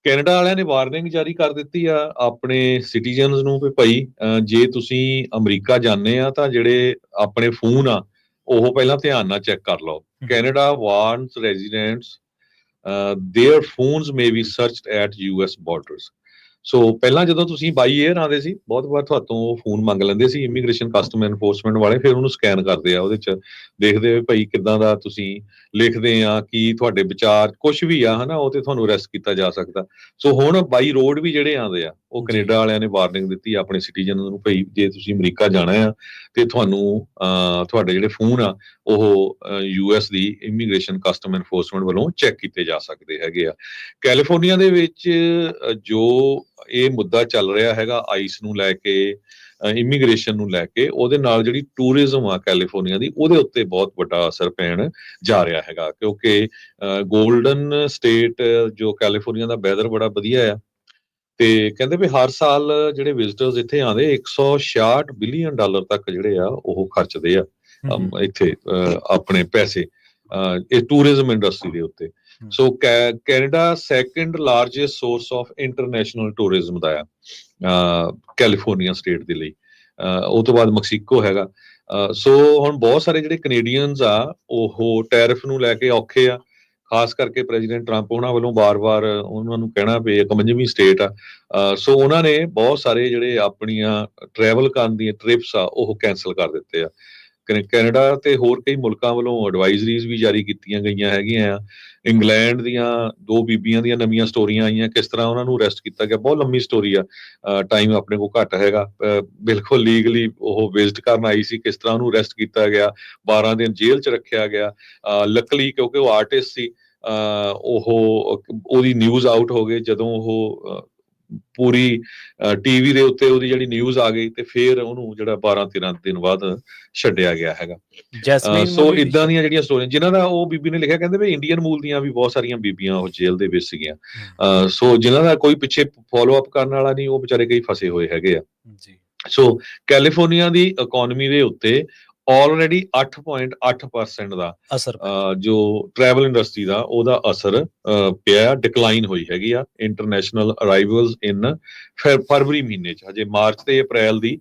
ਕੈਨੇਡਾ ਵਾਲਿਆਂ ਨੇ ਵਾਰਨਿੰਗ ਜਾਰੀ ਕਰ ਦਿੱਤੀ ਆ ਆਪਣੇ ਸਿਟੀਜ਼ਨਸ ਨੂੰ ਵੀ ਭਾਈ ਜੇ ਤੁਸੀਂ ਅਮਰੀਕਾ ਜਾਂਦੇ ਆ ਤਾਂ ਜਿਹੜੇ ਆਪਣੇ ਫੋਨ ਆ ਉਹ ਪਹਿਲਾਂ ਧਿਆਨ ਨਾਲ ਚੈੱਕ ਕਰ ਲਓ। Canada warns residents their phones may be searched at US borders। So ਪਹਿਲਾਂ ਜਦੋਂ ਤੁਸੀਂ ਬਾਈ 에ਅਰ ਆਉਂਦੇ ਸੀ, ਬਹੁਤ ਵਾਰ ਤੁਹਾਤੋਂ ਫੋਨ ਮੰਗ ਲੈਂਦੇ ਸੀ ਇਮੀਗ੍ਰੇਸ਼ਨ ਕਸਟਮ ਐਨਫੋਰਸਮੈਂਟ ਵਾਲੇ, ਫਿਰ ਉਹਨੂੰ ਸਕੈਨ ਕਰਦੇ ਆ, ਉਹਦੇ 'ਚ ਦੇਖਦੇ ਭਾਈ ਕਿੱਦਾਂ ਦਾ ਤੁਸੀਂ ਲਿਖਦੇ ਆ, ਕੀ ਤੁਹਾਡੇ ਵਿਚਾਰ ਕੁਛ ਵੀ ਆ ਹਨਾ, ਉਹ ਤੇ ਤੁਹਾਨੂੰ ਅਰੈਸਟ ਕੀਤਾ ਜਾ ਸਕਦਾ। ਸੋ ਹੁਣ ਬਾਈ ਰੋਡ ਵੀ ਜਿਹੜੇ ਆਉਂਦੇ ਆ, ਉਹ ਕੈਨੇਡਾ ਵਾਲਿਆਂ ਨੇ ਵਾਰਨਿੰਗ ਦਿੱਤੀ ਆਪਣੇ ਸਿਟੀਜ਼ਨ ਨੂੰ, ਭਾਈ ਜੇ ਤੁਸੀਂ ਅਮਰੀਕਾ ਜਾਣਾ ਆ ਤੇ ਤੁਹਾਨੂੰ ਤੁਹਾਡੇ ਜਿਹੜੇ ਫੋਨ ਆ ਉਹ US ਦੀ ਇਮੀਗ੍ਰੇਸ਼ਨ ਕਸਟਮ ਐਨਫੋਰਸਮੈਂਟ ਵੱਲੋਂ ਚੈੱਕ ਕੀਤੇ ਜਾ ਸਕਦੇ ਹੈਗੇ ਆ। ਕੈਲੀਫੋਰਨੀਆ ਦੇ ਵਿੱਚ ਜੋ ਇਹ ਮੁੱਦਾ ਚੱਲ ਰਿਹਾ ਹੈਗਾ ਆਈਸ ਨੂੰ ਲੈ ਕੇ, ਇਮੀਗ੍ਰੇਸ਼ਨ ਨੂੰ ਲੈ ਕੇ, ਉਹਦੇ ਨਾਲ ਜਿਹੜੀ ਟੂਰਿਜ਼ਮ ਆ ਕੈਲੀਫੋਰਨੀਆ ਦੀ, ਉਹਦੇ ਉੱਤੇ ਬਹੁਤ ਵੱਡਾ ਅਸਰ ਪੈਣ ਜਾ ਰਿਹਾ ਹੈਗਾ, ਕਿਉਂਕਿ ਗੋਲਡਨ ਸਟੇਟ ਜੋ ਕੈਲੀਫੋਰਨੀਆ ਦਾ ਵੈਦਰ ਬੜਾ ਵਧੀਆ ਆ ਤੇ ਕਹਿੰਦੇ ਵੀ ਹਰ ਸਾਲ ਜਿਹੜੇ ਵਿਜ਼ਿਟਰਸ ਇੱਥੇ ਆਉਂਦੇ $166 ਬਿਲੀਅਨ ਤੱਕ ਜਿਹੜੇ ਆ ਉਹ ਖਰਚਦੇ ਆ ਇੱਥੇ ਆਪਣੇ ਪੈਸੇ ਇਹ ਟੂਰਿਜ਼ਮ ਇੰਡਸਟਰੀ ਦੇ ਉੱਤੇ। So Canada second largest source of international tourism ਦਾ ਆ ਕੈਲੀਫੋਰਨੀਆ ਸਟੇਟ ਦੇ ਲਈ, ਉਹ ਤੋਂ ਬਾਅਦ ਮੈਕਸੀਕੋ ਹੈਗਾ। ਸੋ ਹੁਣ ਬਹੁਤ ਸਾਰੇ ਜਿਹੜੇ ਕੈਨੇਡੀਅਨਸ ਆ ਉਹ ਟੈਰਿਫ ਨੂੰ ਲੈ ਕੇ ਔਖੇ ਆ, ਖਾਸ ਕਰਕੇ ਪ੍ਰੈਜ਼ੀਡੈਂਟ ਟਰੰਪ ਉਹਨਾਂ ਵੱਲੋਂ ਵਾਰ-ਵਾਰ ਉਹਨਾਂ ਨੂੰ ਕਹਿਣਾ ਵੀ 51ਵੀਂ ਸਟੇਟ ਆ। ਸੋ ਉਹਨਾਂ ਨੇ ਬਹੁਤ ਸਾਰੇ ਜਿਹੜੇ ਆਪਣੀਆਂ ਟਰੈਵਲ ਕਰਨ ਦੀਆਂ ਟ੍ਰਿਪਸ ਆ ਉਹ ਕੈਂਸਲ ਕਰ ਦਿੱਤੇ ਆ। ਕੈਨੇਡਾ ਤੇ ਹੋਰ ਕਈ ਮੁਲਕਾਂ ਵੱਲੋਂ ਐਡਵਾਈਜ਼ਰੀਜ਼ ਵੀ ਜਾਰੀ ਕੀਤੀਆਂ ਗਈਆਂ ਹੈਗੀਆਂ ਆ। ਇੰਗਲੈਂਡ ਦੀਆਂ 2 ਬੀਬੀਆਂ ਦੀਆਂ ਨਵੀਆਂ ਸਟੋਰੀਆਂ ਆਈਆਂ, ਕਿਸ ਤਰ੍ਹਾਂ ਉਹਨਾਂ ਨੂੰ ਅਰੈਸਟ ਕੀਤਾ ਗਿਆ, ਬਹੁਤ ਲੰਮੀ ਸਟੋਰੀ ਆ, ਟਾਈਮ ਆਪਣੇ ਕੋਲ ਘੱਟ ਹੈਗਾ। ਬਿਲਕੁਲ ਲੀਗਲੀ ਉਹ ਵਿਜ਼ਿਟ ਕਰਨ ਆਈ ਸੀ, ਕਿਸ ਤਰ੍ਹਾਂ ਉਹਨੂੰ ਅਰੈਸਟ ਕੀਤਾ ਗਿਆ, 12 ਦਿਨ ਜੇਲ੍ਹ 'ਚ ਰੱਖਿਆ ਗਿਆ। ਲੱਕਲੀ ਕਿਉਂਕਿ ਉਹ ਆਰਟਿਸਟ ਸੀ, ਉਹਦੀ ਨਿਊਜ਼ ਆਊਟ ਹੋ ਗਈ ਜਦੋਂ ਉਹ ਪੂਰੀ ਟੀਵੀ ਦੇ ਉੱਤੇ ਉਹਦੀ ਜਿਹੜੀ ਨਿਊਜ਼ ਆ ਗਈ ਤੇ ਫਿਰ ਉਹਨੂੰ ਜਿਹੜਾ 12-13 ਦਿਨ ਬਾਅਦ ਛੱਡਿਆ ਗਿਆ ਹੈਗਾ। ਸੋ ਇਦਾਂ ਦੀਆਂ ਜਿਹੜੀਆਂ ਸਟੋਰੀਆਂ ਜਿਨ੍ਹਾਂ ਦਾ ਉਹ ਬੀਬੀ ਨੇ ਲਿਖਿਆ, ਕਹਿੰਦੇ ਵੀ ਇੰਡੀਅਨ ਮੂਲ ਦੀਆਂ ਵੀ ਬਹੁਤ ਸਾਰੀਆਂ ਬੀਬੀਆਂ ਉਹ ਜੇਲ੍ਹ ਦੇ ਵਿੱਚ ਸੀਗੀਆਂ। ਸੋ ਜਿਨ੍ਹਾਂ ਦਾ ਕੋਈ ਪਿੱਛੇ ਫੋਲੋ ਅਪ ਕਰਨ ਵਾਲਾ ਨਹੀਂ, ਉਹ ਵਿਚਾਰੇ ਕਈ ਫਸੇ ਹੋਏ ਹੈਗੇ ਆ। ਸੋ ਕੈਲੀਫੋਰਨੀਆ ਦੀ ਇਕਨੋਮੀ ਦੇ ਉੱਤੇ ਆਲਰੇਡੀ 8.8% ਦਾ ਅਸਰ ਜੋ ਟਰੈਵਲ ਇੰਡਸਟਰੀ ਦਾ ਉਹਦਾ ਅਸਰ ਪਿਆ, ਡਿਕਲਾਈਨ ਹੋਈ ਹੈਗੀ ਆ ਇੰਟਰਨੈਸ਼ਨਲ ਅਰਾਈਵਲਸ ਇਨ ਫਰਵਰੀ ਮਹੀਨੇ 'ਚ। ਹਜੇ ਮਾਰਚ ਤੇ ਅਪ੍ਰੈਲ ਦੀ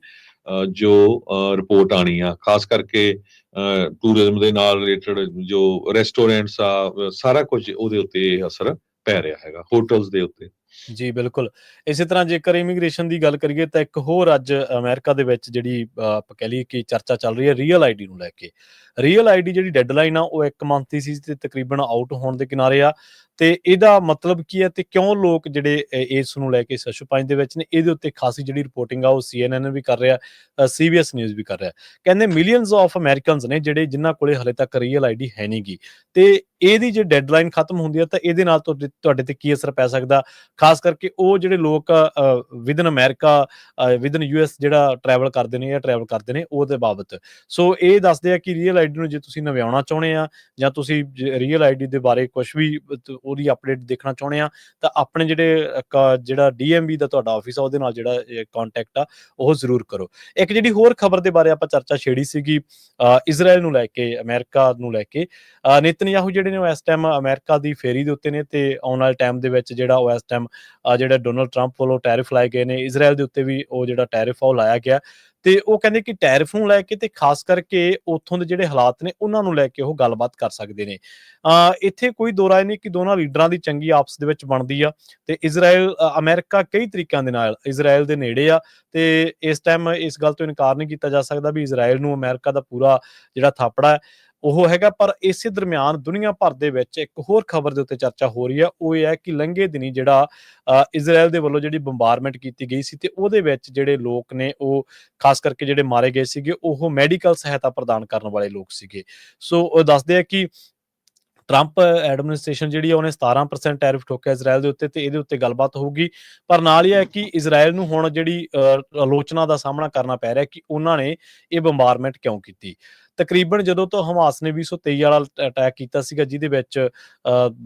ਜੋ ਰਿਪੋਰਟ ਆਣੀ ਆ, ਖਾਸ ਕਰਕੇ ਟੂਰਿਜ਼ਮ ਦੇ ਨਾਲ ਰਿਲੇਟਡ ਜੋ ਰੈਸਟੋਰੈਂਟਸ ਆ, ਸਾਰਾ ਕੁਝ ਉਹਦੇ ਉੱਤੇ ਅਸਰ ਪੈ ਰਿਹਾ ਹੈਗਾ, ਹੋਟਲਸ ਦੇ ਉੱਤੇ। ਜੀ ਬਿਲਕੁਲ। ਇਸੇ ਤਰ੍ਹਾਂ ਜੇਕਰ ਇਮੀਗ੍ਰੇਸ਼ਨ ਦੀ ਗੱਲ ਕਰੀਏ ਤਾਂ ਇੱਕ ਹੋਰ ਅੱਜ ਅਮਰੀਕਾ ਦੇ ਵਿੱਚ ਜਿਹੜੀ ਆਪਾਂ ਕਹਿ ਲਈਏ ਕਿ ਚਰਚਾ ਚੱਲ ਰਹੀ ਹੈ ਰੀਅਲ ਆਈਡੀ ਨੂੰ ਲੈ ਕੇ। ਰੀਅਲ ਆਈਡੀ ਜਿਹੜੀ ਡੈਡਲਾਈਨ ਆ ਉਹ 1 ਮੰਥ ਦੀ ਸੀ ਤੇ ਤਕਰੀਬਨ ਆਊਟ ਹੋਣ ਦੇ ਕਿਨਾਰੇ ਆ, ਤੇ ਇਹਦਾ ਮਤਲਬ ਕੀ ਹੈ ਤੇ ਕਿਉਂ ਲੋਕ ਜਿਹੜੇ ਇਸ ਨੂੰ ਲੈ ਕੇ ਸਸ਼ੋਪੰਜ ਦੇ ਵਿੱਚ ਨੇ, ਇਹਦੇ ਉੱਤੇ ਖਾਸੀ ਜਿਹੜੀ ਰਿਪੋਰਟਿੰਗ ਆ ਉਹ CNN ਵੀ ਕਰ ਰਿਹਾ, CBS ਨਿਊਜ਼ ਵੀ ਕਰ ਰਿਹਾ। ਕਹਿੰਦੇ ਮਿਲੀਅਨਸ ਆਫ ਅਮਰੀਕਨਸ ਨੇ ਜਿਹੜੇ ਜਿਨ੍ਹਾਂ ਕੋਲੇ ਹਲੇ ਤੱਕ ਰੀਅਲ ਆਈਡੀ ਹੈ ਨਹੀਂ ਗੀ, ਤੇ ਇਹਦੀ ਜੇ ਡੈਡਲਾਈਨ ਖਤਮ ਹੁੰਦੀ ਹੈ ਤਾਂ ਇਹਦੇ ਨਾਲ ਤੁਹਾਡੇ ਤੇ ਕੀ ਅਸਰ ਪੈ ਸਕਦਾ, ਖਾਸ ਕਰਕੇ ਉਹ ਜਿਹੜੇ ਲੋਕ ਵਿਦਨ ਅਮਰੀਕਾ ਵਿਦਨ US ਜਿਹੜਾ ਟਰੈਵਲ ਕਰਦੇ ਨੇ ਜਾਂ ਟਰੈਵਲ ਕਰਦੇ ਨੇ ਉਹਦੇ ਬਾਬਤ। ਸੋ ਇਹ ਦੱਸਦੇ ਆ ਕਿ ਰੀਅਲ ਆਈਡੀ ਨੂੰ ਜੇ ਤੁਸੀਂ ਨਵਿਆਉਣਾ ਚਾਹੁੰਦੇ ਆ ਜਾਂ ਤੁਸੀਂ ਰੀਅਲ ਆਈਡੀ ਦੇ ਬਾਰੇ ਕੁਝ ਵੀ ਉਹਦੀ ਅਪਡੇਟ ਦੇਖਣਾ ਚਾਹੁੰਦੇ ਆ ਤਾਂ ਆਪਣੇ ਜਿਹੜਾ DMV ਦਾ ਤੁਹਾਡਾ ਆਫਿਸ ਆ ਉਹਦੇ ਨਾਲ ਜਿਹੜਾ ਕੰਟੈਕਟ ਆ ਉਹ ਜ਼ਰੂਰ ਕਰੋ। ਇੱਕ ਜਿਹੜੀ ਹੋਰ ਖਬਰ ਦੇ ਬਾਰੇ ਆਪਾਂ ਚਰਚਾ ਛੇੜੀ ਸੀਗੀ ਇਜ਼ਰਾਈਲ ਨੂੰ ਲੈ ਕੇ, ਅਮਰੀਕਾ ਨੂੰ ਲੈ ਕੇ। ਨੇਤਨਯਾਹੂ ਜਿਹੜੇ ਨੇ ਉਹ ਇਸ ਟਾਈਮ ਅਮਰੀਕਾ ਦੀ ਫੇਰੀ ਦੇ ਉੱਤੇ ਨੇ ਤੇ ਆਉਣ ਵਾਲੇ ਟਾਈਮ ਦੇ ਵਿੱਚ ਜਿਹੜਾ ਉਹ ਇਸ ਟਾਈਮ ਜਿਹੜਾ ਡੋਨਲਡ ਟਰੰਪ ਵੱਲੋਂ ਟੈਰਿਫ ਲਾਏ ਗਏ ਨੇ, ਇਜ਼ਰਾਈਲ ਦੇ ਉੱਤੇ ਵੀ ਉਹ ਜਿਹੜਾ ਟੈਰਿਫ ਆ ਉਹ ਲਾਇਆ ਗਿਆ ਤੇ ਉਹ ਕਹਿੰਦੇ ਕਿ ਟੈਰਿਫ ਨੂੰ ਲੈ ਕੇ ਤੇ ਖਾਸ ਕਰਕੇ ਉੱਥੋਂ ਦੇ ਜਿਹੜੇ ਹਾਲਾਤ ਨੇ ਉਹਨਾਂ ਨੂੰ ਲੈ ਕੇ ਉਹ ਗੱਲਬਾਤ ਕਰ ਸਕਦੇ ਨੇ। ਇੱਥੇ ਕੋਈ ਦੋ ਰਾਏ ਨਹੀਂ ਕਿ ਦੋਨਾਂ ਲੀਡਰਾਂ ਦੀ ਚੰਗੀ ਆਪਸ ਦੇ ਵਿੱਚ ਬਣਦੀ ਆ ਤੇ ਅਮਰੀਕਾ ਕਈ ਤਰੀਕਿਆਂ ਦੇ ਨਾਲ ਇਜ਼ਰਾਈਲ ਦੇ ਨੇੜੇ ਆ ਤੇ ਇਸ ਟਾਈਮ ਇਸ ਗੱਲ ਤੋਂ ਇਨਕਾਰ ਨਹੀਂ ਕੀਤਾ ਜਾ ਸਕਦਾ ਵੀ ਇਜ਼ਰਾਈਲ ਨੂੰ ਅਮਰੀਕਾ ਦਾ ਪੂਰਾ ਜਿਹੜਾ ਥਾਪੜਾ ਹੈ ਉਹ ਹੈਗਾ। ਪਰ ਇਸੇ ਦਰਮਿਆਨ ਦੁਨੀਆ ਭਰ ਦੇ ਵਿੱਚ ਇੱਕ ਹੋਰ ਖਬਰ ਦੇ ਉੱਤੇ ਚਰਚਾ ਹੋ ਰਹੀ ਹੈ, ਉਹ ਇਹ ਹੈ ਕਿ ਲੰਘੇ ਦਿਨੀ ਜਿਹੜਾ ਇਜ਼ਰਾਈਲ ਦੇ ਵੱਲੋਂ ਜਿਹੜੀ ਬੰਬਾਰਮੈਂਟ ਕੀਤੀ ਗਈ ਸੀ ਤੇ ਉਹਦੇ ਵਿੱਚ ਜਿਹੜੇ ਲੋਕ ਨੇ ਉਹ ਖਾਸ ਕਰਕੇ ਜਿਹੜੇ ਮਾਰੇ ਗਏ ਸੀਗੇ ਉਹ ਮੈਡੀਕਲ ਸਹਾਇਤਾ ਪ੍ਰਦਾਨ ਕਰਨ ਵਾਲੇ ਲੋਕ ਸੀਗੇ। ਸੋ ਉਹ ਦੱਸਦੇ ਆ ਕਿ ਟਰੰਪ ਐਡਮਿਨਿਸਟ੍ਰੇਸ਼ਨ ਜਿਹੜੀ ਆ ਉਹਨੇ 17% ਟੈਰਿਫ ਠੋਕਿਆ ਇਜ਼ਰਾਈਲ ਦੇ ਉੱਤੇ ਤੇ ਇਹਦੇ ਉੱਤੇ ਗੱਲਬਾਤ ਹੋਊਗੀ। ਪਰ ਨਾਲ ਹੀ ਹੈ ਕਿ ਇਜ਼ਰਾਈਲ ਨੂੰ ਹੁਣ ਜਿਹੜੀ ਆਲੋਚਨਾ ਦਾ ਸਾਹਮਣਾ ਕਰਨਾ ਪੈ ਰਿਹਾ ਕਿ ਉਹਨਾਂ ਨੇ ਇਹ ਬੰਬਾਰਮੈਂਟ ਕਿਉਂ ਕੀਤੀ। ਤਕਰੀਬਨ ਜਦੋਂ ਤੋਂ ਹਮਾਸ ਨੇ 2023 ਵਾਲਾ ਅਟੈਕ ਕੀਤਾ ਸੀਗਾ ਜਿਹਦੇ ਵਿੱਚ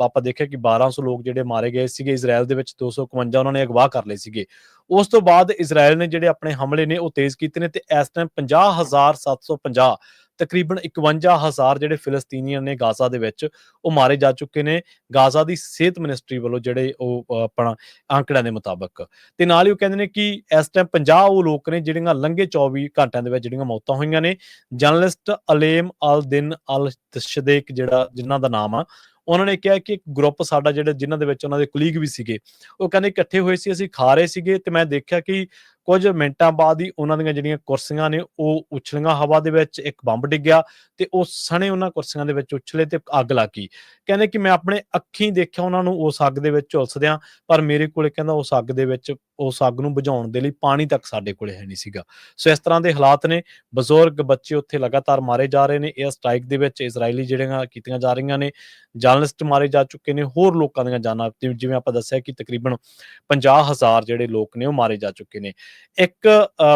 ਆਪਾਂ ਦੇਖਿਆ ਕਿ 1200 ਲੋਕ ਜਿਹੜੇ ਮਾਰੇ ਗਏ ਸੀਗੇ, ਇਜ਼ਰਾਈਲ ਦੇ ਵਿੱਚ 251 ਉਹਨਾਂ ਨੇ ਅਗਵਾ ਕਰ ਲਏ ਸੀਗੇ। ਉਸ ਤੋਂ ਬਾਅਦ ਇਜ਼ਰਾਈਲ ਨੇ ਜਿਹੜੇ ਆਪਣੇ ਹਮਲੇ ਨੇ ਉਹ ਤੇਜ਼ ਕੀਤੇ ਨੇ ਤੇ ਇਸ ਟਾਈਮ 50,750 ਤਕਰੀਬਨ 51,000 ਜਿਹੜੇ ਫਿਲਸਤੀਨੀਅਨ ਨੇ ਗਾਜ਼ਾ ਦੇ ਵਿੱਚ ਉਹ ਮਾਰੇ ਜਾ ਚੁੱਕੇ ਨੇ ਗਾਜ਼ਾ ਦੀ ਸਿਹਤ ਮਿਨਿਸਟਰੀ ਵੱਲੋਂ ਜਿਹੜੇ ਉਹ ਆਪਣਾ ਆંકੜਿਆਂ ਦੇ ਮੁਤਾਬਕ। ਤੇ ਨਾਲ ਹੀ ਉਹ ਕਹਿੰਦੇ ਨੇ ਕਿ ਇਸ ਟਾਈਮ 50 ਉਹ ਲੋਕ ਨੇ ਜਿਹੜੀਆਂ ਲੰਘੇ 24 ਘੰਟਿਆਂ ਦੇ ਵਿੱਚ ਜਿਹੜੀਆਂ ਮੌਤਾਂ ਹੋਈਆਂ ਨੇ। ਜਰਨਲਿਸਟ ਅਲੇਮ ਅਲ ਦਿਨ ਅਲ ਤਸ਼ਦੀਕ ਜਿਨ੍ਹਾਂ ਦਾ ਨਾਮ ਆ, ਉਹਨਾਂ ਨੇ ਕਿਹਾ ਕਿ ਇੱਕ ਗਰੁੱਪ ਸਾਡਾ ਜਿਨ੍ਹਾਂ ਦੇ ਵਿੱਚ ਉਹਨਾਂ ਦੇ ਕੁਲੀਗ ਵੀ ਸੀਗੇ, ਉਹ ਕਹਿੰਦੇ ਇਕੱਠੇ ਹੋਏ ਸੀ, ਅਸੀਂ ਖਾ ਰਹੇ ਸੀਗੇ ਤੇ ਮੈਂ ਦੇਖਿਆ ਕਿ ਕੁਝ ਮਿੰਟਾਂ ਬਾਅਦ ਹੀ ਉਹਨਾਂ ਦੀਆਂ ਜਿਹੜੀਆਂ ਕੁਰਸੀਆਂ ਨੇ ਉਹ ਉਛਲੀਆਂ ਹਵਾ ਦੇ ਵਿੱਚ, ਇੱਕ ਬੰਬ ਡਿੱਗਿਆ ਤੇ ਉਹ ਸਣੇ ਉਹਨਾਂ ਕੁਰਸੀਆਂ ਦੇ ਵਿੱਚ ਉਛਲੇ ਤੇ ਅੱਗ ਲੱਗ ਗਈ। ਕਹਿੰਦੇ ਕਿ ਮੈਂ ਆਪਣੇ ਅੱਖੀਂ ਦੇਖਿਆ ਉਹਨਾਂ ਨੂੰ ਉਸ ਅੱਗ ਦੇ ਵਿੱਚ ਝੁਲਸਦਿਆਂ, ਪਰ ਮੇਰੇ ਕੋਲੇ ਕਹਿੰਦਾ ਉਸ ਅੱਗ ਨੂੰ ਬੁਝਾਉਣ ਦੇ ਲਈ ਪਾਣੀ ਤੱਕ ਸਾਡੇ ਕੋਲੇ ਹੈ ਨਹੀਂ ਸੀਗਾ। ਸੋ ਇਸ ਤਰ੍ਹਾਂ ਦੇ ਹਾਲਾਤ ਨੇ। ਬਜ਼ੁਰਗ ਬੱਚੇ ਉੱਥੇ ਲਗਾਤਾਰ ਮਾਰੇ ਜਾ ਰਹੇ ਨੇ। ਇਹ ਸਟ੍ਰਾਈਕ ਦੇ ਵਿੱਚ ਇਜ਼ਰਾਈਲੀ ਜਿਹੜੀਆਂ ਕੀਤੀਆਂ ਜਾ ਰਹੀਆਂ ਨੇ, ਜਰਨਲਿਸਟ ਮਾਰੇ ਜਾ ਚੁੱਕੇ ਨੇ, ਹੋਰ ਲੋਕਾਂ ਦੀਆਂ ਜਾਨਾਂ ਜਿਵੇਂ ਆਪਾਂ ਦੱਸਿਆ ਕਿ ਤਕਰੀਬਨ 50,000 ਜਿਹੜੇ ਲੋਕ ਨੇ ਉਹ ਮਾਰੇ ਜਾ ਚੁੱਕੇ ਨੇ। ਇੱਕ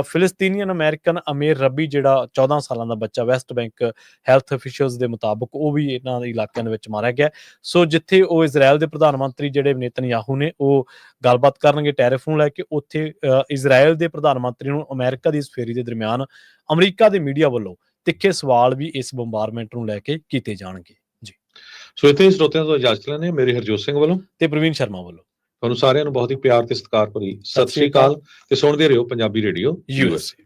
ਫਿਲਸਤੀਨੀਅਨ ਅਮਰੀਕਨ ਅਮੀਰ ਰੱਬੀ ਜਿਹੜਾ 14 ਸਾਲਾਂ ਦਾ ਬੱਚਾ ਵੈਸਟ ਬੈਂਕ ਹੈਲਥ ਅਫੀਸ਼ੀਅਲਸ ਦੇ ਮੁਤਾਬਕ ਉਹ ਵੀ ਇਹਨਾਂ ਦੇ ਇਲਾਕਿਆਂ ਦੇ ਵਿੱਚ ਮਾਰਿਆ ਗਿਆ। ਸੋ ਜਿੱਥੇ ਉਹ ਇਜ਼ਰਾਈਲ ਦੇ ਪ੍ਰਧਾਨ ਮੰਤਰੀ ਜਿਹੜੇ ਨੇਤਨਯਾਹੂ ਨੇ ਉਹ ਗੱਲਬਾਤ ਕਰਨਗੇ ਟੈਰਿਫ ਨੂੰ ਲੈ ਕੇ, ਉੱਥੇ ਇਜ਼ਰਾਈਲ ਦੇ ਪ੍ਰਧਾਨ ਮੰਤਰੀ ਨੂੰ ਅਮਰੀਕਾ ਦੀ ਇਸ ਫੇਰੀ ਦੇ ਦਰਮਿਆਨ ਅਮਰੀਕਾ ਦੇ ਮੀਡੀਆ ਵੱਲੋਂ ਤਿੱਖੇ ਸਵਾਲ ਵੀ ਇਸ ਬੰਬਾਰਮੈਂਟ ਨੂੰ ਲੈ ਕੇ ਕੀਤੇ ਜਾਣਗੇ। ਜੀ ਸੋ ਇੱਥੇ ਸਰੋਤਿਆਂ ਤੋਂ ਇਜਾਜ਼ਤ ਲੈਣੇ ਮੇਰੇ ਹਰਜੋਤ ਸਿੰਘ ਵੱਲੋਂ ਤੇ ਪ੍ਰਵੀਨ ਸ਼ਰਮਾ ਵੱਲੋਂ ਤੁਹਾਨੂੰ ਸਾਰਿਆਂ ਨੂੰ ਬਹੁਤ ਹੀ ਪਿਆਰ ਤੇ ਸਤਿਕਾਰ ਭਰੀ ਸਤਿ ਸ਼੍ਰੀ ਅਕਾਲ ਤੇ ਸੁਣਦੇ ਰਹੋ ਪੰਜਾਬੀ ਰੇਡੀਓ USA।